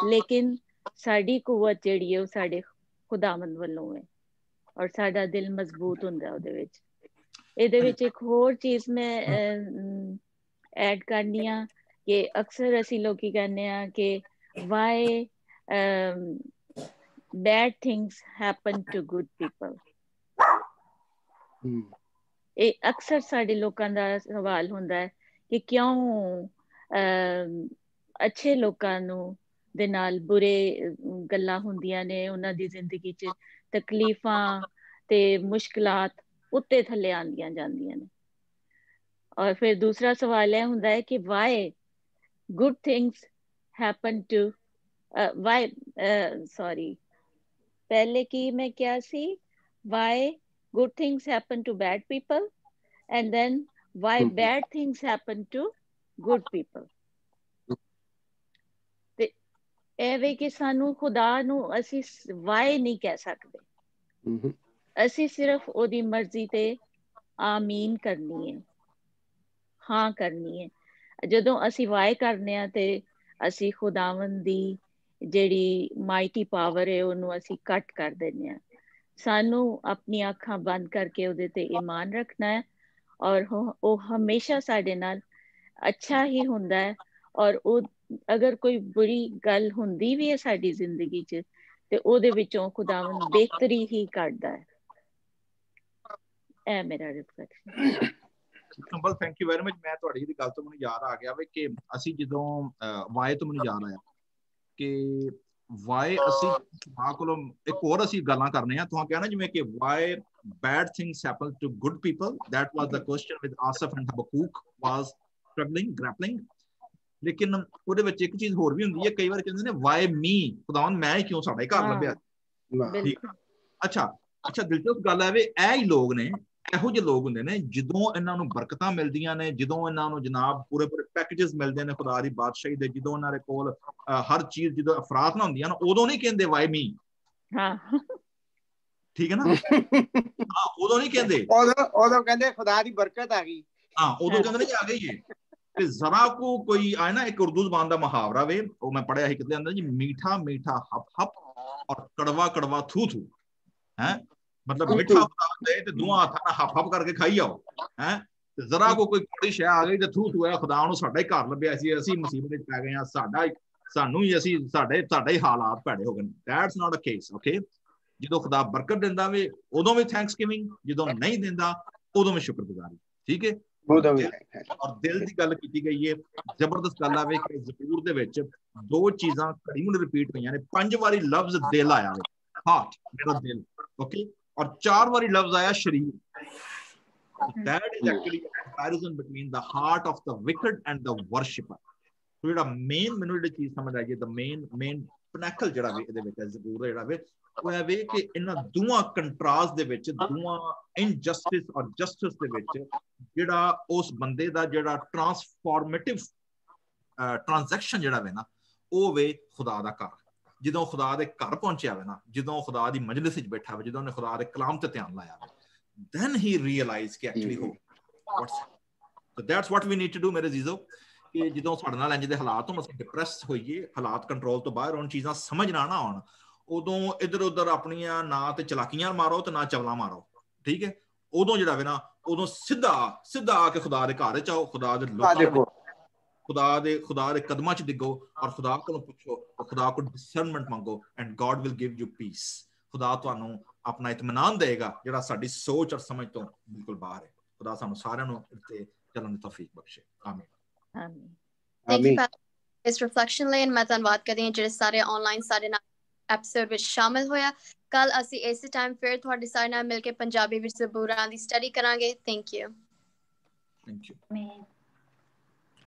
ਲੇਕਿਨ ਸਾਡੀ ਕੁਵਤ ਜਿਹੜੀ ਹੈ ਉਹ ਸਾਡੇ ਖੁਦਾਵੰਦ ਵੱਲੋਂ ਹੈ ਔਰ ਸਾਡਾ ਦਿਲ ਮਜ਼ਬੂਤ ਹੁੰਦਾ ਉਹਦੇ ਵਿੱਚ। ਇਹਦੇ ਵਿੱਚ ਇੱਕ ਹੋਰ ਚੀਜ਼ ਮੈਂ ਐਡ ਕਰਨੀ ਆ ਕਿ ਅਕਸਰ ਅਸੀਂ ਲੋਕੀ ਕਹਿੰਦੇ ਆ ਕਿ Y bad things happen to good people। ਇਹ ਅਕਸਰ ਸਾਡੇ ਲੋਕਾਂ ਦਾ ਸਵਾਲ ਹੁੰਦਾ ਹੈ ਕਿ ਕਿਉਂ ਅੱਛੇ ਲੋਕਾਂ ਨੂੰ ਦੇ ਨਾਲ ਬੁਰੇ ਗੱਲਾਂ ਹੁੰਦੀਆਂ ਨੇ, ਉਹਨਾਂ ਦੀ ਜ਼ਿੰਦਗੀ 'ਚ ਤਕਲੀਫਾਂ ਤੇ ਮੁਸ਼ਕਿਲਾਤ ਉੱਤੇ ਥੱਲੇ ਆਉਂਦੀਆਂ ਜਾਂਦੀਆਂ ਨੇ। ਔਰ ਫਿਰ ਦੂਸਰਾ ਸਵਾਲ ਇਹ ਹੁੰਦਾ ਹੈ ਕਿ Y good things happen to ਪਹਿਲੇ ਕੀ ਮੈਂ ਕਿਹਾ ਸੀ, why good things happen to bad people and then why bad things happen to good people। ਤੇ ਇਹ ਵੇ ਕਿ ਸਾਨੂੰ ਖੁਦਾ ਨੂੰ ਅਸੀਂ why ਨਹੀਂ ਕਹਿ ਸਕਦੇ, ਅਸੀਂ ਸਿਰਫ ਉਹਦੀ ਮਰਜ਼ੀ ਤੇ ਆਮੀਨ ਕਰਨੀ ਹੈ, ਹਾਂ ਕਰਨੀ ਹੈ। ਜਦੋਂ ਅਸੀਂ ਵਾਏ ਕਰਨੇ ਆ ਤੇ ਅਸੀਂ ਖੁਦਾਵੰਦ ਦੀ ਜਿਹੜੀ ਮਾਈਟੀ ਪਾਵਰ ਹੈ ਉਹਨੂੰ ਅਸੀਂ ਕੱਟ ਕਰ ਦਿੰਦੇ ਆ। ਸਾਨੂੰ ਆਪਣੀਆਂ ਅੱਖਾਂ ਬੰਦ ਕਰਕੇ ਉਹਦੇ ਤੇ ਈਮਾਨ ਰੱਖਣਾ ਹੈ, ਔਰ ਉਹ ਹਮੇਸ਼ਾ ਸਾਡੇ ਨਾਲ ਅੱਛਾ ਹੀ ਹੁੰਦਾ ਹੈ। ਔਰ ਉਹ ਅਗਰ ਕੋਈ ਬੁਰੀ ਗੱਲ ਹੁੰਦੀ ਵੀ ਹੈ ਸਾਡੀ ਜ਼ਿੰਦਗੀ 'ਚ ਤੇ ਉਹਦੇ ਵਿੱਚੋਂ ਖੁਦਾਵੰਦ ਬਿਹਤਰੀ ਹੀ ਕੱਢਦਾ ਹੈ। ਇਹ ਮੇਰਾ reflection. Symbol, thank you very much. ਮੈਂ ਤੁਹਾਡੀ ਜਿਹੜੀ ਗੱਲ ਤੋਂ ਮੈਨੂੰ ਯਾਦ ਆ ਗਿਆ ਵੇ ਕਿ ਅਸੀਂ ਜਦੋਂ ਵਾਏ ਤੋਂ ਮੈਨੂੰ ਯਾਦ ਆਇਆ ਕਿ ਵਾਏ ਅਸੀਂ ਆ ਕੋਲੋਂ ਇੱਕ ਹੋਰ ਅਸੀਂ ਗੱਲਾਂ ਕਰਨੇ ਆ। ਤੁਹਾਨੂੰ ਕਹਿਣਾ ਜਿਵੇਂ ਕਿ Y bad things happen to good people, that was the question with Asaf and Habakkuk was struggling, grappling. ਲੇਕਿਨ ਉਹਦੇ ਵਿੱਚ ਇੱਕ ਚੀਜ਼ ਹੋਰ ਵੀ ਹੁੰਦੀ ਹੈ, ਕਈ ਵਾਰ ਕਹਿੰਦੇ ਨੇ ਵਾਈ ਮੀ, ਖੁਦਾਵੰਦ ਮੈਂ ਹੀ ਕਿਉਂ ਸਾਡਾ ਹੀ ਘਰ ਲੱਭਿਆ। ਠੀਕ, ਅੱਛਾ ਦਿਲਚਸਪ ਗੱਲ ਹੈ ਵੀ ਇਹ ਹੀ ਲੋਕ ਨੇ, ਇਹੋ ਜਿਹੇ ਲੋਕ ਹੁੰਦੇ ਨੇ ਜਦੋਂ ਇਹਨਾਂ ਨੂੰ ਬਰਕਤਾਂ ਮਿਲਦੀਆਂ ਨੇ, ਜਦੋਂ ਇਹਨਾਂ ਨੂੰ ਜਨਾਬ ਪੂਰੇ ਪੈਕੇਜਸ ਮਿਲਦੇ ਨੇ ਖੁਦਾ ਦੀ ਬਾਦਸ਼ਾਹੀ ਦੇ, ਜਦੋਂ ਇਹਨਾਂ ਦੇ ਕੋਲ ਹਰ ਚੀਜ਼ ਜਦੋਂ ਅਫਰਾਤ ਨਾ ਹੁੰਦੀਆਂ ਨਾ, ਉਦੋਂ ਨਹੀਂ ਕਹਿੰਦੇ ਵਾਈ ਮੀ। ਠੀਕ ਹੈ ਨਾ, ਹਾਂ ਉਦੋਂ ਨਹੀਂ ਕਹਿੰਦੇ, ਉਦੋਂ ਕਹਿੰਦੇ ਖੁਦਾ ਦੀ ਬਰਕਤ ਆ ਗਈ। ਹਾਂ ਉਦੋਂ ਕਹਿੰਦੇ ਨੇ ਆ ਗਈ ਹੈ। ਤੇ ਜ਼ਰਾ ਕੋ ਕੋਈ ਆਏ ਨਾ, ਇੱਕ ਉਰਦੂ ਜ਼ਬਾਨ ਦਾ ਮੁਹਾਵਰਾ ਵੇ, ਉਹ ਮੈਂ ਪੜਿਆ ਸੀ ਕਿਤੇ ਅੰਦਰ ਜੀ, ਮੀਠਾ ਮੀਠਾ ਹਪ ਹਪ ਔਰ ਕੜਵਾ ਕੜਵਾ ਥੂ ਥੂ। ਹੈ ਮਤਲਬ ਮਿੱਠਾ ਹੁੰਦਾ ਤੇ ਦੋਹਾਂ ਹੱਥਾਂ ਨਾਲ ਹੱਪ ਹੱਪ ਕਰਕੇ ਖਾਈ ਜਾਓ। ਹੈ ਤੇ ਜ਼ਰਾ ਕੋ ਕੋਈ ਕੋੜੀ ਸ਼ੈ ਆ ਗਈ ਤੇ ਥੂ ਥੂ ਹੈ, ਖੁਦਾ ਨੂੰ ਸਾਡਾ ਹੀ ਘਰ ਲੱਭਿਆ ਸੀ, ਅਸੀਂ ਮੁਸੀਬਤ ਵਿੱਚ ਪੈ ਗਏ ਹਾਂ, ਸਾਨੂੰ ਹੀ ਅਸੀਂ ਸਾਡਾ ਹੀ ਹਾਲਾਤ ਭੈੜੇ ਹੋ ਗਏ। That's not a case. Okay, ਜਦੋਂ ਖੁਦਾ ਬਰਕਤ ਦਿੰਦਾ ਵੇ ਉਦੋਂ ਵੀ ਥੈਂਕਸ ਗਿਵਿੰਗ, ਜਦੋਂ ਨਹੀਂ ਦਿੰਦਾ ਉਦੋਂ ਵੀ ਸ਼ੁਕਰਗੁਜ਼ਾਰੀ। ਠੀਕ ਹੈ, ਔਰ ਦਿਲ ਦੀ ਗੱਲ ਕੀਤੀ ਗਈ ਹੈ। ਜ਼ਬਰਦਸਤ ਗੱਲ ਆਵੇ ਕਿ ਜ਼ਬੂਰ ਦੇ ਵਿੱਚ ਦੋ ਚੀਜ਼ਾਂ ਘੜੀ ਮੁੜ ਰਿਪੀਟ ਹੋਈਆਂ ਨੇ। 5 ਵਾਰੀ ਲਫ਼ਜ਼ ਦਿਲ ਆਇਆ ਵੇ, ਹਾਰਟ, ਮੇਰਾ ਦਿਲ। ਓਕੇ, ਔਰ 4 ਵਾਰੀ ਲਫ਼ਜ਼ ਆਇਆ ਸ਼ਰੀਰ। that is actually a comparison between the heart of the wicked and the worshipper. ਸੋ ਜਿਹੜਾ ਮੇਨ ਮੈਨੂੰ ਜਿਹੜੀ ਚੀਜ਼ ਸਮਝ ਆਈ ਹੈ, the main pinnacle ਜਿਹੜਾ ਵੇ ਇਹਦੇ ਵਿੱਚ ਜ਼ਬੂਰ ਦਾ ਜਿਹੜਾ ਵੇ, ਉਹ ਹੈ ਵੇ ਕਿ ਇਹਨਾਂ ਦੋਵਾਂ ਕੰਟਰਾਸਟ ਦੇ ਵਿੱਚ, ਦੋਵਾਂ ਇਨਜਸਟਿਸ ਔਰ ਜਸਟਿਸ ਦੇ ਵਿੱਚ ਜਿਹੜਾ ਉਸ ਬੰਦੇ ਦਾ ਜਿਹੜਾ ਟਰਾਂਸਫਾਰਮੇਟਿਵ ਟ੍ਰਾਂਜੈਕਸ਼ਨ ਜਿਹੜਾ ਵੇ ਨਾ, ਉਹ ਵੇ ਖੁਦਾ ਦਾ ਘਰ। ਜਦੋਂ ਖੁਦਾ ਦੇ ਘਰ ਪਹੁੰਚਿਆ ਵੇ ਨਾ, ਜਦੋਂ ਖੁਦਾ ਦੀ ਮਜਲਿਸ ਵਿੱਚ ਬੈਠਾ ਵੇ, ਜਦੋਂ ਉਹਨੇ ਖੁਦਾ ਦੇ ਕਲਾਮ ਤੇ ਧਿਆਨ ਲਾਇਆ ਵੇ, then he realized ਕਿ actually so that's what we need to do ਮੇਰੇ ਜੀਜ਼ੋ, ਕਿ ਜਦੋਂ ਸਾਡੇ ਨਾਲ ਇੰਜ ਦੇ ਹਾਲਾਤ ਹੋਣ, ਅਸੀਂ ਡਿਪਰੈਸ ਹੋਈਏ, ਹਾਲਾਤ ਕੰਟਰੋਲ ਤੋਂ ਬਾਹਰ ਹੋਣ, ਚੀਜ਼ਾਂ ਸਮਝ ਨਾ ਆਉਣ, ਉਦੋਂ ਇੱਧਰ ਉੱਧਰ ਆਪਣੀਆਂ ਨਾ ਤੇ ਚਲਾਕੀਆਂ ਮਾਰੋ ਤੇ ਨਾ ਚਵਲਾਂ ਮਾਰੋ। ਠੀਕ ਹੈ, ਉਦੋਂ ਜਿਹੜਾ ਵੇ ਨਾ, ਉਦੋਂ ਸਿੱਧਾ ਆ ਕੇ ਖੁਦਾ ਦੇ ਘਰ ਚ ਆਓ, ਖੁਦਾ ਦੇ ਲੋਕਾਂ ਖੁਦਾ ਦੇ ਕਦਮਾਂ ਚ ਡਿੱਗੋ ਔਰ ਖੁਦਾ ਕੋਲੋਂ ਪੁੱਛੋ, ਖੁਦਾ ਕੋਲ ਡਿਸਰਨਮੈਂਟ ਮੰਗੋ, and god will give you piece. ਖੁਦਾ ਤੁਹਾਨੂੰ ਆਪਣਾ ਇਤਮਾਨਾਨ ਦੇਗਾ ਜਿਹੜਾ ਸਾਡੀ ਸੋਚ ਔਰ ਸਮਝ ਤੋਂ ਬਿਲਕੁਲ ਬਾਹਰ ਹੈ। ਖੁਦਾ ਸਾਨੂੰ ਸਾਰਿਆਂ ਨੂੰ ਇੱਥੇ ਚੱਲਣ ਦੀ ਤੌਫੀਕ ਬਖਸ਼ੇ। ਆਮੀਨ ਆਮੀਨ। ਥੈਂਕ ਯੂ ਇਸ ਰਿਫਲੈਕਸ਼ਨ ਲਈ। ਮੈਂ ਧੰਨਵਾਦ ਕਰਦੀ ਹਾਂ ਜਿਹੜੇ ਸਾਰੇ ਆਨਲਾਈਨ ਸਾਡੇ ਨਾਲ ਐਪੀਸੋਡ ਵਿੱਚ ਸ਼ਾਮਿਲ ਹੋਇਆ। ਕੱਲ ਅਸੀਂ ਇਸੇ ਟਾਈਮ ਫਿਰ ਤੁਹਾਡੇ ਸਾਰੇ ਨਾਲ ਮਿਲ ਕੇ ਪੰਜਾਬੀ ਵਿੱਚ ਜ਼ਬੂਰਾਂ ਦੀ ਸਟੱਡੀ ਕਰਾਂਗੇ। Thank you.